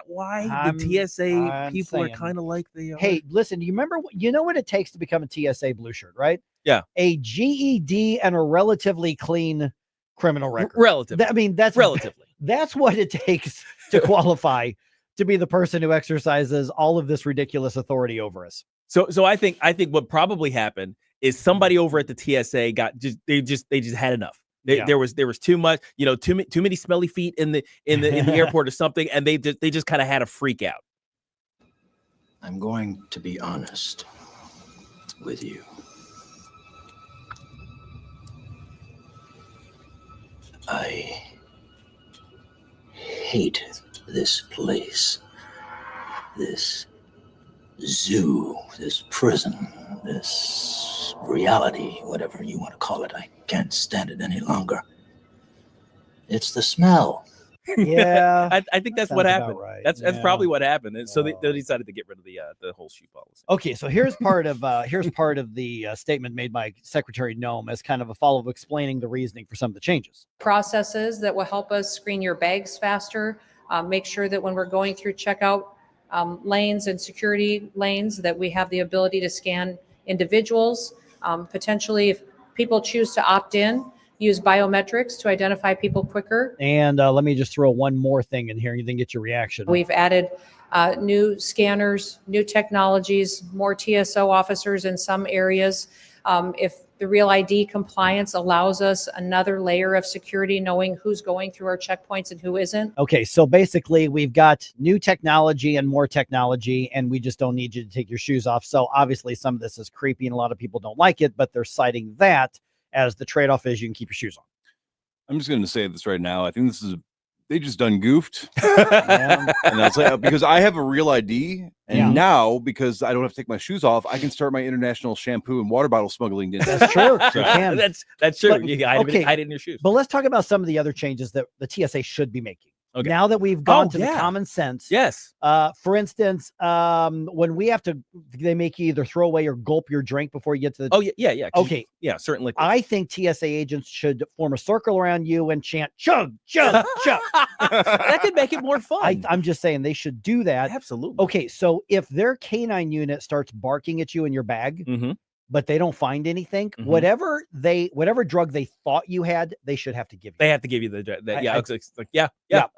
S27: why the TSA people are
S1: saying.
S27: kind of like they are?
S1: Hey, listen, you know what it takes to become a TSA blue shirt, right?
S27: Yeah.
S1: A GED and a relatively clean criminal record.
S27: Relatively.
S1: I mean, that's
S27: relatively.
S1: That's what it takes to qualify to be the person who exercises all of this ridiculous authority over us.
S27: So I think what probably happened is somebody over at the TSA they just had enough. There was too much, too many smelly feet in the airport or something, and they just kind of had a freak out.
S18: I'm going to be honest with you.
S5: hate this place, this zoo, this prison, this reality, whatever you want to call it. I can't stand it any longer. It's the smell.
S1: Yeah,
S27: I think that's
S1: sounds
S27: what
S1: about
S27: happened.
S1: right.
S27: That's
S1: Yeah.
S27: probably what happened. And so they decided to get rid of the whole shoe policy.
S1: Okay, so here's part of the statement made by Secretary Noem as kind of a follow-up explaining the reasoning for some of the changes.
S14: Processes that will help us screen your bags faster, make sure that when we're going through checkout lanes and security lanes, that we have the ability to scan individuals. Potentially, if people choose to opt in, use biometrics to identify people quicker.
S1: And let me just throw one more thing in here and then get your reaction.
S14: We've added new scanners, new technologies, more TSO officers in some areas. If the Real ID compliance allows us another layer of security, knowing who's going through our checkpoints and who isn't.
S1: Okay, so basically we've got new technology and more technology, and we just don't need you to take your shoes off. So obviously some of this is creepy and a lot of people don't like it, but they're citing that as the trade-off is you can keep your shoes on.
S13: I'm just going to say this right now. I think this is they just done goofed. And I'll say because I have a Real ID, and now because I don't have to take my shoes off, I can start my international shampoo and water bottle smuggling.
S1: That's true. You can.
S27: That's true.
S1: But,
S27: You hide it in your shoes.
S1: But let's talk about some of the other changes that the TSA should be making.
S27: Okay.
S1: Now that we've gone to the common sense.
S27: Yes.
S1: For instance, when we have to, they make you either throw away or gulp your drink before you get to the.
S27: Oh, yeah.
S1: Okay.
S27: Yeah, certainly.
S1: I think TSA agents should form a circle around you and chant chug, chug, chug.
S27: That could make it more fun.
S1: I'm just saying they should do that.
S27: Absolutely.
S1: Okay. So if their canine unit starts barking at you in your bag, but they don't find anything, whatever drug they thought you had, they should have to give you.
S27: They have to give you the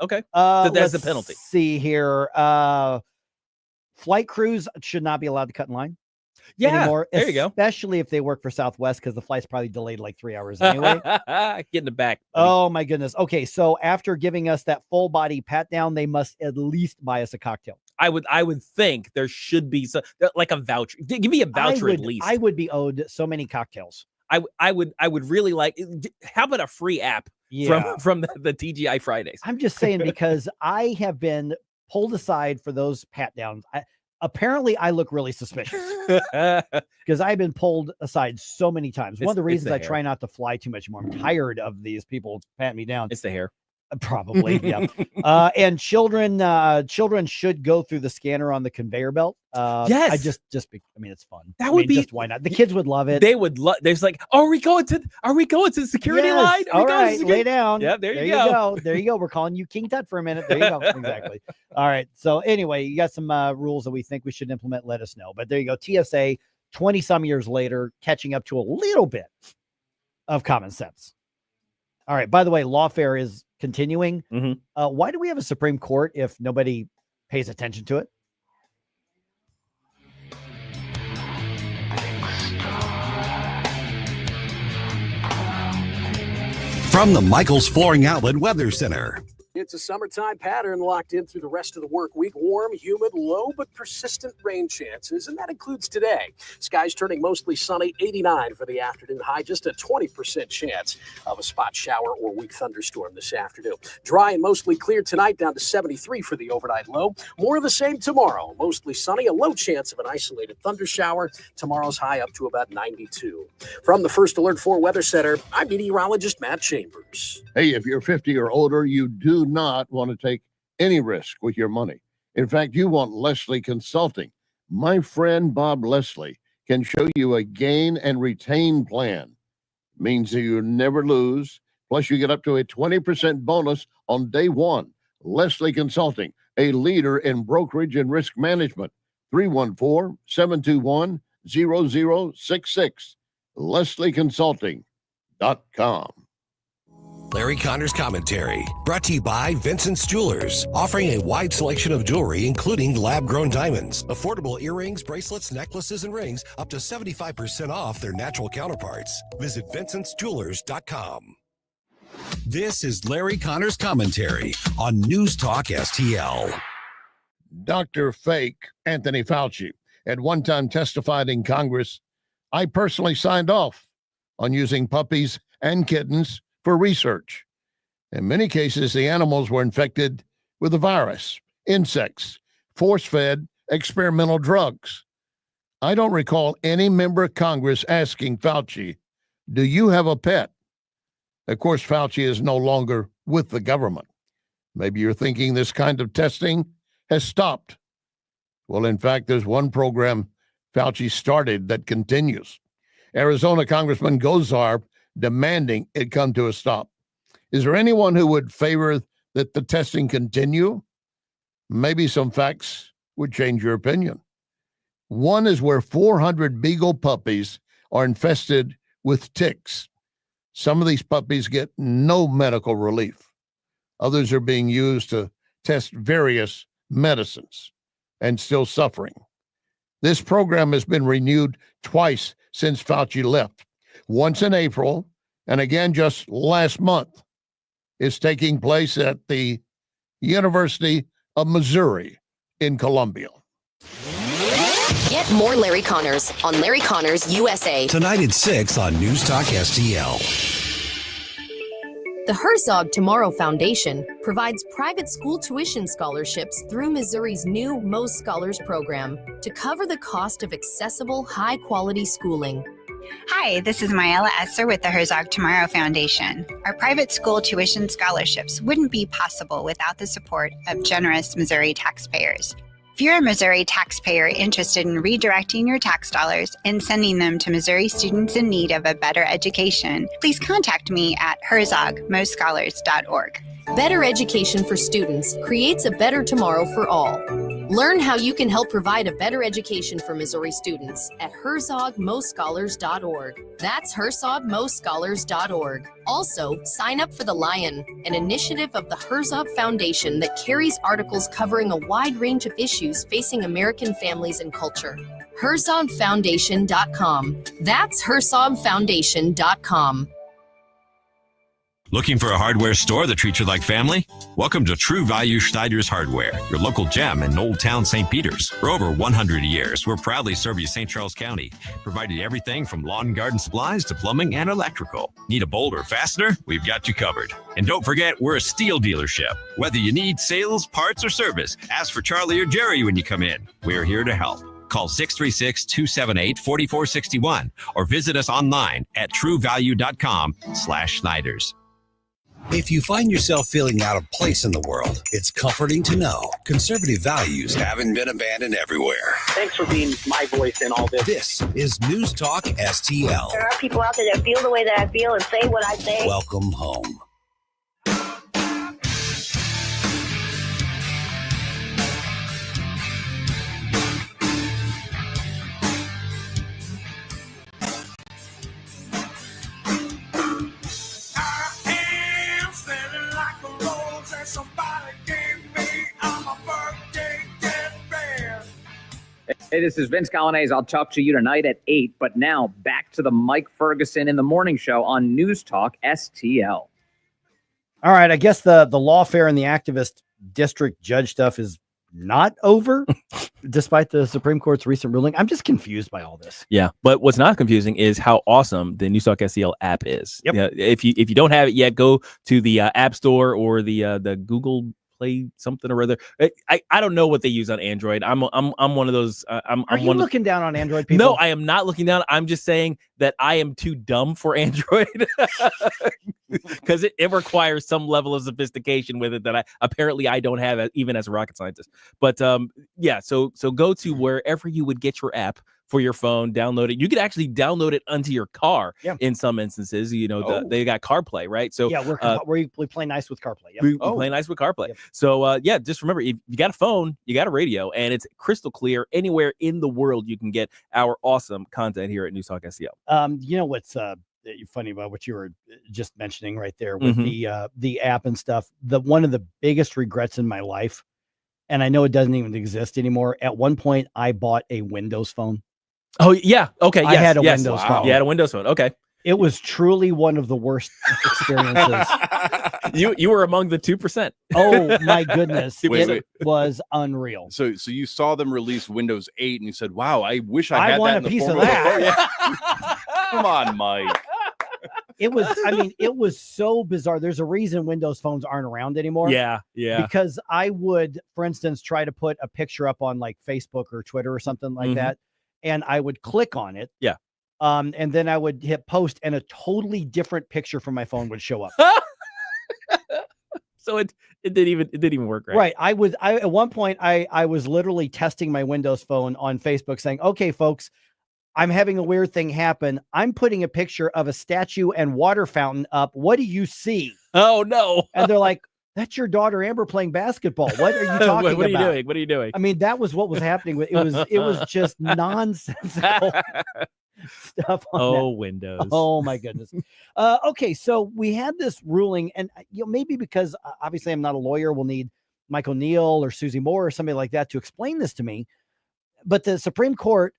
S27: okay. That's
S1: Let's
S27: the penalty.
S1: See here. Flight crews should not be allowed to cut in line. Anymore,
S27: there you go.
S1: Especially if they work for Southwest, because the flight's probably delayed like 3 hours anyway.
S27: Get in the back.
S1: Oh my goodness. Okay, so after giving us that full body pat down, they must at least buy us a cocktail.
S27: I would think there should be some like a voucher. Give me a voucher at least.
S1: I would be owed so many cocktails.
S27: I would really like. How about a free app from the TGI Fridays?
S1: I'm just saying because I have been pulled aside for those pat downs. Apparently, I look really suspicious because I've been pulled aside so many times. One of the reasons I try not to fly too much more. I'm tired of these people patting me down.
S27: It's the hair.
S1: Probably, yeah. And children should go through the scanner on the conveyor belt.
S27: Yes,
S1: I mean, it's fun.
S27: That would be
S1: just why not? The kids would love it.
S27: They would love. There's like, are we going to the security line?
S1: All right, lay down.
S27: Yeah, there you go.
S1: There you go. We're calling you King Tut for a minute. There you go. Exactly. All right. So anyway, you got some rules that we think we should implement. Let us know. But there you go. TSA, 20 some years later, catching up to a little bit of common sense. All right. By the way, lawfare is continuing. Why do we have a Supreme Court if nobody pays attention to it?
S4: From the Michaels Flooring Outlet Weather Center.
S6: It's a summertime pattern locked in through the rest of the work week. Warm, humid, low, but persistent rain chances, and that includes today. Skies turning mostly sunny, 89 for the afternoon high, just a 20% chance of a spot shower or weak thunderstorm this afternoon. Dry and mostly clear tonight, down to 73 for the overnight low. More of the same tomorrow, mostly sunny, a low chance of an isolated thunder shower. Tomorrow's high up to about 92. From the First Alert 4 Weather Center, I'm meteorologist Matt Chambers.
S2: Hey, if you're 50 or older, you do not want to take any risk with your money. In fact, you want Leslie Consulting. My friend Bob Leslie can show you a gain and retain plan. Means that you never lose. Plus, you get up to a 20% bonus on day one. Leslie Consulting, a leader in brokerage and risk management. 314-721-0066. LeslieConsulting.com.
S4: Larry Connor's Commentary, brought to you by Vincent's Jewelers, offering a wide selection of jewelry, including lab-grown diamonds, affordable earrings, bracelets, necklaces, and rings, up to 75% off their natural counterparts. Visit VincentsJewelers.com. This is Larry Connor's Commentary on News Talk STL.
S2: Dr. Fake Anthony Fauci at one time testified in Congress, I personally signed off on using puppies and kittens for research. In many cases, the animals were infected with a virus, insects, force-fed experimental drugs. I don't recall any member of Congress asking Fauci, do you have a pet? Of course, Fauci is no longer with the government. Maybe you're thinking this kind of testing has stopped. Well, in fact, there's one program Fauci started that continues. Arizona Congressman Gosar demanding it come to a stop. Is there anyone who would favor that the testing continue? Maybe some facts would change your opinion. One is where 400 beagle puppies are infested with ticks. Some of these puppies get no medical relief. Others are being used to test various medicines and still suffering. This program has been renewed twice since Fauci left, once in April and again just last month. It's taking place at the University of Missouri in Columbia.
S7: Get more Larry Connors on Larry Connors USA.
S4: Tonight at 6 on News Talk STL.
S7: The Herzog Tomorrow Foundation provides private school tuition scholarships through Missouri's new Most Scholars program to cover the cost of accessible, high-quality schooling.
S8: Hi, this is Mayela Esser with the Herzog Tomorrow Foundation. Our private school tuition scholarships wouldn't be possible without the support of generous Missouri taxpayers. If you're a Missouri taxpayer interested in redirecting your tax dollars and sending them to Missouri students in need of a better education, please contact me at herzogmostscholars.org.
S7: Better education for students creates a better tomorrow for all. Learn how you can help provide a better education for Missouri students at herzogmostscholars.org. That's herzogmostscholars.org. Also, sign up for The Lion, an initiative of the Herzog Foundation that carries articles covering a wide range of issues facing American families and culture. herzogfoundation.com. That's herzogfoundation.com.
S15: Looking for a hardware store that treats you like family? Welcome to True Value Schneider's Hardware, your local gem in Old Town St. Peters. For over 100 years, we're proudly serve you St. Charles County, providing everything from lawn and garden supplies to plumbing and electrical. Need a bolt or fastener? We've got you covered. And don't forget, we're a steel dealership. Whether you need sales, parts, or service, ask for Charlie or Jerry when you come in. We're here to help. Call 636-278-4461 or visit us online at truevalue.com/Schneiders.
S4: If you find yourself feeling out of place in the world, it's comforting to know conservative values haven't been abandoned everywhere.
S19: Thanks for being my voice in all this.
S4: This is News Talk STL.
S22: There are people out there that feel the way that I feel and say what I say.
S4: Welcome home.
S24: Hey, this is Vince Colonnese. I'll talk to you tonight at 8, but now back to the Mike Ferguson in the Morning Show on News Talk STL.
S1: All right, I guess the lawfare and the activist district judge stuff is not over, despite the Supreme Court's recent ruling. I'm just confused by all this.
S27: Yeah, but what's not confusing is how awesome the News Talk STL app is.
S1: Yep.
S27: Yeah, if you don't have it yet, go to the App Store or the Google Play something or other. I don't know what they use on Android. I'm one of those.
S1: Are you looking down on Android people?
S27: No, I am not looking down. I'm just saying that I am too dumb for Android because it requires some level of sophistication with it that I don't have even as a rocket scientist. But yeah, so go to wherever you would get your app for your phone, download it. You could actually download it onto your car in some instances. You know, they got CarPlay, right? So
S1: yeah, we play nice with CarPlay. Yep.
S27: We play nice with CarPlay. Yep. So yeah, just remember, if you got a phone, you got a radio, and it's crystal clear anywhere in the world you can get our awesome content here at News Talk STL.
S1: You know what's funny about what you were just mentioning right there with the app and stuff? One of the biggest regrets in my life, and I know it doesn't even exist anymore. At one point, I bought a Windows phone.
S27: Oh yeah, okay. Yes,
S1: I had a Windows phone.
S27: You had a Windows phone. Okay.
S1: It was truly one of the worst experiences.
S27: You were among the 2%.
S1: Oh my goodness. It was unreal.
S13: So you saw them release Windows 8 and you said, wow, I wish I had
S1: want
S13: that
S1: a
S13: in the
S1: piece of
S13: form
S1: that.
S13: Yeah. Come on, Mike.
S1: It was, I mean, it was so bizarre. There's a reason Windows phones aren't around anymore.
S27: Yeah.
S1: Because I would, for instance, try to put a picture up on like Facebook or Twitter or something like that, and I would click on it.
S27: Yeah.
S1: And then I would hit post, and a totally different picture from my phone would show up.
S27: So it didn't even work right.
S1: Right. I at one point I was literally testing my Windows phone on Facebook saying, okay, folks, I'm having a weird thing happen. I'm putting a picture of a statue and water fountain up. What do you see?
S27: Oh no.
S1: And they're like, that's your daughter Amber playing basketball. What are you talking about?
S27: What are you doing? What are you doing?
S1: I mean, that was what was happening. It was just nonsensical stuff on that.
S27: Windows.
S1: Oh my goodness. Okay, so we had this ruling, and maybe because obviously I'm not a lawyer, we'll need Mike O'Neill or Susie Moore or somebody like that to explain this to me. But the Supreme Court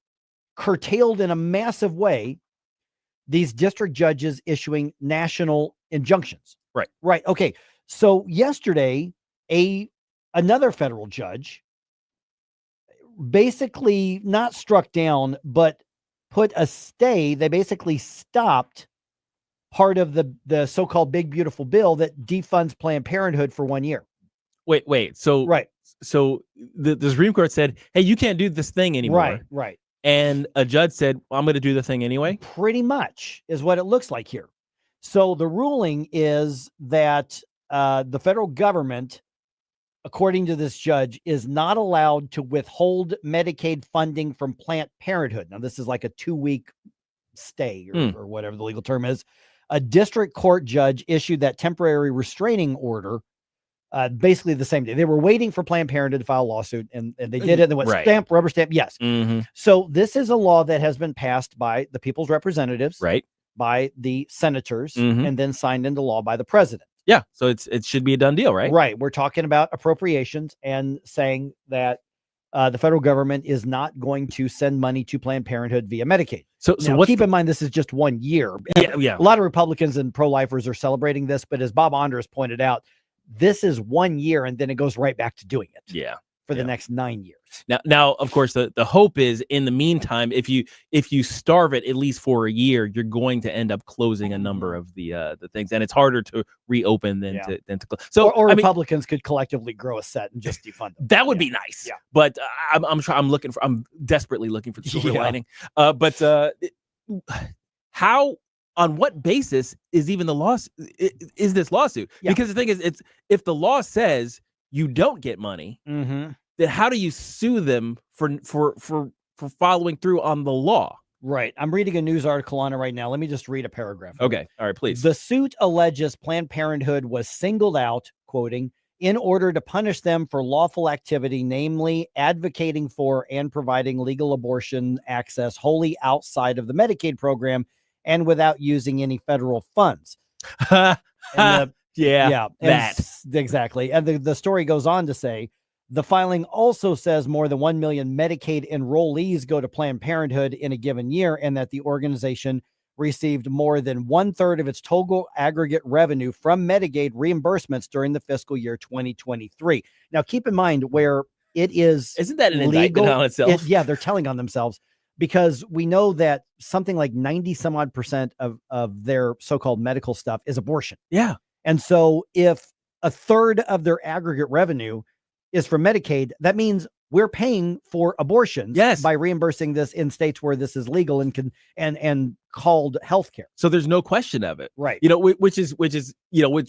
S1: curtailed in a massive way these district judges issuing national injunctions. Right. Okay. So yesterday, another federal judge basically not struck down, but put a stay. They basically stopped part of the so-called big beautiful bill that defunds Planned Parenthood for 1 year.
S27: Wait. So So the Supreme Court said, "Hey, you can't do this thing anymore."
S1: Right.
S27: And a judge said, well, "I'm going to do the thing anyway."
S1: Pretty much is what it looks like here. So the ruling is that the federal government, according to this judge, is not allowed to withhold Medicaid funding from Planned Parenthood. Now, this is like a 2-week stay or whatever the legal term is. A district court judge issued that temporary restraining order basically the same day. They were waiting for Planned Parenthood to file a lawsuit, and they did it. And they went stamp, rubber stamp. Yes. So this is a law that has been passed by the people's representatives, by the senators, and then signed into law by the president.
S27: Yeah. So it should be a done deal, right?
S1: Right. We're talking about appropriations and saying that the federal government is not going to send money to Planned Parenthood via Medicaid. So now, keep in mind, this is just 1 year.
S27: Yeah.
S1: A lot of Republicans and pro-lifers are celebrating this, but as Bob Anders pointed out, this is 1 year, and then it goes right back to doing it.
S27: Yeah.
S1: For the next 9 years.
S27: Now, of course, the hope is in the meantime, if you starve it at least for a year, you're going to end up closing a number of the things, and it's harder to reopen than to close. So,
S1: or Republicans could collectively grow a set and just defund them.
S27: That would be nice. Yeah. But I'm desperately looking for the silver lining. How? On what basis is even the loss? Is this lawsuit? Because the thing is, it's if the law says you don't get money, then how do you sue them for following through on the law?
S1: Right. I'm reading a news article on it right now. Let me just read a paragraph.
S27: Okay. All right, please.
S1: The suit alleges Planned Parenthood was singled out, quoting, in order to punish them for lawful activity, namely advocating for and providing legal abortion access wholly outside of the Medicaid program and without using any federal funds. Exactly. And the story goes on to say, the filing also says more than 1 million Medicaid enrollees go to Planned Parenthood in a given year, and that the organization received more than 1/3 of its total aggregate revenue from Medicaid reimbursements during the fiscal year 2023. Now, keep in mind where it is.
S27: Isn't that an
S1: legal,
S27: indictment on itself?
S1: They're telling on themselves. Because we know that something like 90% of their so-called medical stuff is abortion.
S27: Yeah.
S1: And so if 1/3 of their aggregate revenue is from Medicaid, that means we're paying for abortions by reimbursing this in states where this is legal and called healthcare.
S27: So there's no question of it.
S1: Right.
S27: Which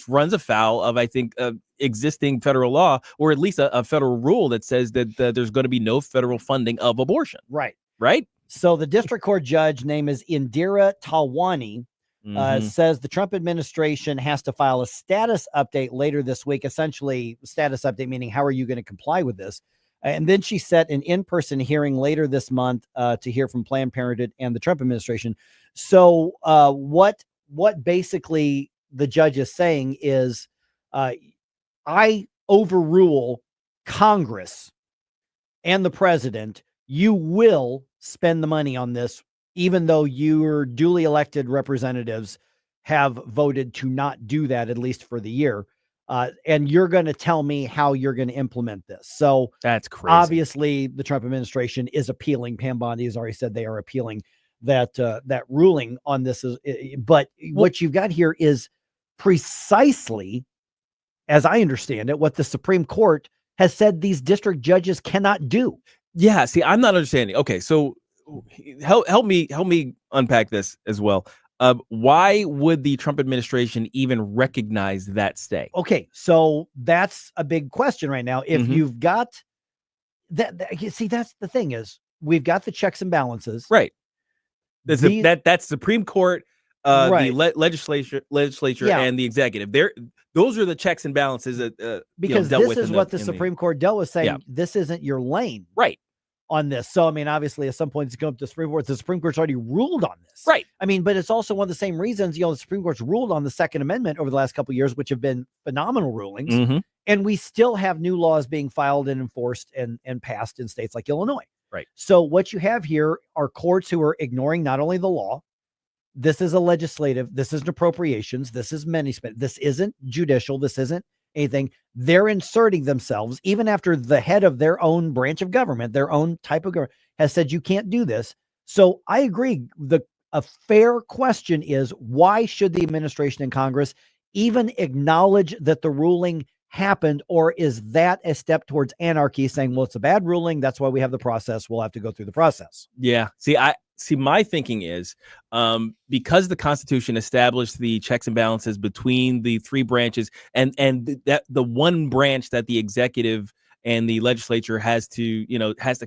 S27: runs afoul of, I think, existing federal law, or at least a federal rule that says that there's going to be no federal funding of abortion.
S1: Right.
S27: Right.
S1: So the district court judge, name is Indira Talwani, says the Trump administration has to file a status update later this week. Essentially, status update meaning how are you going to comply with this? And then she set an in-person hearing later this month to hear from Planned Parenthood and the Trump administration. So what basically the judge is saying is I overrule Congress and the president. You will spend the money on this, even though your duly elected representatives have voted to not do that, at least for the year. And you're going to tell me how you're going to implement this. So
S27: that's crazy.
S1: Obviously, the Trump administration is appealing. Pam Bondi has already said they are appealing that ruling on this is. But what you've got here is precisely, as I understand it, what the Supreme Court has said these district judges cannot do.
S27: Yeah. See, I'm not understanding. Okay, so help me unpack this as well. Why would the Trump administration even recognize that stay?
S1: Okay, so that's a big question right now. If you've got that, you see, that's the thing is we've got the checks and balances,
S27: right? That's Supreme Court,
S1: right.
S27: the legislature, and the executive. Those are the checks and balances that
S1: because
S27: dealt
S1: this
S27: with
S1: is what the Supreme Court dealt with, saying this isn't your lane,
S27: right?
S1: On this. So, I mean, obviously, at some point, it's going up to the Supreme Court. The Supreme Court's already ruled on this.
S27: Right.
S1: I mean, but it's also one of the same reasons, the Supreme Court's ruled on the Second Amendment over the last couple of years, which have been phenomenal rulings. And we still have new laws being filed and enforced and passed in states like Illinois.
S27: Right.
S1: So what you have here are courts who are ignoring not only the law, this is a legislative, this is an appropriations, this is money spent, this isn't judicial, this isn't anything. They're inserting themselves, even after the head of their own branch of government, their own type of government, has said you can't do this. So I agree. A fair question is, why should the administration and Congress even acknowledge that the ruling happened? Or is that a step towards anarchy, saying, well, it's a bad ruling, that's why we have the process, we'll have to go through the process?
S27: Yeah. See, my thinking is because the Constitution established the checks and balances between the three branches and that the one branch that the executive and the legislature has to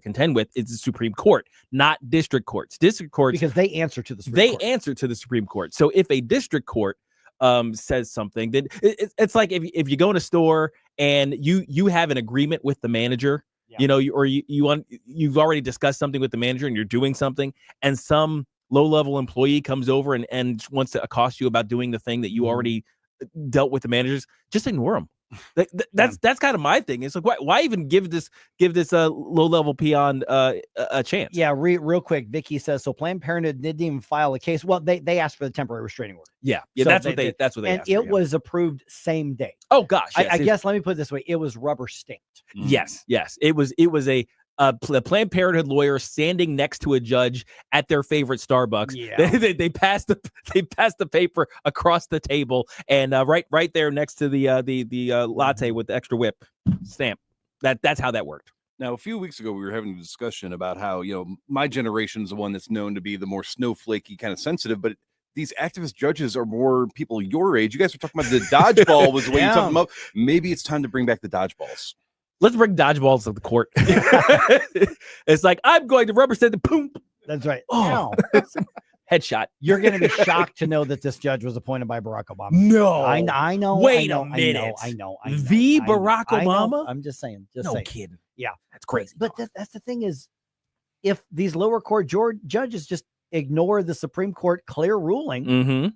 S27: contend with is the Supreme Court, not district courts. District courts,
S1: because they answer to the Supreme Court.
S27: Answer to the Supreme Court. So if a district court says something, then it's like if you go in a store and you have an agreement with the manager. You've already discussed something with the manager and you're doing something, and some low-level employee comes over and wants to accost you about doing the thing that you already dealt with the managers. Just ignore them. That's kind of my thing. It's like, why even give this low-level peon a chance?
S1: Yeah, real quick, Vicky says, so Planned Parenthood didn't even file a case. Well, they asked for the temporary restraining order.
S27: Yeah,
S1: so
S27: that's what they
S1: and
S27: asked
S1: it
S27: for,
S1: was approved same day.
S27: Oh gosh, yes,
S1: I guess let me put it this way: it was rubber stamped.
S27: Yes, it was a Planned Parenthood lawyer standing next to a judge at their favorite Starbucks.
S1: Yeah.
S27: They passed the paper across the table, and right there next to the latte with the extra whip stamp. That's how that worked.
S13: Now, a few weeks ago, we were having a discussion about how, my generation is the one that's known to be the more snowflakey, kind of sensitive, but these activist judges are more people your age. You guys were talking about the dodgeball was the way you're talking about. Maybe it's time to bring back the dodgeballs.
S27: Let's bring dodgeballs to the court. It's like, I'm going to rubber stamp the boom.
S1: That's right.
S27: Oh, headshot.
S1: You're going to be shocked to know that this judge was appointed by Barack Obama.
S27: No,
S1: I know.
S27: Wait a minute.
S1: I know.
S27: Barack Obama?
S1: I'm just saying.
S27: No kidding.
S1: Yeah,
S27: that's crazy.
S1: But that's the thing is, if these lower court judges just ignore the Supreme Court clear ruling,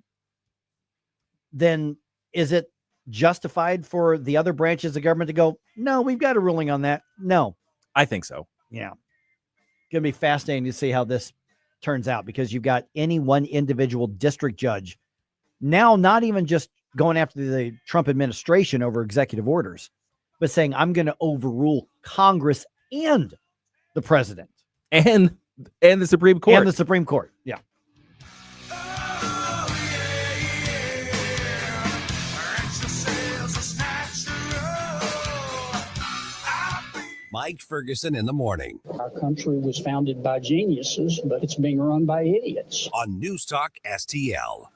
S1: then is it justified for the other branches of government to go, no, we've got a ruling on that? No,
S27: I think so.
S1: Yeah. Going to be fascinating to see how this turns out, because you've got any one individual district judge now not even just going after the Trump administration over executive orders, but saying, I'm going to overrule Congress and the president
S27: and the Supreme Court.
S1: And the Supreme Court. Yeah.
S4: Mike Ferguson in the morning.
S10: Our country was founded by geniuses, but it's being run by idiots.
S4: On NewsTalkSTL.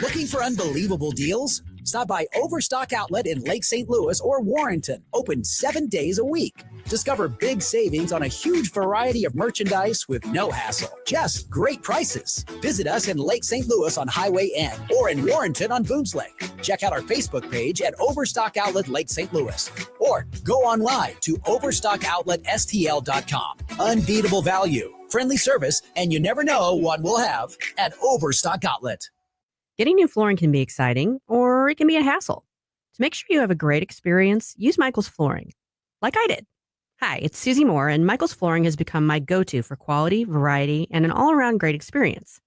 S11: Looking for unbelievable deals? Stop by Overstock Outlet in Lake St. Louis or Warrenton, open 7 days a week. Discover big savings on a huge variety of merchandise with no hassle. Just great prices. Visit us in Lake St. Louis on Highway N or in Warrenton on Boones Lake. Check out our Facebook page at Overstock Outlet Lake St. Louis or go online to overstockoutletstl.com. Unbeatable value, friendly service, and you never know what we'll have at Overstock Outlet.
S12: Getting new flooring can be exciting, or it can be a hassle. To make sure you have a great experience, use Michael's Flooring, like I did. Hi, it's Susie Moore, and Michael's Flooring has become my go-to for quality, variety, and an all-around great experience.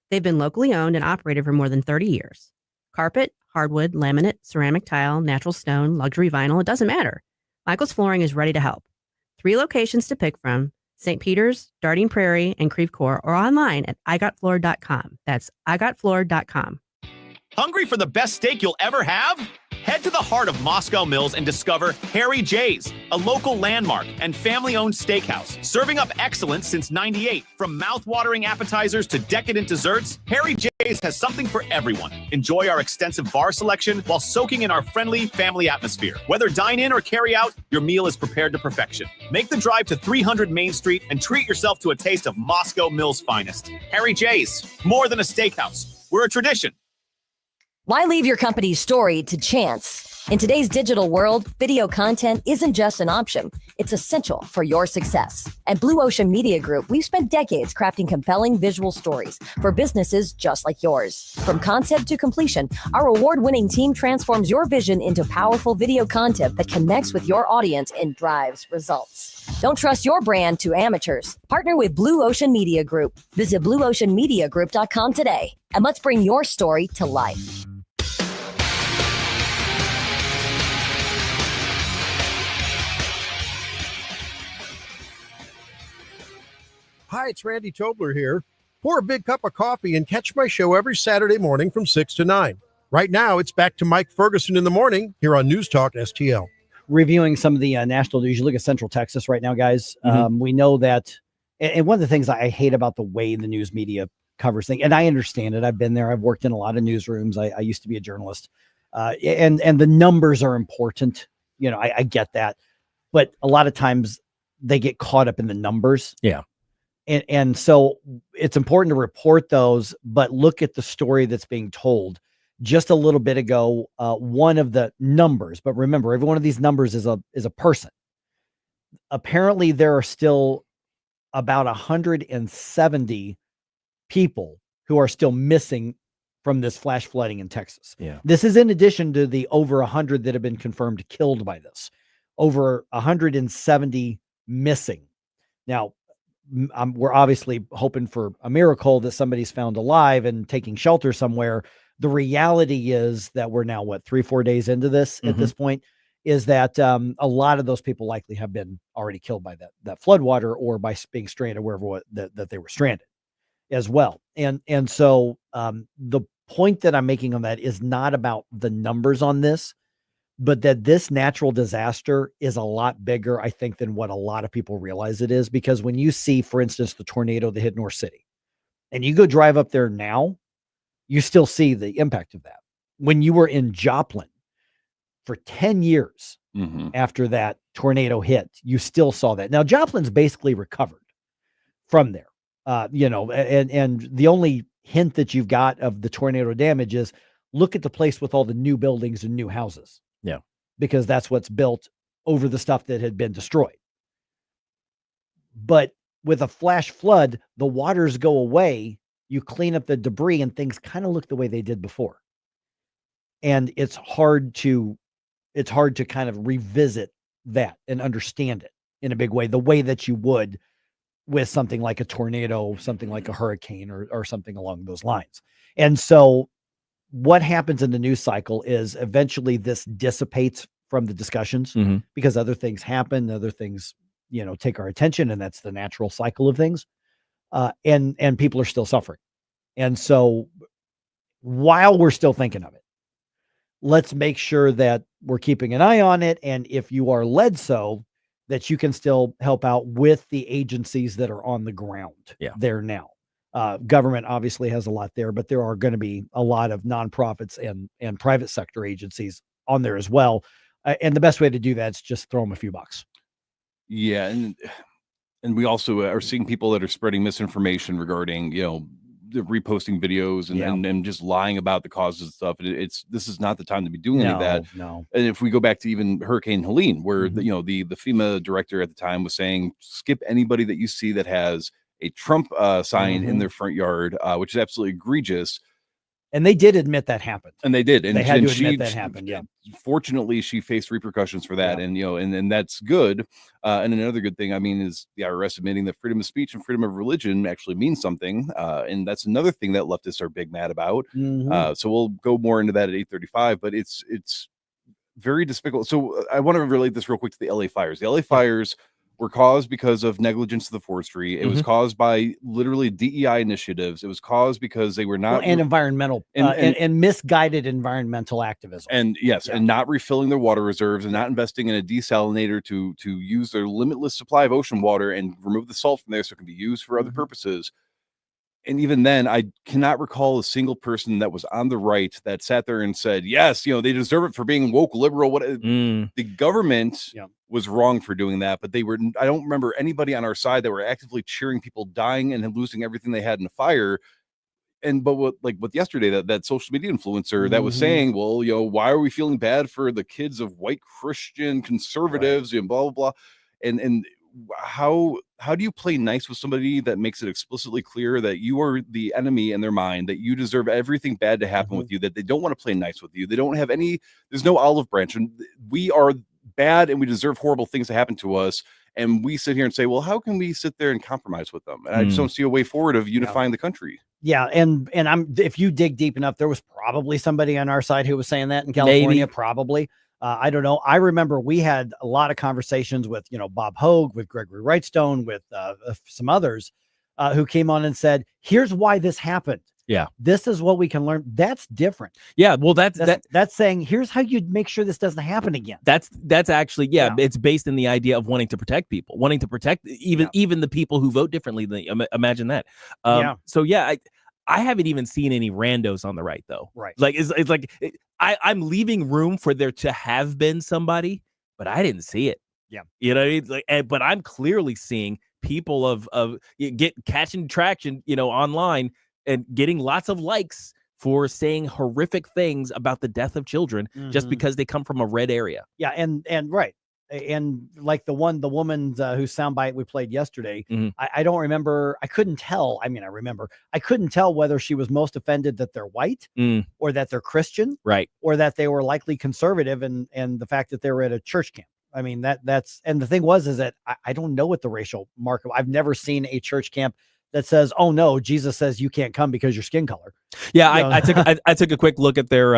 S12: They've been locally owned and operated for more than 30 years. Carpet, hardwood, laminate, ceramic tile, natural stone, luxury vinyl, it doesn't matter. Michael's Flooring is ready to help. 3 locations to pick from, St. Peter's, Darting Prairie, and Creve Coeur, or online at igotfloor.com. That's igotfloor.com.
S16: Hungry for the best steak you'll ever have? Head to the heart of Moscow Mills and discover Harry J's, a local landmark and family-owned steakhouse, serving up excellence since '98. From mouth-watering appetizers to decadent desserts, Harry J's has something for everyone. Enjoy our extensive bar selection while soaking in our friendly family atmosphere. Whether dine in or carry out, your meal is prepared to perfection. Make the drive to 300 Main Street and treat yourself to a taste of Moscow Mills' finest. Harry J's, more than a steakhouse. We're a tradition.
S17: Why leave your company's story to chance? In today's digital world, video content isn't just an option, it's essential for your success. At Blue Ocean Media Group, we've spent decades crafting compelling visual stories for businesses just like yours. From concept to completion, our award-winning team transforms your vision into powerful video content that connects with your audience and drives results. Don't trust your brand to amateurs. Partner with Blue Ocean Media Group. Visit blueoceanmediagroup.com today, and let's bring your story to life.
S20: Hi, it's Randy Tobler here. Pour a big cup of coffee and catch my show every Saturday morning from 6 to 9. Right now, it's back to Mike Ferguson in the morning here on News Talk STL.
S1: Reviewing some of the national news, you look at Central Texas right now, guys. We know that, and one of the things I hate about the way the news media covers things, and I understand it. I've been there. I've worked in a lot of newsrooms. I used to be a journalist, and the numbers are important. You know, I get that, but a lot of times they get caught up in the numbers.
S27: Yeah.
S1: And so it's important to report those, but look at the story that's being told. Just a little bit ago, one of the numbers, but remember, every one of these numbers is a person. Apparently, there are still about 170 people who are still missing from this flash flooding in Texas.
S27: Yeah.
S1: This is in addition to the over 100 that have been confirmed killed by this. Over 170 missing. Now, we're obviously hoping for a miracle that somebody's found alive and taking shelter somewhere. The reality is that we're now, 3-4 days into this at this point, is that a lot of those people likely have been already killed by that floodwater or by being stranded wherever that they were stranded as well. And so the point that I'm making on that is not about the numbers on this, but that this natural disaster is a lot bigger, I think, than what a lot of people realize it is. Because when you see, for instance, the tornado that hit North City, and you go drive up there now, you still see the impact of that. When you were in Joplin for 10 years after that tornado hit, you still saw that. Now, Joplin's basically recovered from there, and the only hint that you've got of the tornado damage is look at the place with all the new buildings and new houses.
S27: Yeah.
S1: Because that's what's built over the stuff that had been destroyed. But with a flash flood, the waters go away, you clean up the debris, and things kind of look the way they did before. And it's hard to kind of revisit that and understand it in a big way, the way that you would with something like a tornado, something like a hurricane, or something along those lines. And so what happens in the news cycle is eventually this dissipates from the discussions because other things happen, other things, take our attention, and that's the natural cycle of things. And people are still suffering. And so while we're still thinking of it, let's make sure that we're keeping an eye on it. And if you are led so, that you can still help out with the agencies that are on the ground there now. Government obviously has a lot there, but there are going to be a lot of nonprofits and private sector agencies on there as well. And the best way to do that is just throw them a few bucks.
S13: Yeah. And we also are seeing people that are spreading misinformation regarding, the reposting videos and just lying about the causes and stuff. This is not the time to be doing any of that.
S1: No.
S13: And if we go back to even Hurricane Helene, where the FEMA director at the time was saying, skip anybody that you see that has a Trump sign in their front yard, which is absolutely egregious.
S1: And they did admit that happened.
S13: And they did. And
S1: they had to admit that happened. Yeah.
S13: Fortunately, she faced repercussions for that. And, and that's good. And another good thing, is the IRS admitting that freedom of speech and freedom of religion actually means something. And that's another thing that leftists are big mad about. So we'll go more into that at 8:35, but it's very despicable. So I want to relate this real quick to the LA fires. The LA fires were caused because of negligence of the forestry. It was caused by literally DEI initiatives. It was caused because they were not
S1: and environmental and misguided environmental activism.
S13: And and not refilling their water reserves and not investing in a desalinator to use their limitless supply of ocean water and remove the salt from there so it can be used for other purposes. And even then, I cannot recall a single person that was on the right that sat there and said, yes, they deserve it for being woke, liberal. The government was wrong for doing that, but I don't remember anybody on our side that were actively cheering people dying and losing everything they had in the fire. But with yesterday, that social media influencer that was saying, well, why are we feeling bad for the kids of white Christian conservatives and blah, blah, blah. And how do you play nice with somebody that makes it explicitly clear that you are the enemy in their mind, that you deserve everything bad to happen with you, that they don't want to play nice with you, they don't have there's no olive branch, and we are bad and we deserve horrible things to happen to us, and we sit here and say, well, how can we sit there and compromise with them? And I just don't see a way forward of unifying the country.
S1: And if you dig deep enough, there was probably somebody on our side who was saying that in California. Maybe. Probably. I don't know. I remember we had a lot of conversations with, Bob Hogue, with Gregory Wrightstone, with some others who came on and said, here's why this happened.
S27: Yeah.
S1: This is what we can learn. That's different.
S27: Yeah. Well, that's
S1: saying, here's how you make sure this doesn't happen again.
S27: That's actually, it's based in the idea of wanting to protect people, wanting to protect even the people who vote differently. Imagine that. So I haven't even seen any randos on the right, though.
S1: Right.
S27: Like, it's like I'm leaving room for there to have been somebody, but I didn't see it.
S1: Yeah.
S27: You know what I mean? Like, but I'm clearly seeing people of catching traction, online and getting lots of likes for saying horrific things about the death of children just because they come from a red area.
S1: Yeah. And right. And like the woman whose soundbite we played yesterday, I don't remember. I couldn't tell. I mean, I remember. I couldn't tell whether she was most offended that they're white or that they're Christian,
S27: right,
S1: or that they were likely conservative, and the fact that they were at a church camp. I mean, that's and the thing is that I don't know what the racial marker. I've never seen a church camp that says, "Oh no, Jesus says you can't come because your skin color."
S27: Yeah, I took a quick look at their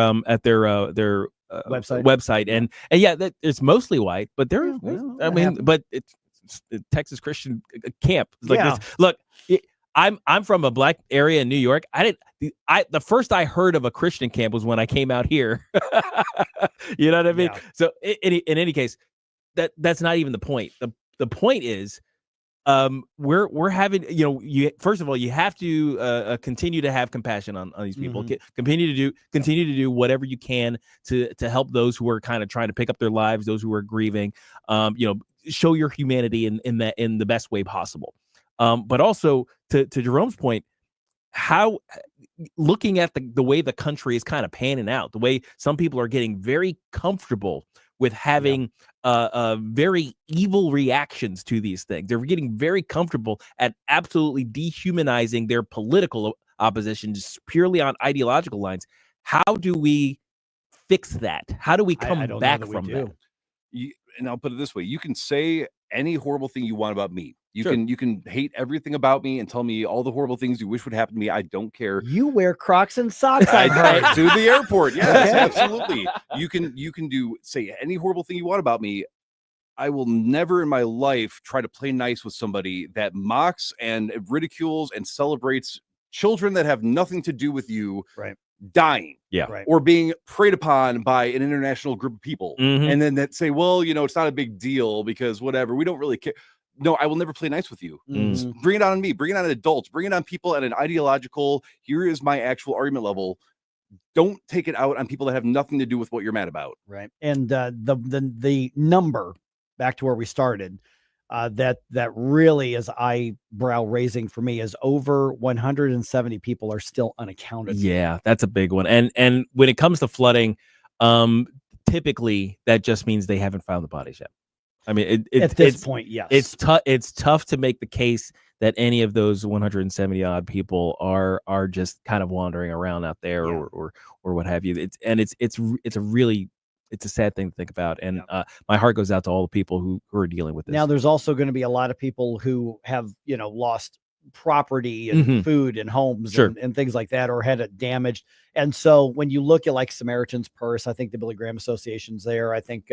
S27: website and that it's mostly white, but but it's Texas Christian camp like this. Look, I'm from a black area in New York. The first I heard of a Christian camp was when I came out here. You know what I mean? Yeah. So in any case, that's not even the point. The point is, we're having, first of all, you have to continue to have compassion on these people. Continue to do whatever you can to help those who are kind of trying to pick up their lives, those who are grieving. Show your humanity in the best way possible. But also to Jerome's point, how looking at the way the country is kind of panning out, the way some people are getting very comfortable with having very evil reactions to these things. They're getting very comfortable at absolutely dehumanizing their political opposition just purely on ideological lines. How do we fix that? How do we come back from that?
S13: And I'll put it this way. You can say any horrible thing you want about me. You can hate everything about me and tell me all the horrible things you wish would happen to me. I don't care.
S1: You wear Crocs and socks to
S13: the airport. Yes, absolutely. You can say any horrible thing you want about me. I will never in my life try to play nice with somebody that mocks and ridicules and celebrates children that have nothing to do with you.
S1: Right.
S13: Dying,
S1: right,
S13: or being preyed upon by an international group of people, and then that say, well, it's not a big deal because whatever, we don't really care. No, I will never play nice with you. Bring it on me. Bring it on adults. Bring it on people at an ideological. Here is my actual argument level. Don't take it out on people that have nothing to do with what you're mad about.
S1: Right, and the number back to where we started. That really is eyebrow raising for me is over 170 people are still unaccounted for.
S27: Yeah, that's a big one. And when it comes to flooding, typically that just means they haven't found the bodies yet. I mean,
S1: at this point, yes,
S27: it's tough to make the case that any of those 170 odd people are just kind of wandering around out there or what have you. It's a sad thing to think about. And my heart goes out to all the people who are dealing with this.
S1: Now, there's also going to be a lot of people who have, lost property and food and homes and things like that, or had it damaged. And so when you look at like Samaritan's Purse, I think the Billy Graham Association's there. I think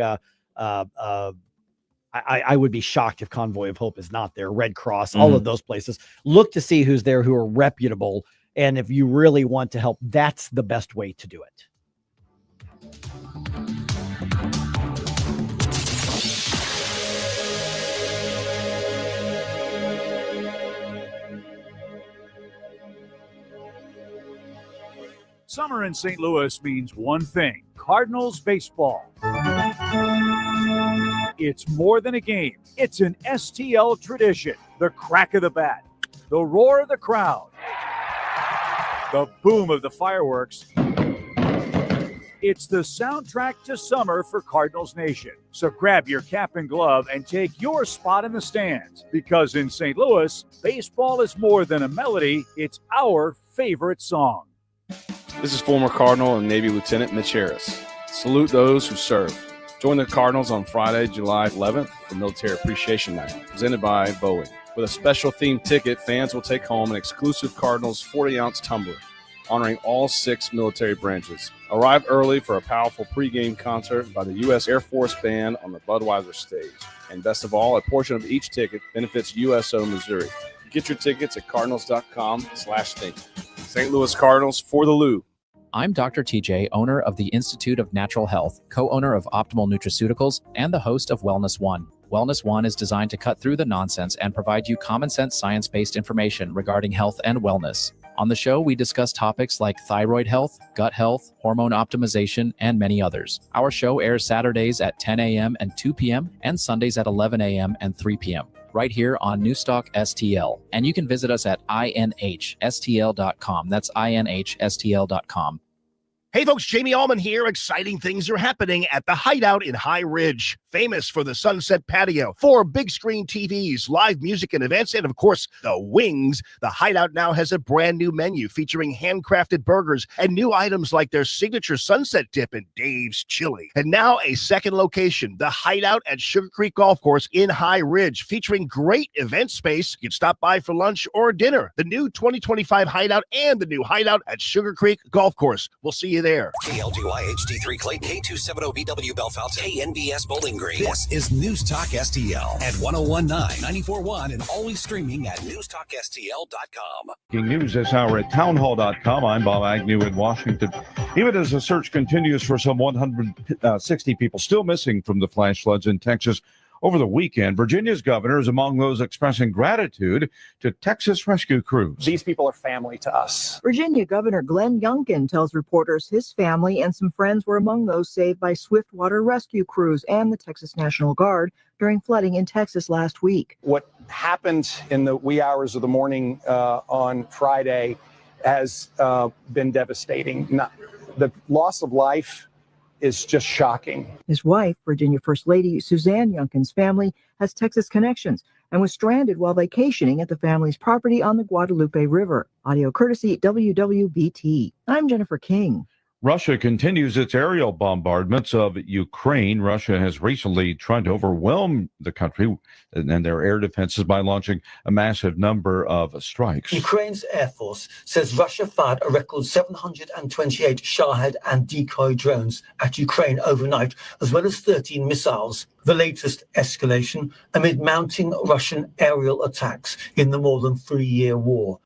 S1: I would be shocked if Convoy of Hope is not there. Red Cross, all of those places. Look to see who's there, who are reputable. And if you really want to help, that's the best way to do it.
S3: Summer in St. Louis means one thing: Cardinals baseball. It's more than a game. It's an STL tradition. The crack of the bat, the roar of the crowd, the boom of the fireworks. It's the soundtrack to summer for Cardinals Nation. So grab your cap and glove and take your spot in the stands, because in St. Louis, baseball is more than a melody. It's our favorite song.
S9: This is former Cardinal and Navy Lieutenant Mitch Harris. Salute those who serve. Join the Cardinals on Friday, July 11th for Military Appreciation Night, presented by Boeing. With a special themed ticket, fans will take home an exclusive Cardinals 40-ounce tumbler, honoring all 6 military branches. Arrive early for a powerful pregame concert by the U.S. Air Force Band on the Budweiser stage. And best of all, a portion of each ticket benefits USO Missouri. Get your tickets at cardinals.com/think. St. Louis Cardinals for the Lou.
S18: I'm Dr. TJ, owner of the Institute of Natural Health, co-owner of Optimal Nutraceuticals, and the host of Wellness One. Wellness One is designed to cut through the nonsense and provide you common sense science-based information regarding health and wellness. On the show, we discuss topics like thyroid health, gut health, hormone optimization, and many others. Our show airs Saturdays at 10 a.m. and 2 p.m. and Sundays at 11 a.m. and 3 p.m. right here on NewsTalkSTL. And you can visit us at inhstl.com. That's inhstl.com.
S21: Hey folks, Jamie Allman here. Exciting things are happening at the Hideout in High Ridge, famous for the Sunset Patio, 4 big screen TVs, live music and events, and of course, the wings. The Hideout now has a brand new menu featuring handcrafted burgers and new items like their signature sunset dip and Dave's Chili. And now a second location, the Hideout at Sugar Creek Golf Course in High Ridge, featuring great event space. You can stop by for lunch or dinner. The new 2025 Hideout and the new Hideout at Sugar Creek Golf Course. We'll see you there.
S4: KLDY HD3 Clayton, K270BW Bellefonte, KNBS Bowling Green. This is News Talk STL at 1019, 94.1, and always streaming at NewsTalkSTL.com.
S23: Breaking news this hour at townhall.com. I'm Bob Agnew in Washington. Even as the search continues for some 160 people still missing from the flash floods in Texas over the weekend, Virginia's governor is among those expressing gratitude to Texas rescue crews.
S25: These people are family to us.
S26: Virginia Governor Glenn Youngkin tells reporters his family and some friends were among those saved by swiftwater rescue crews and the Texas National Guard during flooding in Texas last week.
S25: What happened in the wee hours of the morning on Friday has been devastating. The loss of life is just shocking.
S26: His wife, Virginia First Lady Suzanne Youngkin's family, has Texas connections and was stranded while vacationing at the family's property on the Guadalupe River. Audio courtesy WWBT. I'm Jennifer King.
S23: Russia continues its aerial bombardments of Ukraine. Russia has recently tried to overwhelm the country and their air defenses by launching a massive number of strikes.
S28: Ukraine's Air Force says Russia fired a record 728 Shahed and decoy drones at Ukraine overnight, as well as 13 missiles. The latest escalation amid mounting Russian aerial attacks in the more than 3-year war.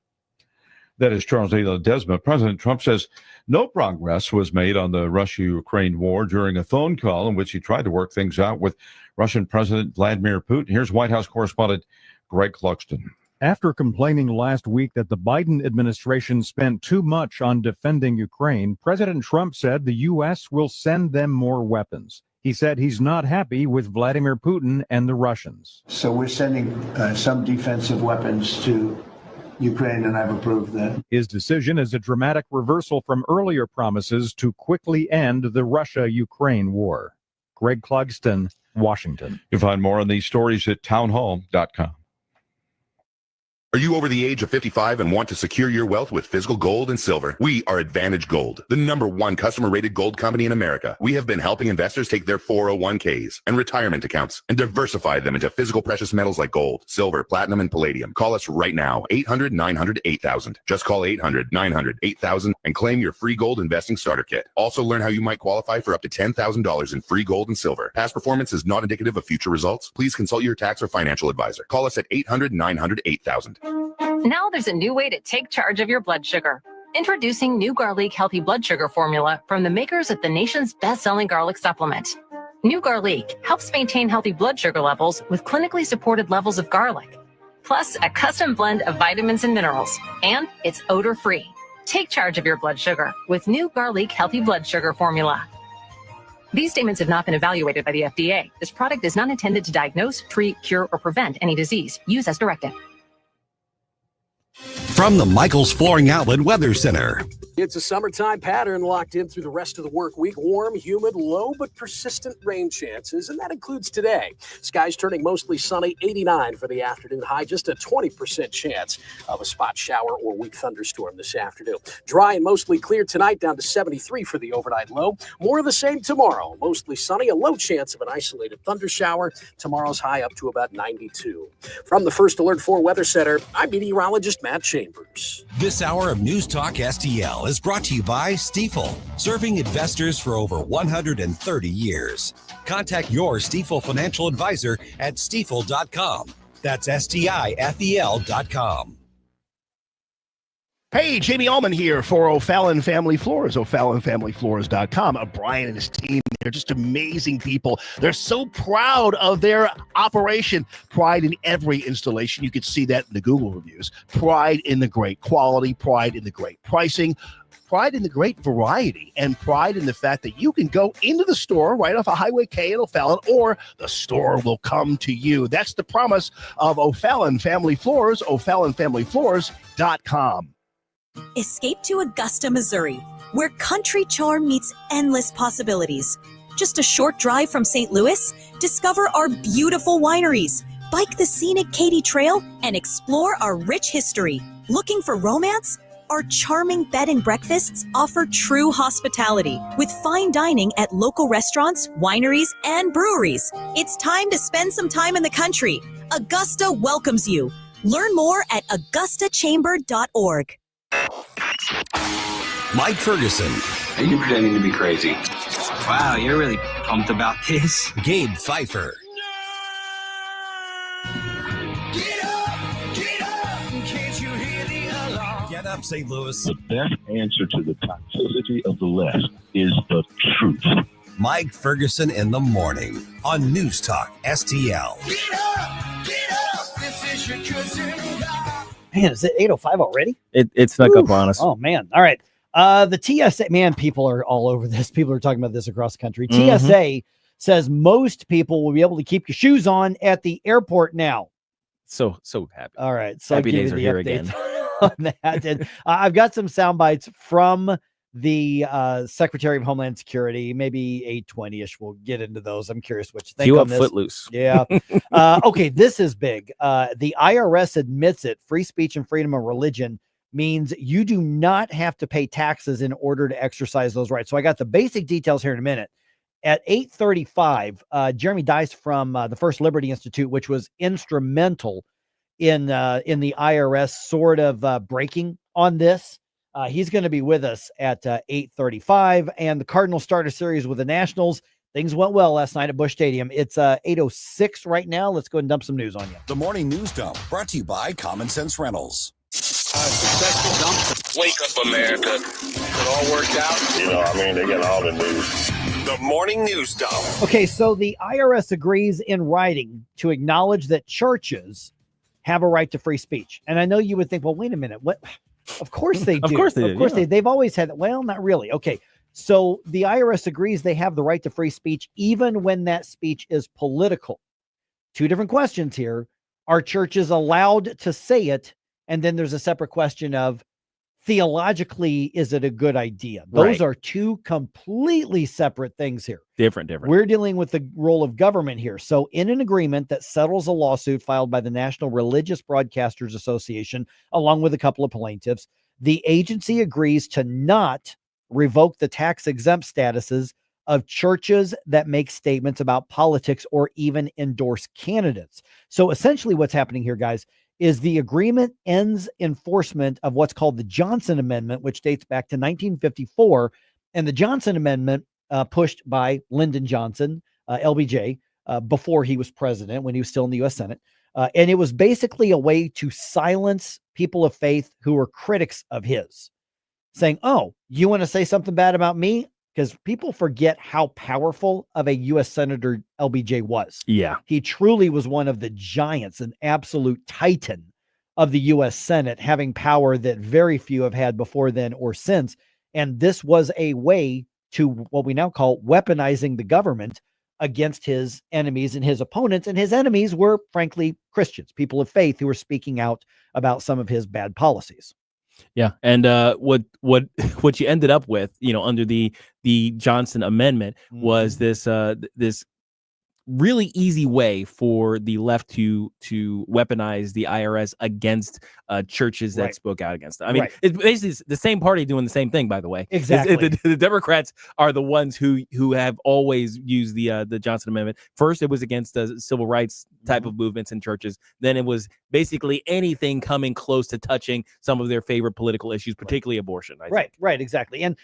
S23: That is Charles A. Ledesma. President Trump says no progress was made on the Russia-Ukraine war during a phone call in which he tried to work things out with Russian President Vladimir Putin. Here's White House correspondent Greg Clugston.
S29: After complaining last week that the Biden administration spent too much on defending Ukraine, President Trump said the U.S. will send them more weapons. He said he's not happy with Vladimir Putin and the Russians.
S30: So we're sending some defensive weapons to Ukraine, and I've approved that.
S29: His decision is a dramatic reversal from earlier promises to quickly end the Russia-Ukraine war. Greg Clugston, Washington.
S23: You can find more on these stories at townhall.com.
S2: Are you over the age of 55 and want to secure your wealth with physical gold and silver? We are Advantage Gold, the #1 customer-rated gold company in America. We have been helping investors take their 401ks and retirement accounts and diversify them into physical precious metals like gold, silver, platinum, and palladium. Call us right now, 800-900-8000. Just call 800-900-8000 and claim your free gold investing starter kit. Also learn how you might qualify for up to $10,000 in free gold and silver. Past performance is not indicative of future results. Please consult your tax or financial advisor. Call us at 800-900-8000.
S5: Now there's a new way to take charge of your blood sugar. Introducing new Garlic Healthy Blood Sugar Formula from the makers of the nation's best-selling garlic supplement. New Garlic helps maintain healthy blood sugar levels with clinically supported levels of garlic, plus a custom blend of vitamins and minerals, and it's odor-free. Take charge of your blood sugar with new Garlic Healthy Blood Sugar Formula. These statements have not been evaluated by the FDA. This product is not intended to diagnose, treat, cure, or prevent any disease. Use as directed.
S4: From the Michaels Flooring Outlet Weather Center.
S6: It's a summertime pattern locked in through the rest of the work week. Warm, humid, low but persistent rain chances, and that includes today. Skies turning mostly sunny, 89 for the afternoon high, just a 20% chance of a spot shower or weak thunderstorm this afternoon. Dry and mostly clear tonight, down to 73 for the overnight low. More of the same tomorrow, mostly sunny, a low chance of an isolated thunder shower. Tomorrow's high up to about 92. From the First Alert 4 Weather Center, I'm meteorologist Matt Chambers.
S4: This hour of News Talk STL is brought to you by Stifel, serving investors for over 130 years. Contact your Stifel financial advisor at stifel.com. That's STIFEL.com.
S21: Hey, Jamie Allman here for O'Fallon Family Floors, O'FallonFamilyFloors.com. Brian and his team, they're just amazing people. They're so proud of their operation. Pride in every installation. You can see that in the Google reviews. Pride in the great quality, pride in the great pricing, pride in the great variety, and pride in the fact that you can go into the store right off of Highway K in O'Fallon, or the store will come to you. That's the promise of O'Fallon Family Floors, O'FallonFamilyFloors.com.
S7: Escape to Augusta, Missouri, where country charm meets endless possibilities. Just a short drive from St. Louis, discover our beautiful wineries, bike the scenic Katy Trail, and explore our rich history. Looking for romance? Our charming bed and breakfasts offer true hospitality with fine dining at local restaurants, wineries, and breweries. It's time to spend some time in the country. Augusta welcomes you. Learn more at augustachamber.org.
S4: Mike Ferguson.
S8: Are you pretending to be crazy? Wow, you're really pumped about this.
S4: Gabe Pfeiffer. Get up, St. Louis.
S14: The best answer to the toxicity of the left is the truth.
S4: Mike Ferguson in the morning on News Talk STL.
S15: Get up, this is your cousin.
S1: Man, is it 8:05 already?
S27: It snuck up on us.
S1: Oh, man. All right. The TSA, man, people are all over this. People are talking about this across the country. TSA says most people will be able to keep your shoes on at the airport now.
S27: So happy.
S1: All right. So
S27: happy days are here again.
S1: On that. And, I've got some sound bites from the Secretary of Homeland Security, maybe 8:20-ish. We'll get into those. I'm curious what you think on this.
S27: Footloose.
S1: Yeah. Okay, this is big. The IRS admits it. Free speech and freedom of religion means you do not have to pay taxes in order to exercise those rights. So I got the basic details here in a minute. At 8:35, Jeremy Dice from the First Liberty Institute, which was instrumental in the IRS sort of breaking on this. He's going to be with us at 8:35, and the Cardinals start a series with the Nationals. Things went well last night at Busch Stadium. It's 8:06 right now. Let's go ahead and dump some news on you.
S4: The Morning News Dump, brought to you by Common Sense Rentals.
S19: Wake up, America. It all worked out. They get all the news. The Morning News Dump.
S1: Okay, so the IRS agrees in writing to acknowledge that churches have a right to free speech. And I know you would think, well, wait a minute. What? Of course they do.
S27: Of course they do.
S1: They've always had it. Well, not really. Okay. So the IRS agrees they have the right to free speech, even when that speech is political. Two different questions here. Are churches allowed to say it? And then there's a separate question of theologically, is it a good idea? Those
S27: Right.
S1: are two completely separate things here.
S27: Different.
S1: We're dealing with the role of government here. So in an agreement that settles a lawsuit filed by the National Religious Broadcasters Association, along with a couple of plaintiffs, the agency agrees to not revoke the tax-exempt statuses of churches that make statements about politics or even endorse candidates. So essentially what's happening here, guys, is the agreement ends enforcement of what's called the Johnson Amendment, which dates back to 1954. And the Johnson Amendment, pushed by Lyndon Johnson, LBJ, before he was president, when he was still in the U.S. Senate. And it was basically a way to silence people of faith who were critics of his, saying, oh, you want to say something bad about me? Because people forget how powerful of a U.S. Senator LBJ was.
S27: Yeah.
S1: He truly was one of the giants, an absolute titan of the U.S. Senate, having power that very few have had before then or since. And this was a way to what we now call weaponizing the government against his enemies and his opponents. And his enemies were, frankly, Christians, people of faith who were speaking out about some of his bad policies.
S27: Yeah, and what you ended up with, under the Johnson Amendment was this really easy way for the left to weaponize the IRS against churches that spoke out against them. I mean, it's basically the same party doing the same thing, by the way.
S1: Exactly.
S27: The Democrats are the ones who have always used the Johnson Amendment. First, it was against the civil rights type of movements in churches. Then it was basically anything coming close to touching some of their favorite political issues, particularly abortion. I think.
S1: Right, exactly. And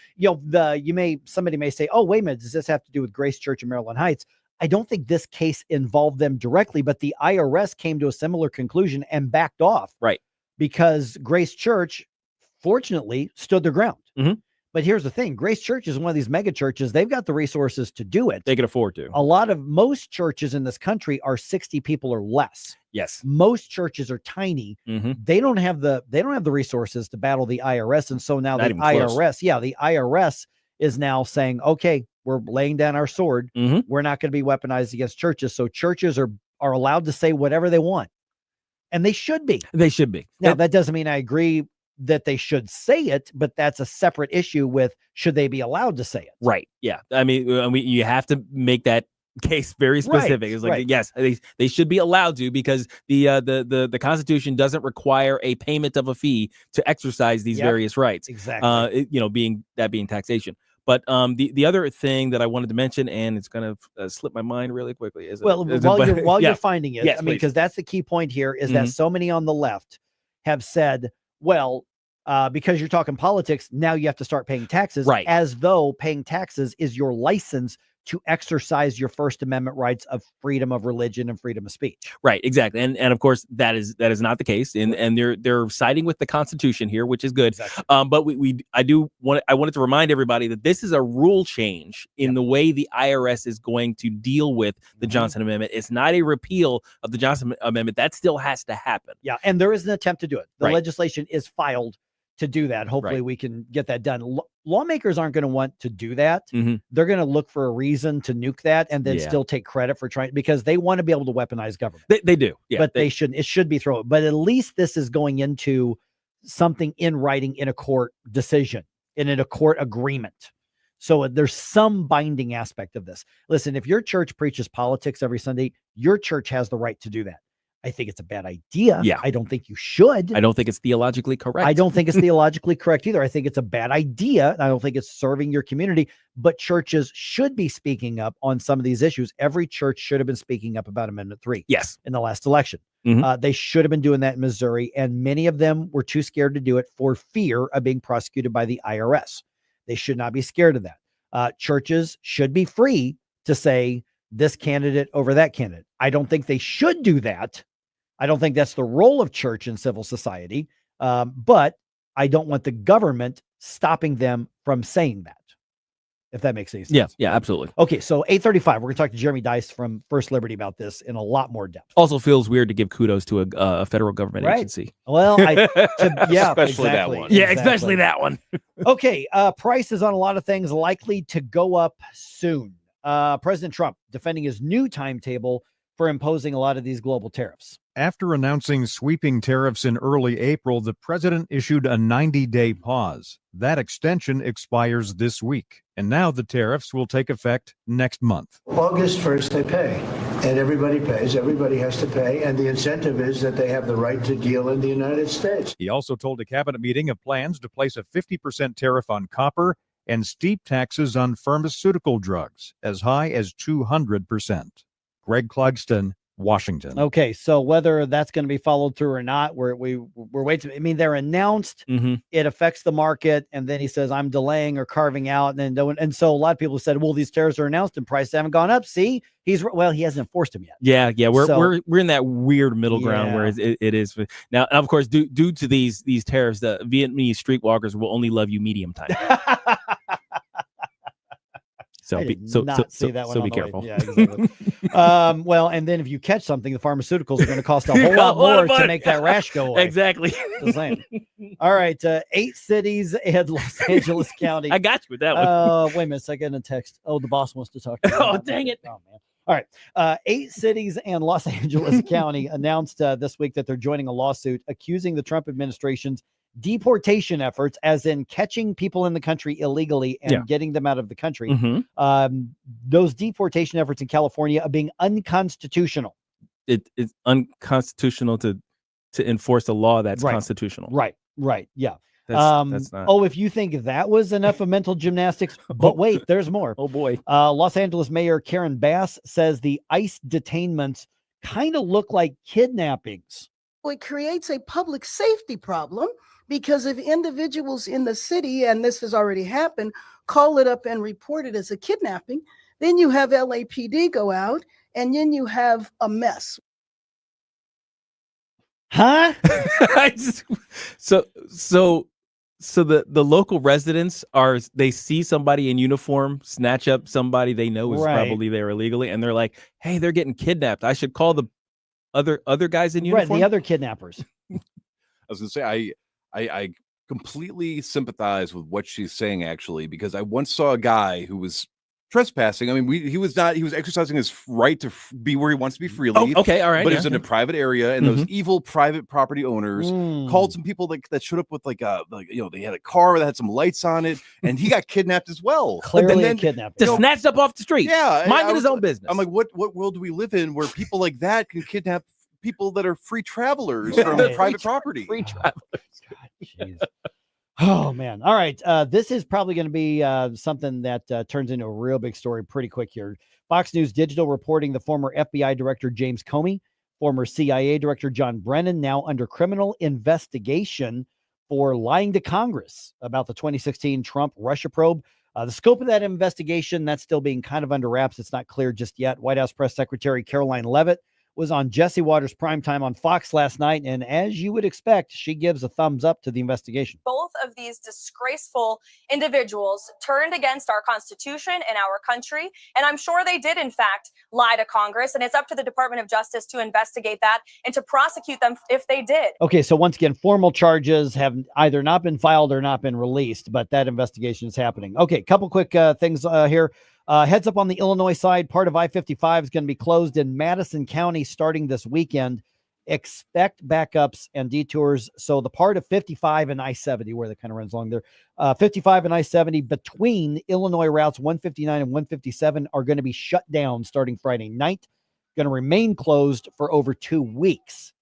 S1: somebody may say, oh, wait a minute, does this have to do with Grace Church in Maryland Heights? I don't think this case involved them directly, but the IRS came to a similar conclusion and backed off.
S27: Right.
S1: Because Grace Church, fortunately, stood their ground.
S27: Mm-hmm.
S1: But here's the thing. Grace Church is one of these mega churches. They've got the resources to do it.
S27: They can afford to.
S1: Most churches in this country are 60 people or less.
S27: Yes.
S1: Most churches are tiny.
S27: Mm-hmm.
S1: They don't have the resources to battle the IRS. And so now the IRS is now saying, okay, we're laying down our sword.
S27: Mm-hmm.
S1: We're not going to be weaponized against churches. So churches are allowed to say whatever they want. And they should be.
S27: They should be.
S1: Now, that doesn't mean I agree that they should say it, but that's a separate issue with should they be allowed to say it?
S27: Right. Yeah. I mean, you have to make that case very specific. It's like, yes, they should be allowed to, because the Constitution doesn't require a payment of a fee to exercise these various rights.
S1: Exactly.
S27: Being taxation. But the other thing that I wanted to mention, and it's going to slip my mind really quickly, is
S1: while you're finding it,
S27: yes,
S1: I mean, because that's the key point here is that so many on the left have said, well, because you're talking politics, now you have to start paying taxes, as though paying taxes is your license to exercise your First Amendment rights of freedom of religion and freedom of speech.
S27: Right, exactly. And of course that is not the case. And they're siding with the Constitution here, which is good.
S1: Exactly.
S27: But I wanted to remind everybody that this is a rule change in the way the IRS is going to deal with the Johnson Amendment. It's not a repeal of the Johnson Amendment. That still has to happen.
S1: Yeah, and there is an attempt to do it. The legislation is filed to do that. Hopefully we can get that done. Lawmakers aren't going to want to do that. They're going to look for a reason to nuke that and then still take credit for trying, because they want to be able to weaponize government.
S27: They do. Yeah,
S1: but they shouldn't. It should be thrown. But at least this is going into something in writing in a court decision and in a court agreement. So there's some binding aspect of this. Listen, if your church preaches politics every Sunday, your church has the right to do that. I think it's a bad idea.
S27: Yeah.
S1: I don't think you should.
S27: I don't think it's theologically correct.
S1: I don't think it's theologically correct either. I think it's a bad idea. I don't think it's serving your community, but churches should be speaking up on some of these issues. Every church should have been speaking up about Amendment 3.
S27: Yes.
S1: In the last election. They should have been doing that in Missouri, and many of them were too scared to do it for fear of being prosecuted by the IRS. They should not be scared of that. Churches should be free to say this candidate over that candidate. I don't think they should do that. I don't think that's the role of church in civil society. But I don't want the government stopping them from saying that, if that makes any sense.
S27: Yeah, absolutely.
S1: Okay, so 8:35, we're going to talk to Jeremy Dice from First Liberty about this in a lot more depth.
S27: Also feels weird to give kudos to a federal government agency.
S1: Well,
S27: especially that one. Yeah, especially that one.
S1: Okay, prices on a lot of things likely to go up soon. President Trump defending his new timetable for imposing a lot of these global tariffs.
S29: After announcing sweeping tariffs in early April, the president issued a 90-day pause. That extension expires this week, and now the tariffs will take effect next month.
S30: August 1st, they pay, and everybody pays. Everybody has to pay, and the incentive is that they have the right to deal in the United States.
S29: He also told a cabinet meeting of plans to place a 50% tariff on copper and steep taxes on pharmaceutical drugs, as high as 200%. Greg Clugston, Washington.
S1: Okay, so whether that's going to be followed through or not, we're waiting. I mean, they're announced. It affects the market, and then he says, "I'm delaying or carving out," and then don't. And so a lot of people said, "Well, these tariffs are announced and prices haven't gone up." See, he hasn't enforced them yet.
S27: Yeah, we're in that weird middle ground where it is now. Of course, due to these tariffs, the Vietnamese streetwalkers will only love you medium time. So be careful.
S1: Yeah, exactly. Well, and then if you catch something, the pharmaceuticals are going to cost a whole lot more to make that rash go away.
S27: Exactly.
S1: Just saying. All right, 8 cities and Los Angeles County.
S27: I got you with that one.
S1: Wait a minute, I got a text. Oh, the boss wants to talk to you.
S27: Oh, dang it.
S1: Oh, man. All right. 8 cities and Los Angeles County announced this week that they're joining a lawsuit accusing the Trump administration's deportation efforts, as in catching people in the country illegally and getting them out of the country. Those deportation efforts in California are being unconstitutional.
S27: It's unconstitutional to enforce a law that's constitutional.
S1: Right. Yeah.
S27: That's not.
S1: Oh, if you think that was enough of mental gymnastics, but wait, there's more.
S27: Oh boy.
S1: Los Angeles Mayor Karen Bass says the ICE detainments kind of look like kidnappings.
S3: Well, it creates a public safety problem, because if individuals in the city, and this has already happened, call it up and report it as a kidnapping, then you have LAPD go out, and then you have a mess.
S1: Huh?
S27: So the local residents they see somebody in uniform snatch up somebody they know is probably there illegally, and they're like, "Hey, they're getting kidnapped. I should call the other guys in uniform."
S1: Right, the other kidnappers.
S10: I was going to say, I completely sympathize with what she's saying, actually, because I once saw a guy who was trespassing. I mean, he was exercising his right to be where he wants to be freely.
S27: Oh, okay, all right.
S10: But it was in a private area, and those evil private property owners called some people that showed up with they had a car that had some lights on it, and he got kidnapped as well.
S1: Clearly a kidnapper.
S27: Just snatched up off the street.
S10: Yeah.
S27: Minding his own business.
S10: I'm like, what world do we live in where people like that can kidnap people that are free travelers from private property?
S27: Free travelers.
S1: Jeez. Oh man. All right. This is probably going to be something that turns into a real big story pretty quick here. Fox News Digital reporting the former FBI director James Comey, former CIA director John Brennan, now under criminal investigation for lying to Congress about the 2016 Trump Russia probe. The scope of that investigation, that's still being kind of under wraps. It's not clear just yet. White House Press Secretary Caroline Leavitt was on Jesse Waters' primetime on Fox last night, and as you would expect, she gives a thumbs up to the investigation.
S11: Both of these disgraceful individuals turned against our Constitution and our country, and I'm sure they did, in fact, lie to Congress, and it's up to the Department of Justice to investigate that and to prosecute them if they did.
S1: Okay, so once again, formal charges have either not been filed or not been released, but that investigation is happening. Okay, couple quick things here. Heads up on the Illinois side, part of I-55 is going to be closed in Madison County starting this weekend. Expect backups and detours. So the part of 55 and I-70, where that kind of runs along there, 55 and I-70 between Illinois routes 159 and 157 are going to be shut down starting Friday night. Going to remain closed for over 2 weeks.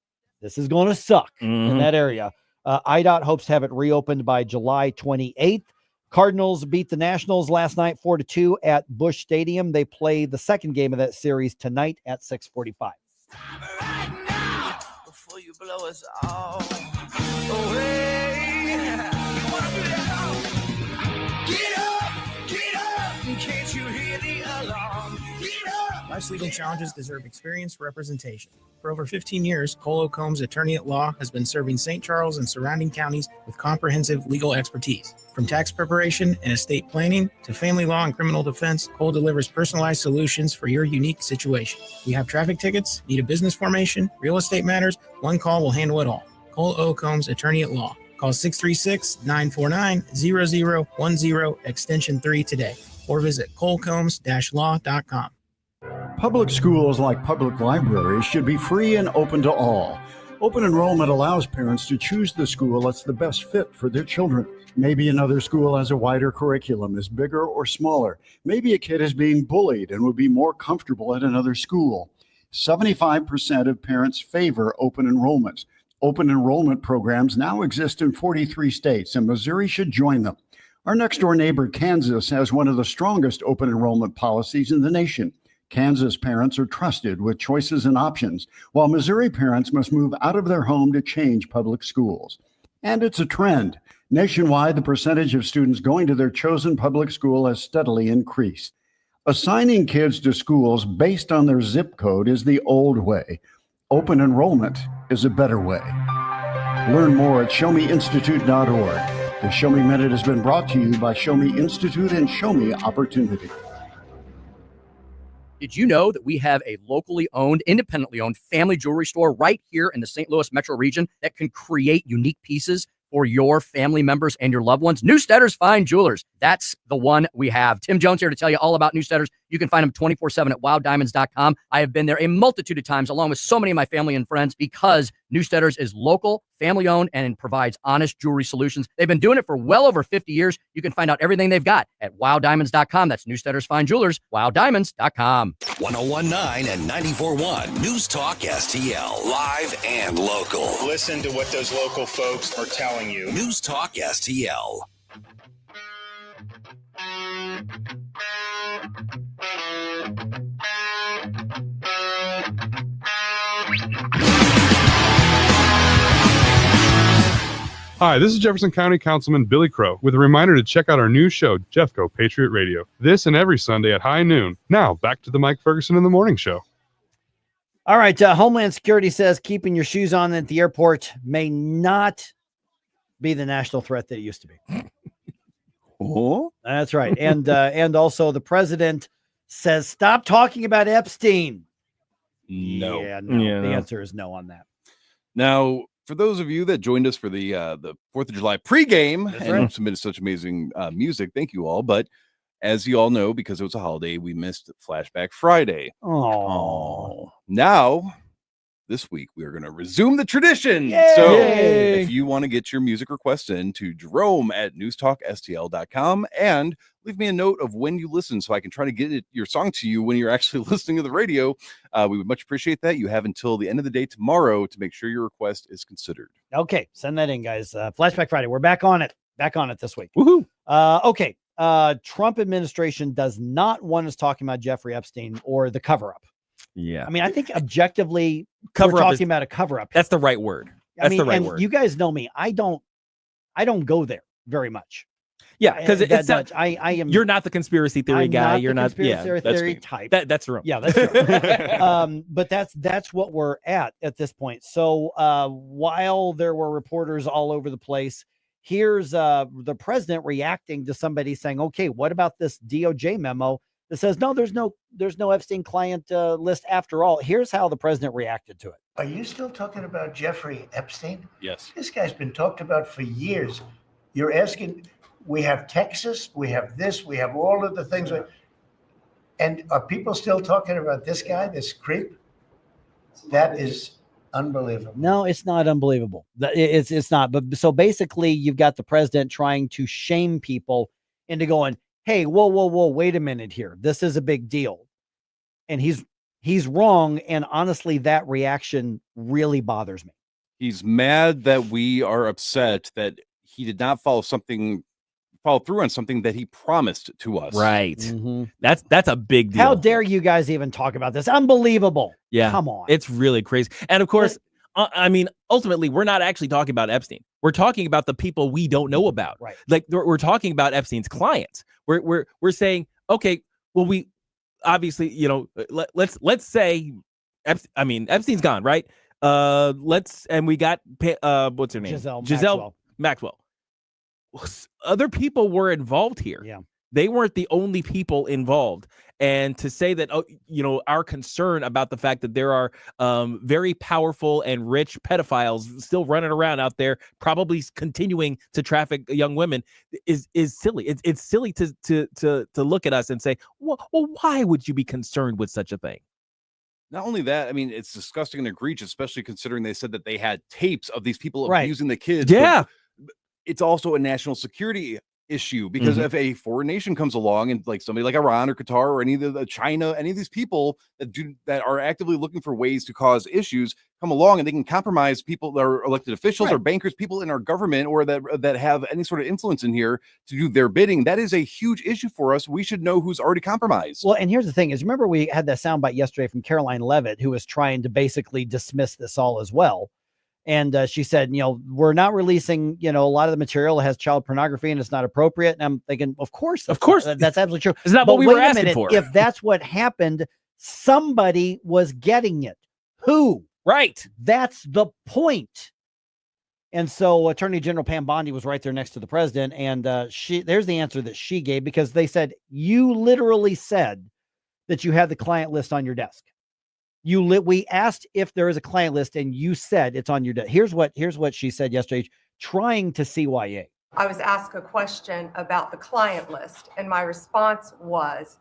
S1: This is going to suck in that area. IDOT hopes to have it reopened by July 28th. Cardinals beat the Nationals last night 4-2 at Busch Stadium. They play the second game of that series tonight at 6:45.
S15: Right now, before you blow us all away. Get up, can't you hear the alarm? Get up.
S12: Life's legal challenges deserve experienced representation. For over 15 years, Cole Combs Attorney at Law has been serving St. Charles and surrounding counties with comprehensive legal expertise. From tax preparation and estate planning to family law and criminal defense, Cole delivers personalized solutions for your unique situation. You have traffic tickets, need a business formation, real estate matters, one call will handle it all. Cole O. Combs Attorney at Law. Call 636-949-0010 extension 3 today or visit colecombs-law.com.
S9: Public schools, like public libraries, should be free and open to all. Open enrollment allows parents to choose the school that's the best fit for their children. Maybe another school has a wider curriculum, is bigger or smaller. Maybe a kid is being bullied and would be more comfortable at another school. 75% of parents favor open enrollment. Open enrollment programs now exist in 43 states, and Missouri should join them. Our next-door neighbor, Kansas, has one of the strongest open enrollment policies in the nation. Kansas parents are trusted with choices and options, while Missouri parents must move out of their home to change public schools. And it's a trend. Nationwide, the percentage of students going to their chosen public school has steadily increased. Assigning kids to schools based on their zip code is the old way. Open enrollment is a better way. Learn more at showmeinstitute.org. The Show Me Minute has been brought to you by Show Me Institute and Show Me Opportunity.
S13: Did you know that we have a locally owned, independently owned family jewelry store right here in the St. Louis metro region that can create unique pieces for your family members and your loved ones? Newstetter's Fine Jewelers. That's the one we have. Tim Jones here to tell you all about Newstetter's. You can find them 24/7 at wilddiamonds.com. I have been there a multitude of times along with so many of my family and friends because Newstetter's is local, family owned, and provides honest jewelry solutions. They've been doing it for well over 50 years. You can find out everything they've got at wilddiamonds.com. That's Newstetter's Fine Jewelers, wilddiamonds.com.
S4: 101.9 and 94.1 News Talk STL, live and local.
S16: Listen to what those local folks are telling you.
S4: News Talk STL.
S17: Hi, this is Jefferson County Councilman Billy Crow with a reminder to check out our new show, Jeffco Patriot Radio, this and every Sunday at high noon. Now, back to the Mike Ferguson in the Morning Show.
S1: All right. Homeland Security says keeping your shoes on at the airport may not be the national threat that it used to be.
S27: Oh,
S1: that's right. And also the president says, stop talking about Epstein.
S10: No.
S1: Yeah, no. The answer is no on that.
S10: Now, for those of you that joined us for the 4th of July pregame and
S1: right.
S10: submitted such amazing music, thank you all. But as you all know, because it was a holiday, we missed Flashback Friday.
S1: Oh.
S10: Now, this week, we are going to resume the tradition.
S1: Yay!
S10: So if you want to get your music requests in to Jerome at newstalkstl.com and leave me a note of when you listen so I can try to get your song to you when you're actually listening to the radio. We would much appreciate that. You have until the end of the day tomorrow to make sure your request is considered.
S1: Okay. Send that in, guys. Flashback Friday. We're back on it. Back on it this week.
S10: Woohoo.
S1: Okay. Trump administration does not want us talking about Jeffrey Epstein or the cover-up.
S27: Yeah.
S1: I mean, I think objectively,
S27: Cover-up
S1: we're
S27: is-
S1: talking about a cover-up.
S27: That's the right word. That's the right
S1: and
S27: word.
S1: you guys know me. I don't go there very much.
S27: Yeah, because
S1: That
S27: it's not,
S1: much. I am.
S27: You're not the conspiracy theory
S1: I'm
S27: guy.
S1: not
S27: You're
S1: the
S27: not.
S1: conspiracy
S27: Yeah, that's
S1: theory
S27: me.
S1: type.
S27: That's true.
S1: Yeah, that's true. But that's what we're at this point. So while there were reporters all over the place, here's the president reacting to somebody saying, "Okay, what about this DOJ memo that says no, there's no Epstein client list after all." Here's how the president reacted to it.
S30: Are you still talking about Jeffrey Epstein?
S10: Yes.
S30: This guy's been talked about for years. You're asking, we have Texas, we have this, we have all of the things. And are people still talking about this guy, this creep? That is unbelievable.
S1: No, it's not unbelievable. It's not. But so basically, you've got the president trying to shame people into going, "Hey, whoa, wait a minute here. This is a big deal," and he's wrong. And honestly, that reaction really bothers me.
S10: He's mad that we are upset that he did not follow through on something that he promised to us.
S27: Right.
S1: Mhm.
S27: That's a big deal.
S1: How dare you guys even talk about this? Unbelievable.
S27: Yeah.
S1: Come on.
S27: It's really crazy. And of course, I mean, ultimately, we're not actually talking about Epstein. We're talking about the people we don't know about.
S1: Right.
S27: Like we're talking about Epstein's clients. We're saying, okay, well, we obviously, let's say, Epstein's gone, right? And we got what's her name?
S1: Giselle
S27: Maxwell. Other people were involved here.
S1: Yeah.
S27: They weren't the only people involved. And to say that, our concern about the fact that there are very powerful and rich pedophiles still running around out there, probably continuing to traffic young women, is silly. It's silly to look at us and say, well, why would you be concerned with such a thing?
S10: Not only that, I mean, it's disgusting and egregious, especially considering they said that they had tapes of these people
S1: Right.
S10: abusing the kids.
S27: Yeah.
S10: But it's also a national security issue because if a foreign nation comes along and like somebody like Iran or Qatar or any of the China, any of these people that are actively looking for ways to cause issues come along and they can compromise people that are elected officials or bankers, people in our government or that have any sort of influence in here to do their bidding. That is a huge issue for us. We should know who's already compromised.
S1: Well, and here's the thing is, remember we had that soundbite yesterday from Caroline Levitt, who was trying to basically dismiss this all as well. And she said, we're not releasing, a lot of the material has child pornography and it's not appropriate. And I'm thinking, of course, that's absolutely true.
S27: It's not what we were asking for.
S1: If that's what happened, somebody was getting it. Who?
S27: Right.
S1: That's the point. And so Attorney General Pam Bondi was right there next to the president. And there's the answer that she gave, because they said, you literally said that you had the client list on your desk. We asked if there is a client list and you said it's on your desk. Here's what she said yesterday, trying to CYA.
S2: I was asked a question about the client list, and my response was,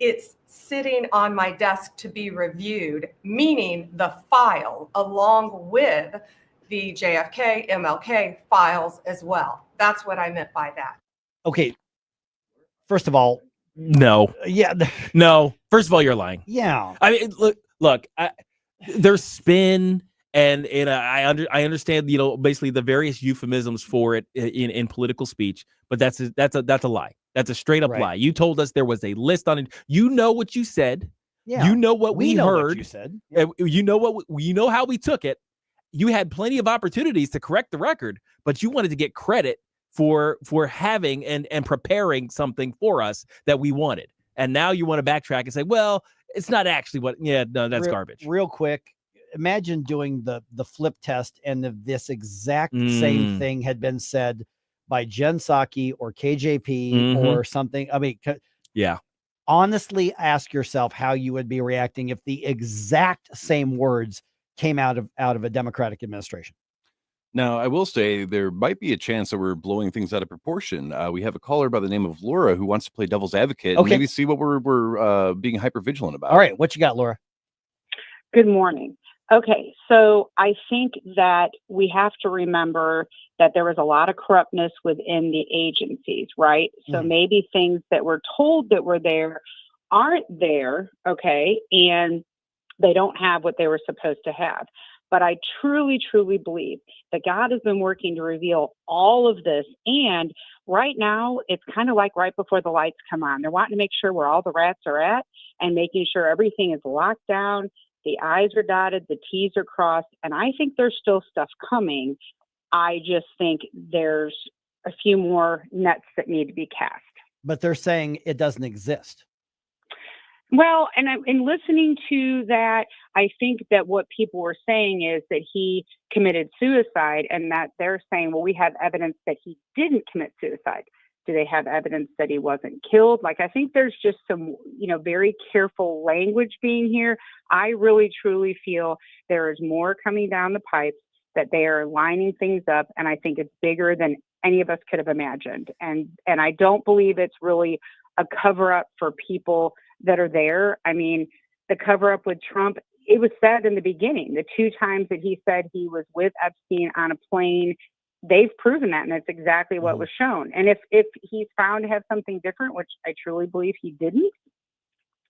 S2: it's sitting on my desk to be reviewed, meaning the file along with the JFK, MLK files as well. That's what I meant by that.
S1: Okay. First of all,
S27: no.
S1: Yeah.
S27: No. First of all, you're lying.
S1: Yeah.
S27: I mean, look, there's spin and I understand, basically the various euphemisms for it in political speech, but that's a lie. That's a straight up lie. You told us there was a list on it. You know what you said.
S1: Yeah.
S27: You know what we heard.
S1: What you said.
S27: You know how we took it. You had plenty of opportunities to correct the record, but you wanted to get credit for having and preparing something for us that we wanted. And now you want to backtrack and say, well, it's not actually that's garbage.
S1: Real quick, imagine doing the flip test and this exact same thing had been said by Jen Psaki or KJP or something. I mean,
S27: yeah.
S1: Honestly, ask yourself how you would be reacting if the exact same words came out of a Democratic administration.
S10: Now, I will say there might be a chance that we're blowing things out of proportion. We have a caller by the name of Laura who wants to play devil's advocate and maybe see what we're being hyper vigilant about.
S1: All right, what you got, Laura?
S5: Good morning. Okay, so I think that we have to remember that there was a lot of corruptness within the agencies, right? So maybe things that we're told that were there aren't there, okay, and they don't have what they were supposed to have. But I truly, truly believe that God has been working to reveal all of this. And right now, it's kind of like right before the lights come on. They're wanting to make sure where all the rats are at and making sure everything is locked down, the I's are dotted, the T's are crossed. And I think there's still stuff coming. I just think there's a few more nets that need to be cast.
S1: But they're saying it doesn't exist.
S5: Well, and in listening to that, I think that what people were saying is that he committed suicide, and that they're saying, well, we have evidence that he didn't commit suicide. Do they have evidence that he wasn't killed? Like, I think there's just some, very careful language being here. I really, truly feel there is more coming down the pipes, that they are lining things up, and I think it's bigger than any of us could have imagined. And I don't believe it's really a cover-up for people that are there. I mean, the cover-up with Trump, it was said in the beginning, the 2 times that he said he was with Epstein on a plane, they've proven that, and that's exactly what was shown. And if he's found to have something different, which I truly believe he didn't,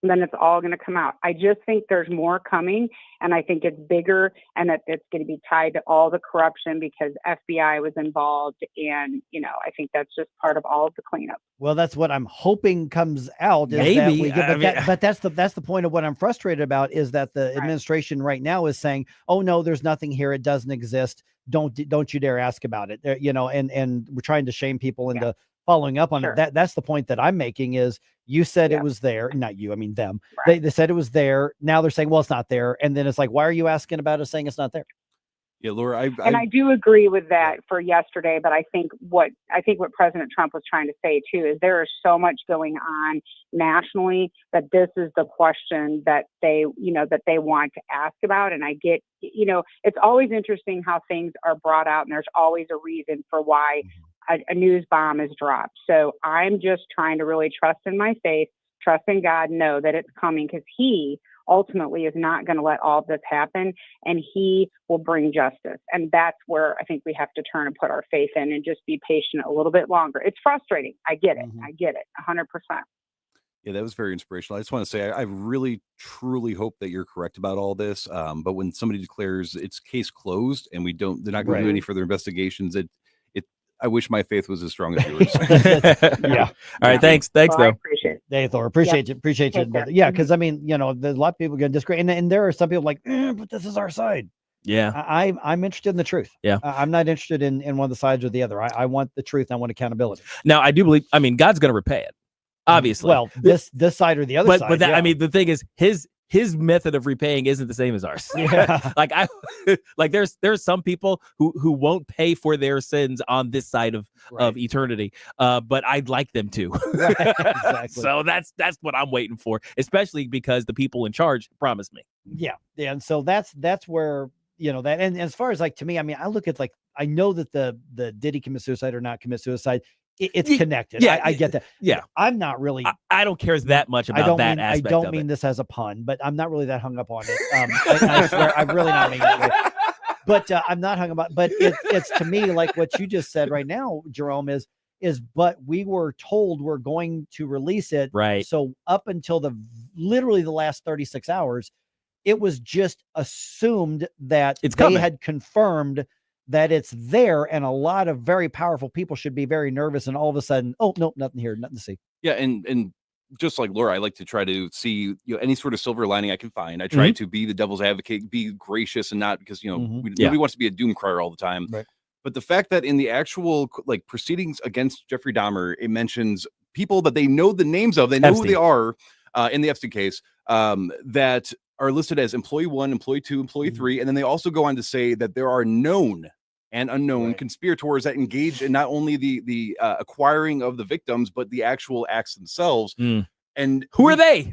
S5: then it's all going to come out. I just think there's more coming, and I think it's bigger, and that it's going to be tied to all the corruption because FBI was involved, and I think that's just part of all of the cleanup.
S1: Well, that's what I'm hoping comes out. Is
S27: Maybe,
S1: but that's the point of what I'm frustrated about, is that the administration right now is saying, "Oh no, there's nothing here. It doesn't exist. Don't you dare ask about it." And we're trying to shame people into following up on it. That's the point that I'm making is, you said it was there. Not you, I mean them. They said it was there. Now they're saying, well, it's not there. And then it's like, why are you asking about it, saying it's not there?
S10: Yeah, Laura,
S5: I do agree with that for yesterday, but I think what President Trump was trying to say too is there is so much going on nationally that this is the question that they want to ask about. And I get, it's always interesting how things are brought out, and there's always a reason for why a news bomb is dropped. So I'm just trying to really trust in my faith, trust in God, know that it's coming, because he ultimately is not going to let all of this happen, and he will bring justice. And that's where I think we have to turn and put our faith in and just be patient a little bit longer. It's frustrating. I get it. I get it 100%.
S10: Yeah, that was very inspirational. I just want to say I really, truly hope that you're correct about all this. But when somebody declares it's case closed and they're not going to do any further investigations, I wish my faith was as strong as yours.
S1: Yeah.
S27: All right. Thanks. Thanks,
S5: Well, I
S27: though.
S5: appreciate it.
S1: Hey, Thor, appreciate you.
S5: Take care.
S1: Yeah, because I mean, there's a lot of people going to disagree, and there are some people like, but this is our side.
S27: Yeah.
S1: I'm interested in the truth.
S27: Yeah.
S1: I'm not interested in one of the sides or the other. I want the truth. And I want accountability.
S27: Now, I do believe, God's going to repay it, obviously.
S1: Well, this side or the other side.
S27: But that,
S1: yeah.
S27: I mean, the thing is, his method of repaying isn't the same as ours.
S1: Yeah.
S27: There's some people who won't pay for their sins on this side of eternity. But I'd like them to.
S1: Right, exactly.
S27: So that's what I'm waiting for, especially because the people in charge promised me.
S1: Yeah. And so that's where, that, and as far as to me, I mean, I look at I know that the did he commit suicide or not commit suicide? It's connected.
S27: Yeah,
S1: I get that.
S27: Yeah.
S1: I'm not really.
S27: I don't care that much about that aspect.
S1: I don't mean this as a pun, but I'm not really that hung up on it. I swear, I'm really not meaning that. But I'm not hung up. But it's to me like what you just said right now, Jerome, is but we were told we're going to release it.
S27: Right.
S1: So up until literally the last 36 hours, it was just assumed that they had confirmed that it's there, and a lot of very powerful people should be very nervous, and all of a sudden, oh no, nothing here, nothing to see.
S10: Yeah, and just like Laura, I like to try to see any sort of silver lining I can find. I try to be the devil's advocate, be gracious, and not because nobody wants to be a doom crier all the time.
S1: Right.
S10: But the fact that in the actual proceedings against Jeffrey Dahmer, it mentions people that they know the names of, they know who they are in the Epstein case, that are listed as employee 1, employee 2, employee 3, and then they also go on to say that there are known and unknown conspirators that engage in not only the acquiring of the victims, but the actual acts themselves. And
S27: who are they?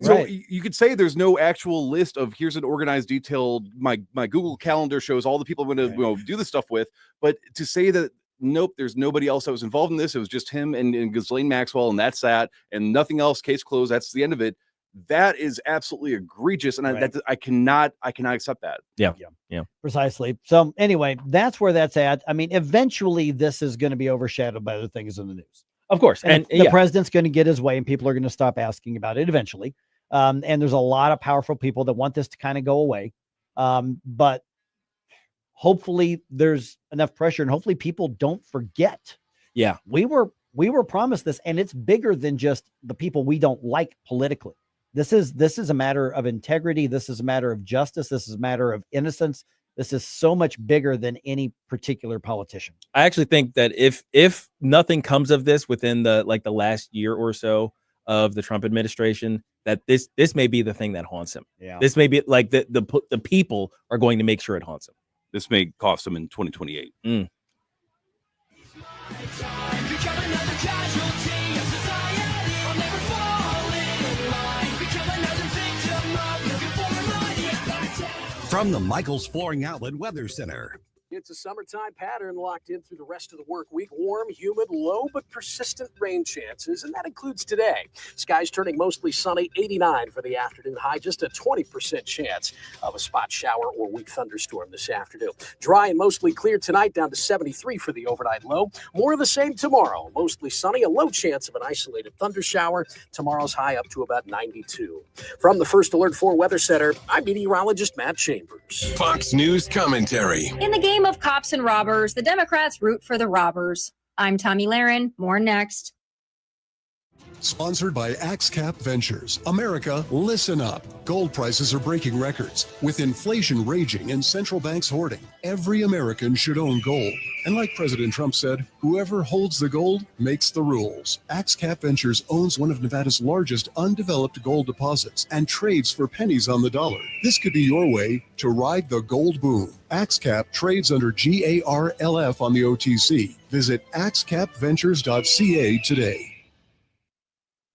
S10: So you could say there's no actual list of here's an organized, detailed. My Google Calendar shows all the people I'm going to do this stuff with. But to say that nope, there's nobody else that was involved in this. It was just him and Ghislaine Maxwell, and that's that, and nothing else. Case closed. That's the end of it. That is absolutely egregious, and I cannot accept that.
S27: Yeah.
S1: Precisely. So anyway, that's where that's at. I mean, eventually this is going to be overshadowed by other things in the news.
S27: Of course.
S1: And the president's going to get his way, and people are going to stop asking about it eventually. And there's a lot of powerful people that want this to kind of go away. But hopefully there's enough pressure, and hopefully people don't forget.
S27: Yeah.
S1: We were promised this, and it's bigger than just the people we don't like politically. This is a matter of integrity. This is a matter of justice. This is a matter of innocence. This is so much bigger than any particular politician.
S27: I actually think that if nothing comes of this within the last year or so of the Trump administration, that this may be the thing that haunts him.
S1: Yeah.
S27: This may be like the people are going to make sure it haunts him.
S10: This may cost him in 2028.
S4: From the Michaels Flooring Outlet Weather Center.
S6: It's a summertime pattern locked in through the rest of the work week. Warm, humid, low, but persistent rain chances, and that includes today. Skies turning mostly sunny, 89 for the afternoon high, just a 20% chance of a spot shower or weak thunderstorm this afternoon. Dry and mostly clear tonight, down to 73 for the overnight low. More of the same tomorrow. Mostly sunny, a low chance of an isolated thundershower. Tomorrow's high up to about 92. From the First Alert 4 Weather Center, I'm meteorologist Matt Chambers.
S19: Fox News commentary.
S18: In the game of cops and robbers, the Democrats root for the robbers. I'm Tommy Lahren. More next.
S20: Sponsored by AxeCap Ventures. America, listen up. Gold prices are breaking records. With inflation raging and central banks hoarding, every American should own gold. And like President Trump said, whoever holds the gold makes the rules. AxeCap Ventures owns one of Nevada's largest undeveloped gold deposits and trades for pennies on the dollar. This could be your way to ride the gold boom. AxeCap trades under GARLF on the OTC. Visit axecapventures.ca today.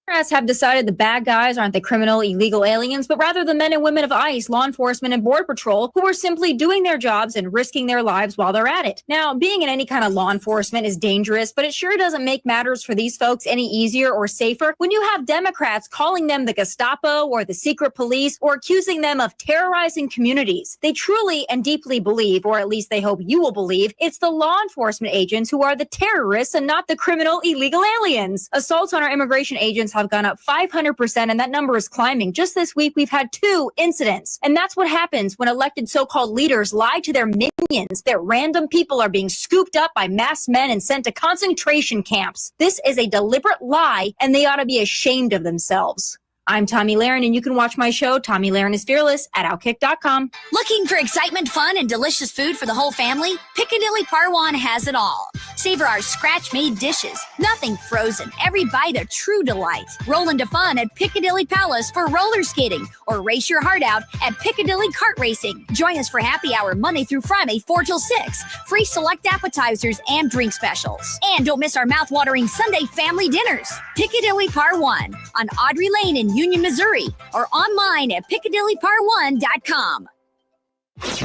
S18: Democrats have decided the bad guys aren't the criminal illegal aliens, but rather the men and women of ICE, law enforcement, and Border Patrol who are simply doing their jobs and risking their lives while they're at it. Now, being in any kind of law enforcement is dangerous, but it sure doesn't make matters for these folks any easier or safer when you have Democrats calling them the Gestapo or the secret police or accusing them of terrorizing communities. They truly and deeply believe, or at least they hope you will believe, it's the law enforcement agents who are the terrorists and not the criminal illegal aliens. Assaults on our immigration agents have gone up 500%, and that number is climbing. Just this week, we've had 2 incidents. And that's what happens when elected so-called leaders lie to their minions, that random people are being scooped up by masked men and sent to concentration camps. This is a deliberate lie, and they ought to be ashamed of themselves. I'm Tommy Lahren, and you can watch my show, Tommy Lahren is Fearless, at Outkick.com.
S7: Looking for excitement, fun, and delicious food for the whole family? Piccadilly Parwan has it all. Savor our scratch-made dishes. Nothing frozen. Every bite a true delight. Roll into fun at Piccadilly Palace for roller skating, or race your heart out at Piccadilly Kart Racing. Join us for happy hour Monday through Friday, 4 till 6. Free select appetizers and drink specials. And don't miss our mouth-watering Sunday family dinners. Piccadilly Parwan on Audrey Lane in Union, Missouri, or online at PiccadillyPar1.com.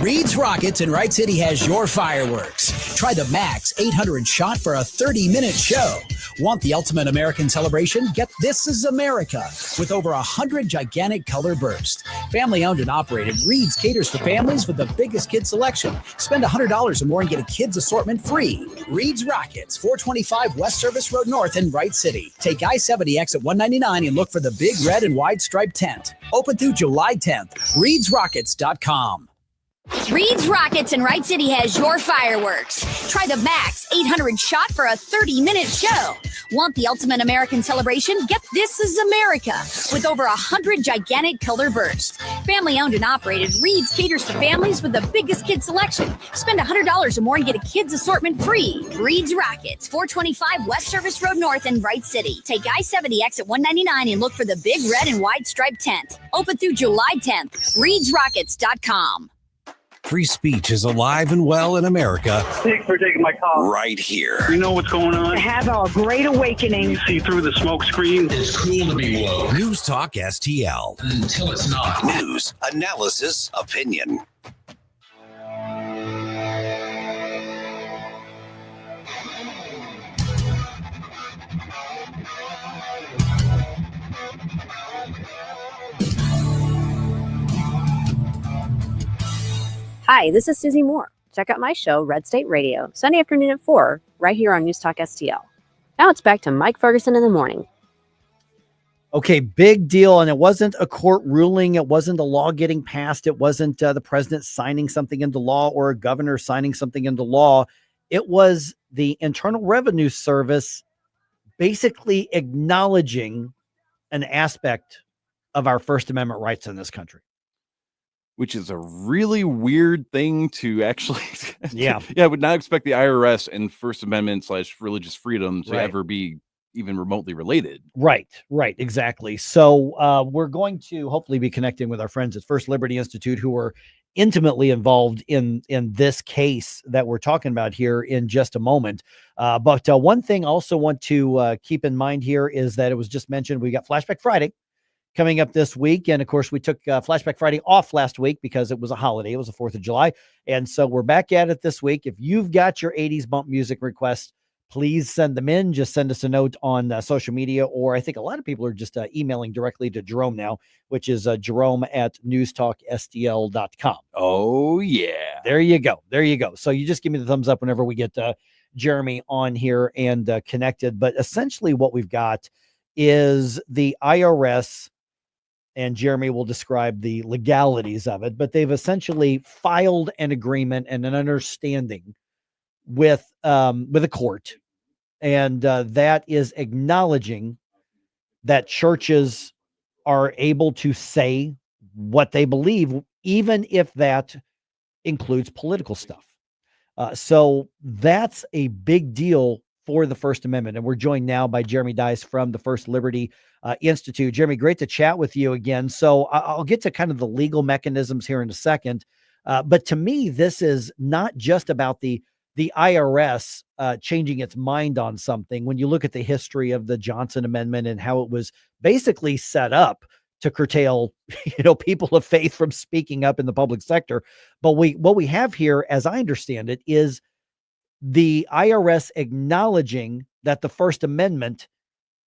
S8: Reed's Rockets in Wright City has your fireworks. Try the Max 800 shot for a 30-minute show. Want the ultimate American celebration? Get This Is America with over 100 gigantic color bursts. Family owned and operated, Reed's caters for families with the biggest kid selection. Spend $100 or more and get a kids assortment free. Reed's Rockets, 425 West Service Road North in Wright City. Take I-70 exit 199 and look for the big red and white striped tent. Open through July 10th. ReedsRockets.com.
S7: Reed's Rockets in Wright City has your fireworks. Try the Max 800 shot for a 30-minute show. Want the ultimate American celebration? Get This Is America with over 100 gigantic color bursts. Family owned and operated, Reed's caters for families with the biggest kid selection. Spend $100 or more and get a kids assortment free. Reed's Rockets, 425 West Service Road North in Wright City. Take I-70 exit 199 and look for the big red and white striped tent. Open through July 10th. ReedsRockets.com.
S4: Free speech is alive and well in America.
S14: Thanks for taking my call.
S4: Right here.
S14: You know what's going on?
S21: Have a great awakening.
S14: You see through the smoke screen.
S4: It's cool to be woke. News Talk STL.
S14: Until it's not.
S4: News, analysis, opinion.
S22: Hi, this is Susie Moore. Check out my show, Red State Radio, Sunday afternoon at 4, right here on News Talk STL. Now it's back to Mike Ferguson in the morning.
S1: Okay, big deal. And it wasn't a court ruling. It wasn't a law getting passed. It wasn't the president signing something into law or a governor signing something into law. It was the Internal Revenue Service basically acknowledging an aspect of our First Amendment rights in this country.
S10: Which is a really weird thing to actually.
S1: Yeah.
S10: I would not expect the IRS and First Amendment / religious freedom to
S1: Right.
S10: ever be even remotely related.
S1: Right, exactly. So we're going to hopefully be connecting with our friends at First Liberty Institute who are intimately involved in this case that we're talking about here in just a moment. But one thing I also want to keep in mind here is that it was just mentioned we got Flashback Friday coming up this week. And of course, we took Flashback Friday off last week because it was a holiday. It was the 4th of July. And so we're back at it this week. If you've got your 80s bump music requests, please send them in. Just send us a note on social media, or I think a lot of people are just emailing directly to Jerome now, which is Jerome at NewsTalkSTL.com.
S10: Oh, yeah.
S1: There you go. So you just give me the thumbs up whenever we get Jeremy on here and connected. But essentially what we've got is the IRS, and Jeremy will describe the legalities of it, but they've essentially filed an agreement and an understanding with a court. And that is acknowledging that churches are able to say what they believe, even if that includes political stuff. So that's a big deal for the First Amendment. And we're joined now by Jeremy Dice from the First Liberty Institute. Jeremy, great to chat with you again. So I'll get to kind of the legal mechanisms here in a second. But to me, this is not just about the the IRS changing its mind on something. When you look at the history of the Johnson Amendment and how it was basically set up to curtail, people of faith from speaking up in the public sector. But what we have here, as I understand it, is the IRS acknowledging that the First Amendment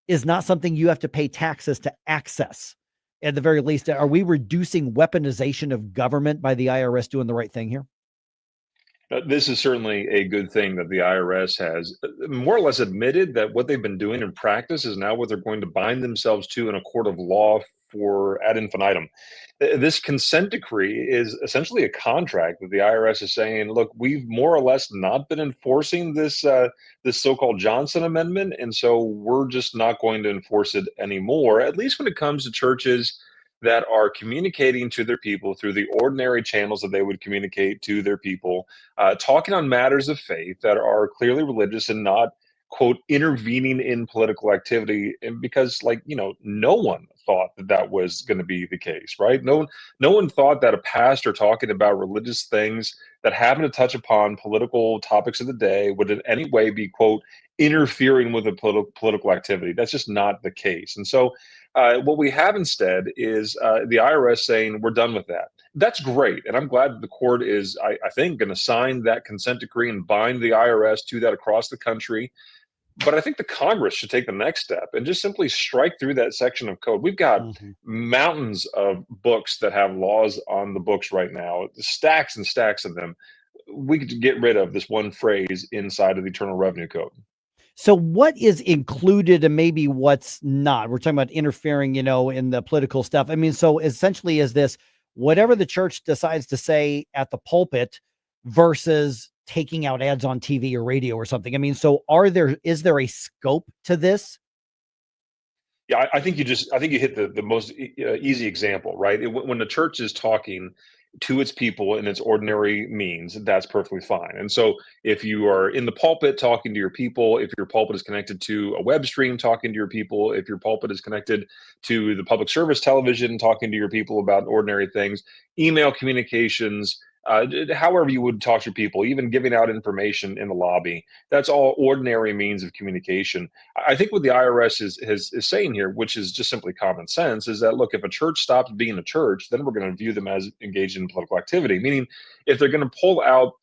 S1: is not something you have to pay taxes to access. At the very least, are we reducing weaponization of government by the IRS doing the right thing here?
S3: This is certainly a good thing that the IRS has more or less admitted that what they've been doing in practice is now what they're going to bind themselves to in a court of law for ad infinitum. This consent decree is essentially a contract that the IRS is saying, look, we've more or less not been enforcing this so-called Johnson Amendment, and so we're just not going to enforce it anymore, at least when it comes to churches that are communicating to their people through the ordinary channels that they would communicate to their people, talking on matters of faith that are clearly religious and not, quote, intervening in political activity. And because, no one thought that was going to be the case, right? No one thought that a pastor talking about religious things that happen to touch upon political topics of the day would in any way be, quote, interfering with the political activity. That's just not the case. And so what we have instead is the IRS saying we're done with that. That's great. And I'm glad that the court is, I think, going to sign that consent decree and bind the IRS to that across the country. But I think the Congress should take the next step and just simply strike through that section of code. We've got mountains of books that have laws on the books right now, stacks and stacks of them. We could get rid of this one phrase inside of the Internal Revenue Code.
S1: So what is included and maybe what's not? We're talking about interfering, in the political stuff. I mean, so essentially is this whatever the church decides to say at the pulpit versus taking out ads on TV or radio or something? I mean, so is there a scope to this?
S3: Yeah, I think you hit the most easy example, right? When the church is talking to its people in its ordinary means, that's perfectly fine. And so if you are in the pulpit talking to your people, if your pulpit is connected to a web stream talking to your people, if your pulpit is connected to the public service television talking to your people about ordinary things, email communications, however you would talk to people, even giving out information in the lobby, that's all ordinary means of communication. I think what the IRS is saying here, which is just simply common sense, is that, look, if a church stops being a church, then we're going to view them as engaged in political activity. Meaning, if they're going to pull out,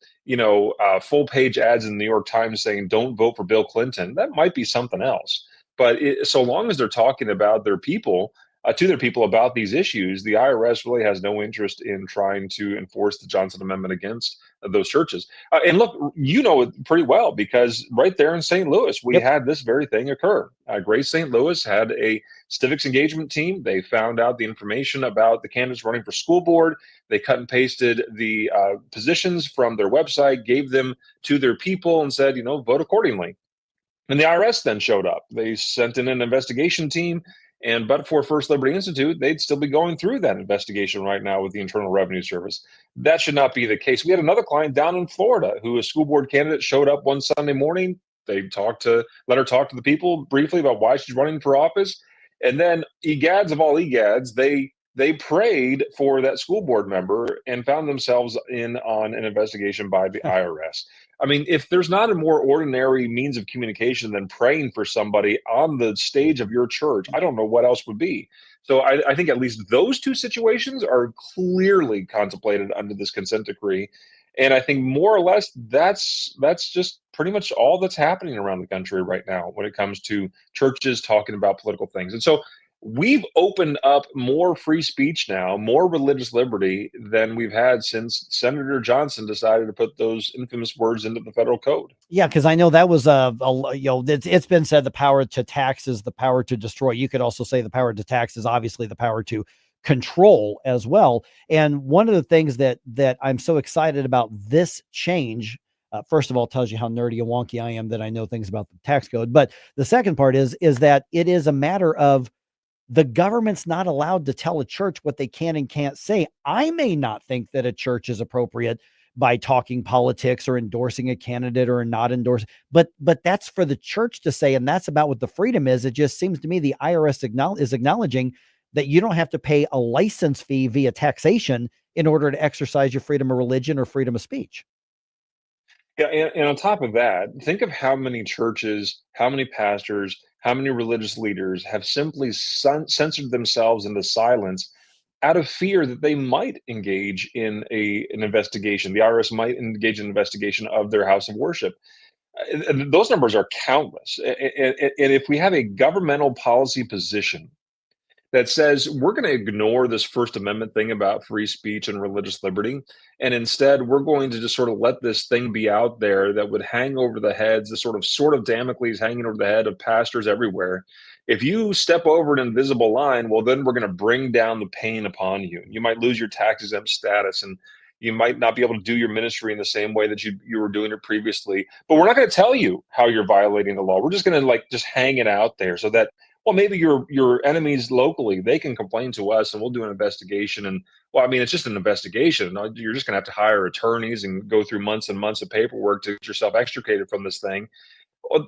S3: full page ads in the New York Times saying, don't vote for Bill Clinton, that might be something else. But so long as they're talking about their people, to their people about these issues, the IRS really has no interest in trying to enforce the Johnson Amendment against those churches. And look, it pretty well, because right there in St. Louis, we had this very thing occur. Grace St. Louis had a civics engagement team. They found out the information about the candidates running for school board. They cut and pasted the positions from their website, gave them to their people and said, vote accordingly. And the IRS then showed up. They sent in an investigation team. But for First Liberty Institute, they'd still be going through that investigation right now with the Internal Revenue Service. That should not be the case. We had another client down in Florida who, a school board candidate, showed up one Sunday morning. They let her talk to the people briefly about why she's running for office. And then, egads of all egads, they prayed for that school board member and found themselves in on an investigation by the IRS. I mean, if there's not a more ordinary means of communication than praying for somebody on the stage of your church, I don't know what else would be. So I think at least those two situations are clearly contemplated under this consent decree. And I think more or less that's just pretty much all that's happening around the country right now when it comes to churches talking about political things. And so we've opened up more free speech now, more religious liberty than we've had since Senator Johnson decided to put those infamous words into the federal code.
S1: Yeah, because I know that was it's been said the power to tax is the power to destroy. You could also say the power to tax is obviously the power to control as well. And one of the things that I'm so excited about this change, first of all, tells you how nerdy and wonky I am that I know things about the tax code. But the second part is that it is a matter of the government's not allowed to tell a church what they can and can't say. I may not think that a church is appropriate by talking politics or endorsing a candidate or not endorsing, but that's for the church to say. And that's about what the freedom is. It just seems to me the IRS is acknowledging that you don't have to pay a license fee via taxation in order to exercise your freedom of religion or freedom of speech.
S3: Yeah, and on top of that, think of how many churches, how many pastors, how many religious leaders have simply censored themselves into silence out of fear that they might engage in an investigation. The IRS might engage in an investigation of their house of worship. And those numbers are countless. And if we have a governmental policy position that says we're going to ignore this First Amendment thing about free speech and religious liberty, and instead we're going to just sort of let this thing be out there that would hang over the heads, the sort of Damocles hanging over the head of pastors everywhere. If you step over an invisible line, well, then we're going to bring down the pain upon you. You might lose your tax exempt status, and you might not be able to do your ministry in the same way that you were doing it previously. But we're not going to tell you how you're violating the law. We're just going to just hang it out there so that, well, maybe your enemies locally, they can complain to us and we'll do an investigation. And well, I mean, it's just an investigation. You're just going to have to hire attorneys and go through months and months of paperwork to get yourself extricated from this thing.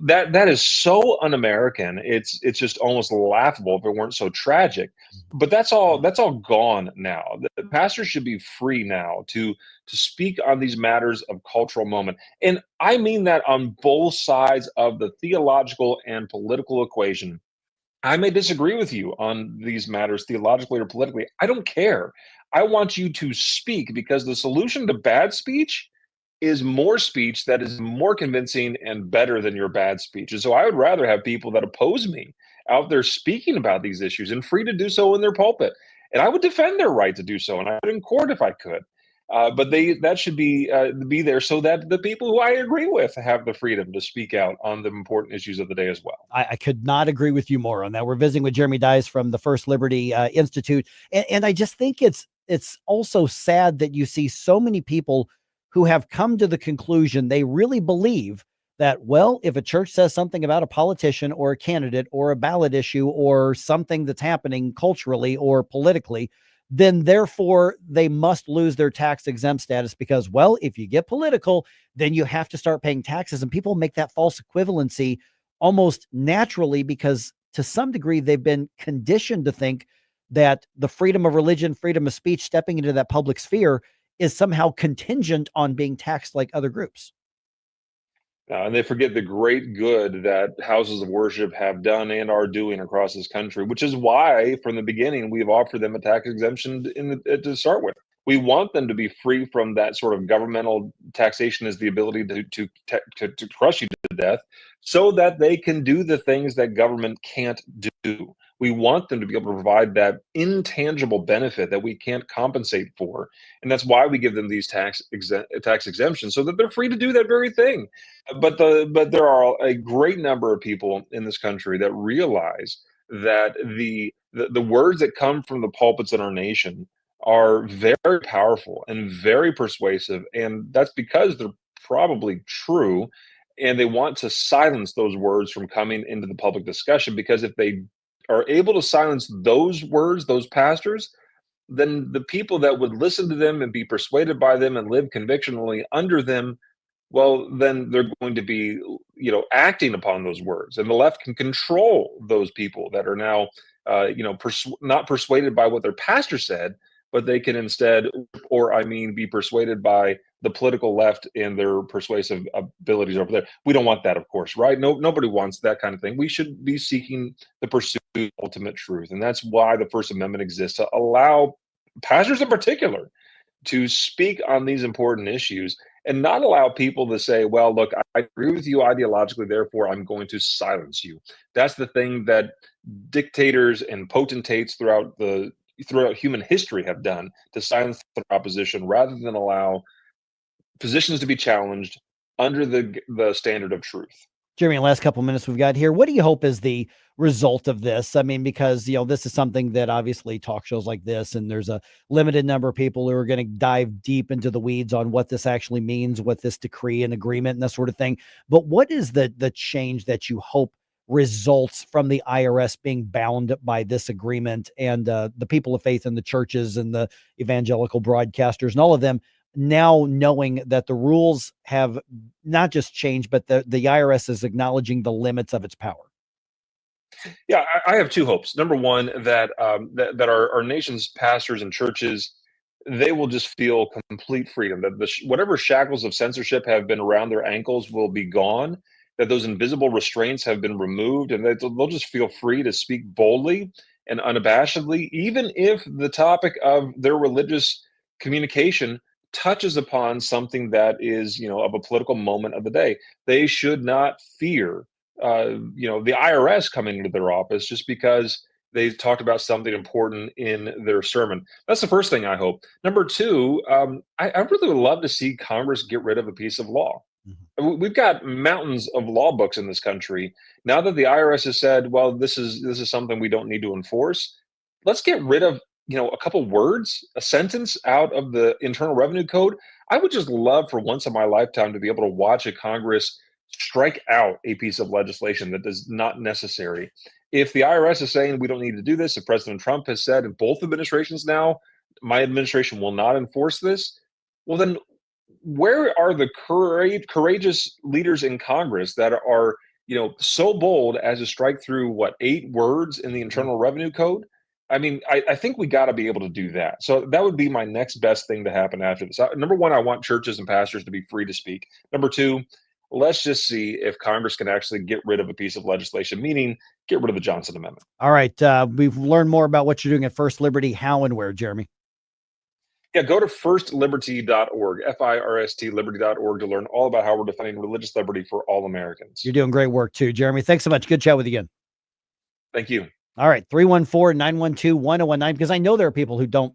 S3: That is so un-American. It's just almost laughable if it weren't so tragic. But that's all gone now. The pastors should be free now to speak on these matters of cultural moment. And I mean that on both sides of the theological and political equation. I may disagree with you on these matters theologically or politically. I don't care. I want you to speak, because the solution to bad speech is more speech that is more convincing and better than your bad speech. And so I would rather have people that oppose me out there speaking about these issues and free to do so in their pulpit. And I would defend their right to do so, and I would in court if I could. But that should be there so that the people who I agree with have the freedom to speak out on the important issues of the day as well.
S1: I could not agree with you more on that. We're visiting with Jeremy Dias from the First Liberty Institute. And I just think it's also sad that you see so many people who have come to the conclusion they really believe that, well, if a church says something about a politician or a candidate or a ballot issue or something that's happening culturally or politically, then therefore they must lose their tax exempt status because, well, if you get political, then you have to start paying taxes. And people make that false equivalency almost naturally because to some degree they've been conditioned to think that the freedom of religion, freedom of speech, stepping into that public sphere is somehow contingent on being taxed like other groups.
S3: And they forget the great good that houses of worship have done and are doing across this country, which is why, from the beginning, we've offered them a tax exemption to start with. We want them to be free from that sort of governmental taxation as the ability to crush you to death, so that they can do the things that government can't do. We want them to be able to provide that intangible benefit that we can't compensate for. And that's why we give them these tax exemptions, so that they're free to do that very thing. But there are a great number of people in this country that realize that the words that come from the pulpits in our nation are very powerful and very persuasive. And that's because they're probably true. And they want to silence those words from coming into the public discussion, because if they are able to silence those words, those pastors, then the people that would listen to them and be persuaded by them and live convictionally under them, well, then they're going to be, acting upon those words. And the left can control those people that are now, not persuaded by what their pastor said, but they can instead, be persuaded by the political left and their persuasive abilities over there. We don't want that, of course, right? Nobody wants that kind of thing. We should be seeking the pursuit of ultimate truth. And that's why the First Amendment exists, to allow pastors in particular to speak on these important issues and not allow people to say, well, look, I agree with you ideologically, therefore I'm going to silence you. That's the thing that dictators and potentates throughout human history have done, to silence their opposition rather than allow positions to be challenged under the standard of truth.
S1: Jeremy, last couple of minutes we've got here, what do you hope is the result of this? I mean, because, this is something that obviously talk shows like this, and there's a limited number of people who are going to dive deep into the weeds on what this actually means, what this decree and agreement and that sort of thing. But what is the change that you hope results from the IRS being bound by this agreement, and the people of faith in the churches and the evangelical broadcasters and all of them now knowing that the rules have not just changed, but the IRS is acknowledging the limits of its power?
S3: Yeah, I have two hopes. Number one, that our nation's pastors and churches they will just feel complete freedom, that whatever shackles of censorship have been around their ankles will be gone, that those invisible restraints have been removed, and that they'll just feel free to speak boldly and unabashedly, even if the topic of their religious communication touches upon something that is, of a political moment of the day. They should not fear, the IRS coming into their office just because they talked about something important in their sermon. That's the first thing I hope. Number two, I really would love to see Congress get rid of a piece of law. We've got mountains of law books in this country. Now that the IRS has said, well, this is something we don't need to enforce, let's get rid of a couple words, a sentence out of the Internal Revenue Code. I would just love for once in my lifetime to be able to watch a Congress strike out a piece of legislation that is not necessary. If the IRS is saying we don't need to do this, if President Trump has said in both administrations now, my administration will not enforce this, well then where are the courageous leaders in Congress that are, so bold as to strike through 8 words in the Internal Revenue Code? I mean, I think we got to be able to do that. So that would be my next best thing to happen after this. Number one, I want churches and pastors to be free to speak. Number two, let's just see if Congress can actually get rid of a piece of legislation, meaning get rid of the Johnson Amendment.
S1: All right. We've learned more about what you're doing at First Liberty. How and where, Jeremy?
S3: Yeah, go to firstliberty.org, FIRST liberty.org, to learn all about how we're defending religious liberty for all Americans.
S1: You're doing great work too, Jeremy. Thanks so much. Good chat with you again.
S3: Thank you.
S1: All right. 314-912-1019, because I know there are people who don't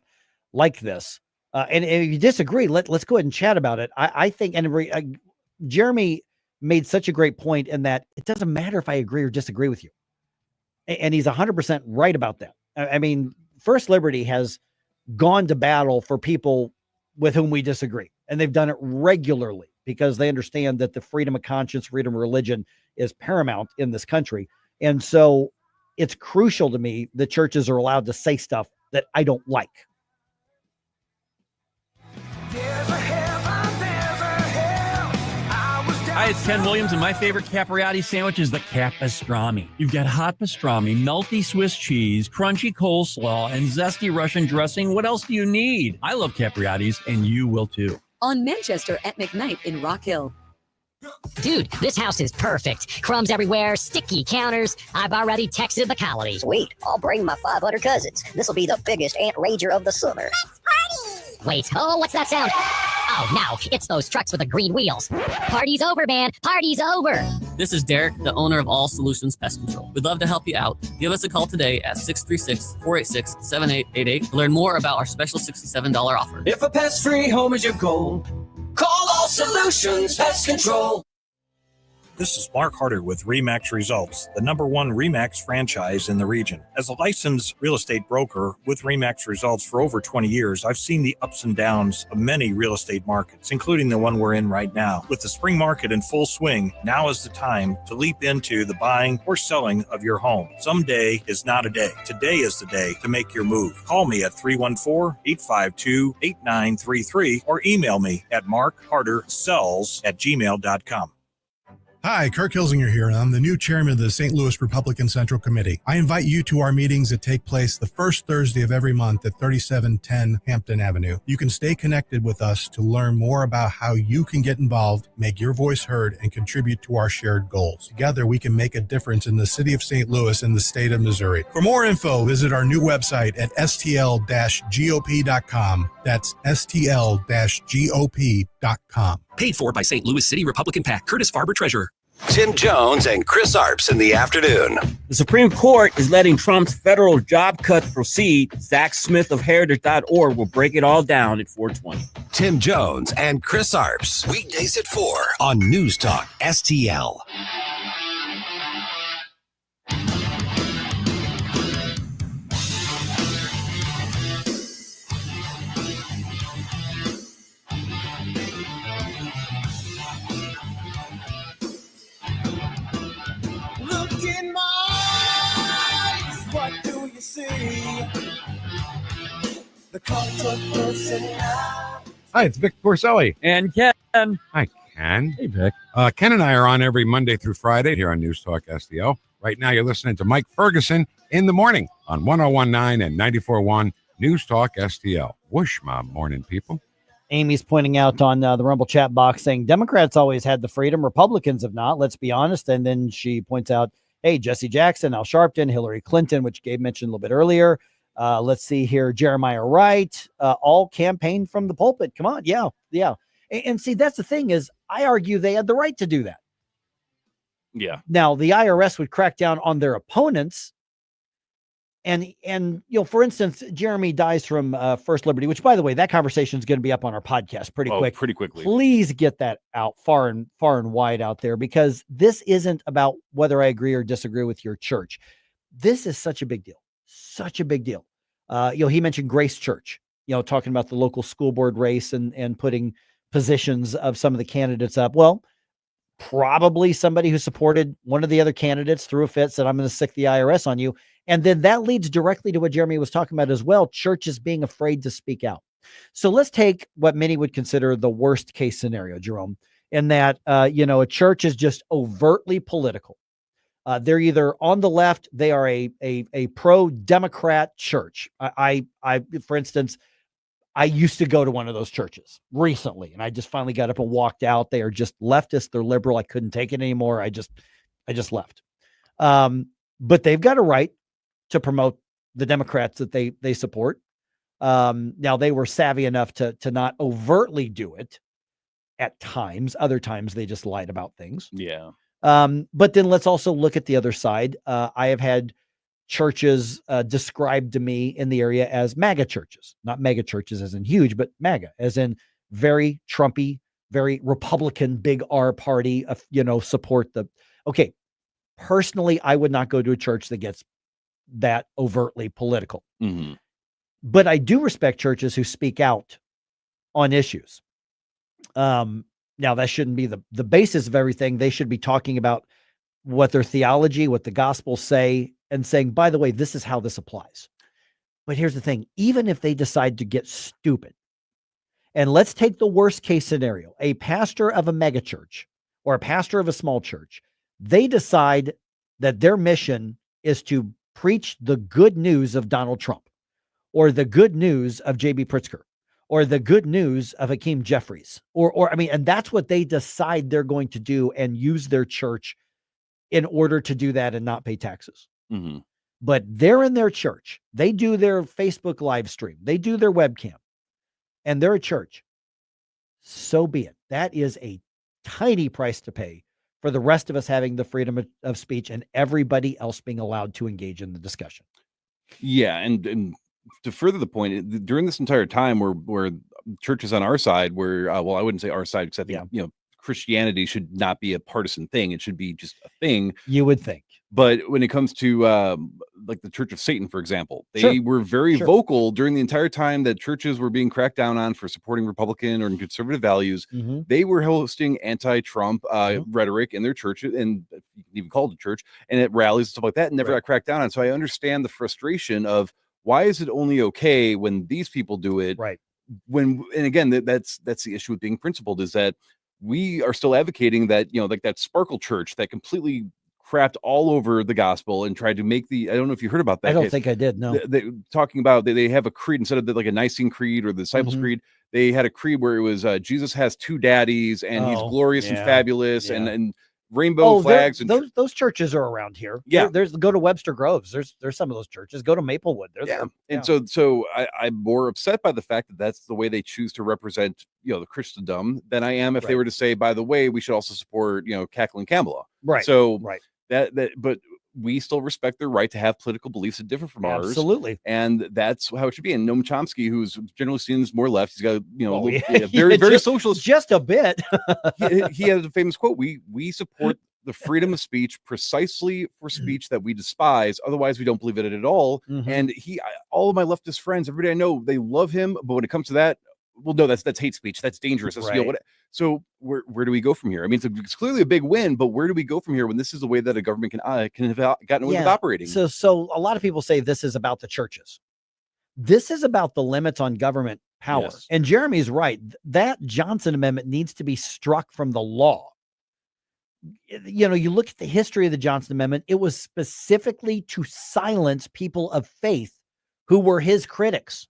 S1: like this. And if you disagree, let's go ahead and chat about it. I think, and Jeremy made such a great point in that it doesn't matter if I agree or disagree with you. And he's 100% right about that. I mean, First Liberty has gone to battle for people with whom we disagree. And they've done it regularly because they understand that the freedom of conscience, freedom of religion is paramount in this country. And so it's crucial to me that churches are allowed to say stuff that I don't like.
S9: Hi, it's Ken Williams, and my favorite Capriati sandwich is the Capastrami. You've got hot pastrami, melty Swiss cheese, crunchy coleslaw, and zesty Russian dressing. What else do you need? I love Capriati's, and you will too.
S11: On Manchester at McKnight in Rock Hill.
S12: Dude, this house is perfect. Crumbs everywhere, sticky counters. I've already texted the colony.
S15: Sweet. I'll bring my 500 cousins. This will be the biggest ant rager of the summer.
S12: Let's party! Wait, what's that sound? Oh, no, it's those trucks with the green wheels. Party's over, man. Party's over.
S23: This is Derek, the owner of All Solutions Pest Control. We'd love to help you out. Give us a call today at 636-486-7888 to learn more about our special $67 offer.
S24: If a pest-free home is your goal, call All Solutions Pest Control.
S25: This is Mark Harder with RE/MAX Results, the #1 RE/MAX franchise in the region. As a licensed real estate broker with RE/MAX Results for over 20 years, I've seen the ups and downs of many real estate markets, including the one we're in right now. With the spring market in full swing, now is the time to leap into the buying or selling of your home. Someday is not a day. Today is the day to make your move. Call me at 314-852-8933 or email me at markhardersells@gmail.com.
S26: Hi, Kirk Hilsinger here, and I'm the new chairman of the St. Louis Republican Central Committee. I invite you to our meetings that take place the first Thursday of every month at 3710 Hampton Avenue. You can stay connected with us to learn more about how you can get involved, make your voice heard, and contribute to our shared goals. Together, we can make a difference in the city of St. Louis and the state of Missouri. For more info, visit our new website at stl-gop.com. That's stl-gop.com.
S28: Paid for by St. Louis City Republican PAC. Curtis Farber, Treasurer.
S19: Tim Jones and Chris Arps in the afternoon.
S29: The Supreme Court is letting Trump's federal job cuts proceed. Zach Smith of Heritage.org will break it all down at 420.
S19: Tim Jones and Chris Arps. Weekdays at 4 on News Talk STL.
S30: Hi, it's Vic Corselli.
S9: And Ken.
S30: Hi, Ken.
S9: Hey, Vic.
S30: Ken and I are on every Monday through Friday here on News Talk STL. Right now, you're listening to Mike Ferguson in the morning on 101.9 and 94.1 News Talk STL.
S2: Whoosh, my morning people.
S1: Amy's pointing out on the Rumble chat box saying Democrats always had the freedom. Republicans have not. Let's be honest. And then she points out, hey, Jesse Jackson, Al Sharpton, Hillary Clinton, which Gabe mentioned a little bit earlier. Let's see here. Jeremiah Wright, all campaigned from the pulpit. Come on. Yeah. And see, that's the thing is I argue they had the right to do that.
S10: Yeah.
S1: Now, the IRS would crack down on their opponents. And for instance, Jeremy dies from First Liberty, which, by the way, that conversation is going to be up on our podcast pretty quickly. Please get that out far and wide out there, because this isn't about whether I agree or disagree with your church. This is such a big deal. He mentioned Grace Church, talking about the local school board race and putting positions of some of the candidates up. Well, probably somebody who supported one of the other candidates threw a fit, said, I'm going to sick the IRS on you. And then that leads directly to what Jeremy was talking about as well. Churches being afraid to speak out. So let's take what many would consider the worst case scenario, Jerome, in that, a church is just overtly political. They're either on the left, they are a pro-Democrat church. I, for instance, I used to go to one of those churches recently, and I just finally got up and walked out. They are just leftist. They're liberal. I couldn't take it anymore. I just left. But they've got a right to promote the Democrats that they support. Now they were savvy enough to not overtly do it at times. Other times they just lied about things.
S10: Yeah.
S1: But then let's also look at the other side. I have had churches described to me in the area as MAGA churches, not mega churches as in huge, but MAGA as in very Trumpy, very Republican, big R party, support the, okay. Personally, I would not go to a church that gets that overtly political, but I do respect churches who speak out on issues. Now that shouldn't be the basis of everything. They should be talking about what their theology, what the gospels say, and saying, by the way, this is how this applies. But here's the thing, even if they decide to get stupid, and let's take the worst case scenario, a pastor of a mega church or a pastor of a small church, they decide that their mission is to preach the good news of Donald Trump or the good news of J.B. Pritzker or the good news of Hakeem Jeffries, and that's what they decide they're going to do and use their church in order to do that and not pay taxes. But they're in their church. They do their Facebook live stream. They do their webcam, and they're a church. So be it. That is a tiny price to pay for the rest of us having the freedom of speech and everybody else being allowed to engage in the discussion.
S10: Yeah. And to further the point, during this entire time where churches on our side were, I wouldn't say our side, because I think, Christianity should not be a partisan thing. It should be just a thing.
S1: You would think.
S10: But when it comes to like the Church of Satan, for example, they were very vocal during the entire time that churches were being cracked down on for supporting Republican or conservative values. They were hosting anti-Trump rhetoric in their churches, and you can even call it a church, and at rallies and stuff like that, and never got cracked down on. So I understand the frustration of why is it only okay when these people do it?
S1: Right.
S10: And again, that's the issue with being principled, is that we are still advocating that, like that Sparkle Church that completely crapped all over the gospel and tried to make I don't know if you heard about that.
S1: I don't think I did. No.
S10: Talking about they have a creed instead of like a Nicene Creed or the Disciples Creed. They had a creed where it was Jesus has two daddies and he's glorious and fabulous and rainbow flags. And
S1: those churches are around here.
S10: Yeah.
S1: There's go to Webster Groves. There's some of those churches. Go to Maplewood.
S10: And so I'm more upset by the fact that that's the way they choose to represent, the Christendom than I am if they were to say, by the way, we should also support, Cackling Kamala.
S1: Right.
S10: So but we still respect their right to have political beliefs that differ from ours.
S1: Absolutely.
S10: And that's how it should be. And Noam Chomsky, who's generally seen as more left, he's got, very socialist.
S1: Just a bit.
S10: he had a famous quote, we support the freedom of speech precisely for speech that we despise. Otherwise, we don't believe in it at all. And all of my leftist friends, everybody I know, they love him. But when it comes to that, well, no, that's hate speech. That's dangerous. That's, so where do we go from here? I mean, it's clearly a big win, but where do we go from here when this is the way that a government can have gotten away with operating?
S1: So a lot of people say this is about the churches. This is about the limits on government power. Yes. And Jeremy's right. That Johnson Amendment needs to be struck from the law. You look at the history of the Johnson Amendment, it was specifically to silence people of faith who were his critics.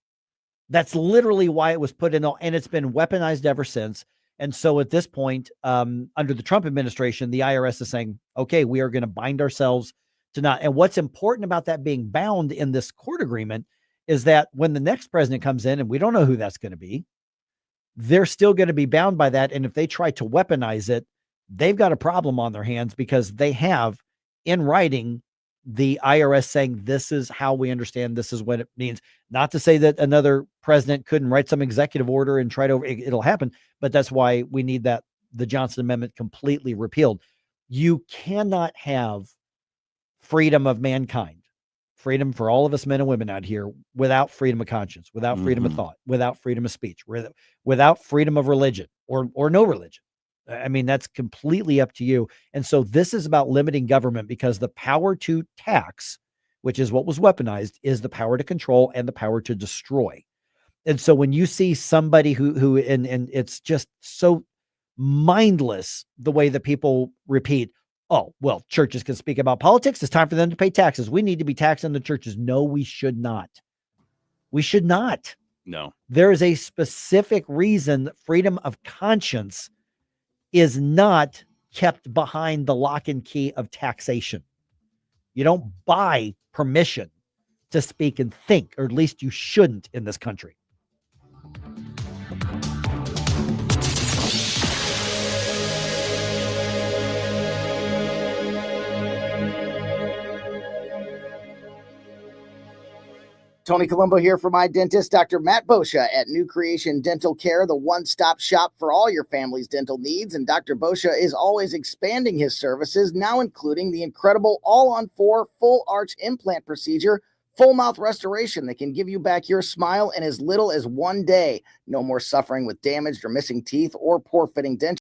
S1: That's literally why it was put in, and it's been weaponized ever since. And so at this point, under the Trump administration, the IRS is saying, okay, we are going to bind ourselves to not. And what's important about that being bound in this court agreement is that when the next president comes in, and we don't know who that's going to be, they're still going to be bound by that. And if they try to weaponize it, they've got a problem on their hands, because they have in writing the IRS saying, this is how we understand, this is what it means. Not to say that another president couldn't write some executive order and try to, it'll happen, but that's why we need that, the Johnson Amendment completely repealed. You cannot have freedom of mankind, freedom for all of us men and women out here, without freedom of conscience, without freedom of thought, without freedom of speech, without freedom of religion or no religion. I mean, that's completely up to you. And so this is about limiting government, because the power to tax, which is what was weaponized, is the power to control and the power to destroy. And so when you see somebody who and it's just so mindless the way that people repeat, oh, well, churches can speak about politics. It's time for them to pay taxes. We need to be taxing the churches. No, we should not. We should not.
S10: No.
S1: There is a specific reason that freedom of conscience is not kept behind the lock and key of taxation. You don't buy permission to speak and think, or at least you shouldn't in this country.
S2: Tony Colombo here for my dentist, Dr. Matt Boscia at New Creation Dental Care, the one-stop shop for all your family's dental needs. And Dr. Boscia is always expanding his services, now including the incredible all-on-4 full arch implant procedure, full mouth restoration that can give you back your smile in as little as 1 day. No more suffering with damaged or missing teeth or poor fitting dentures.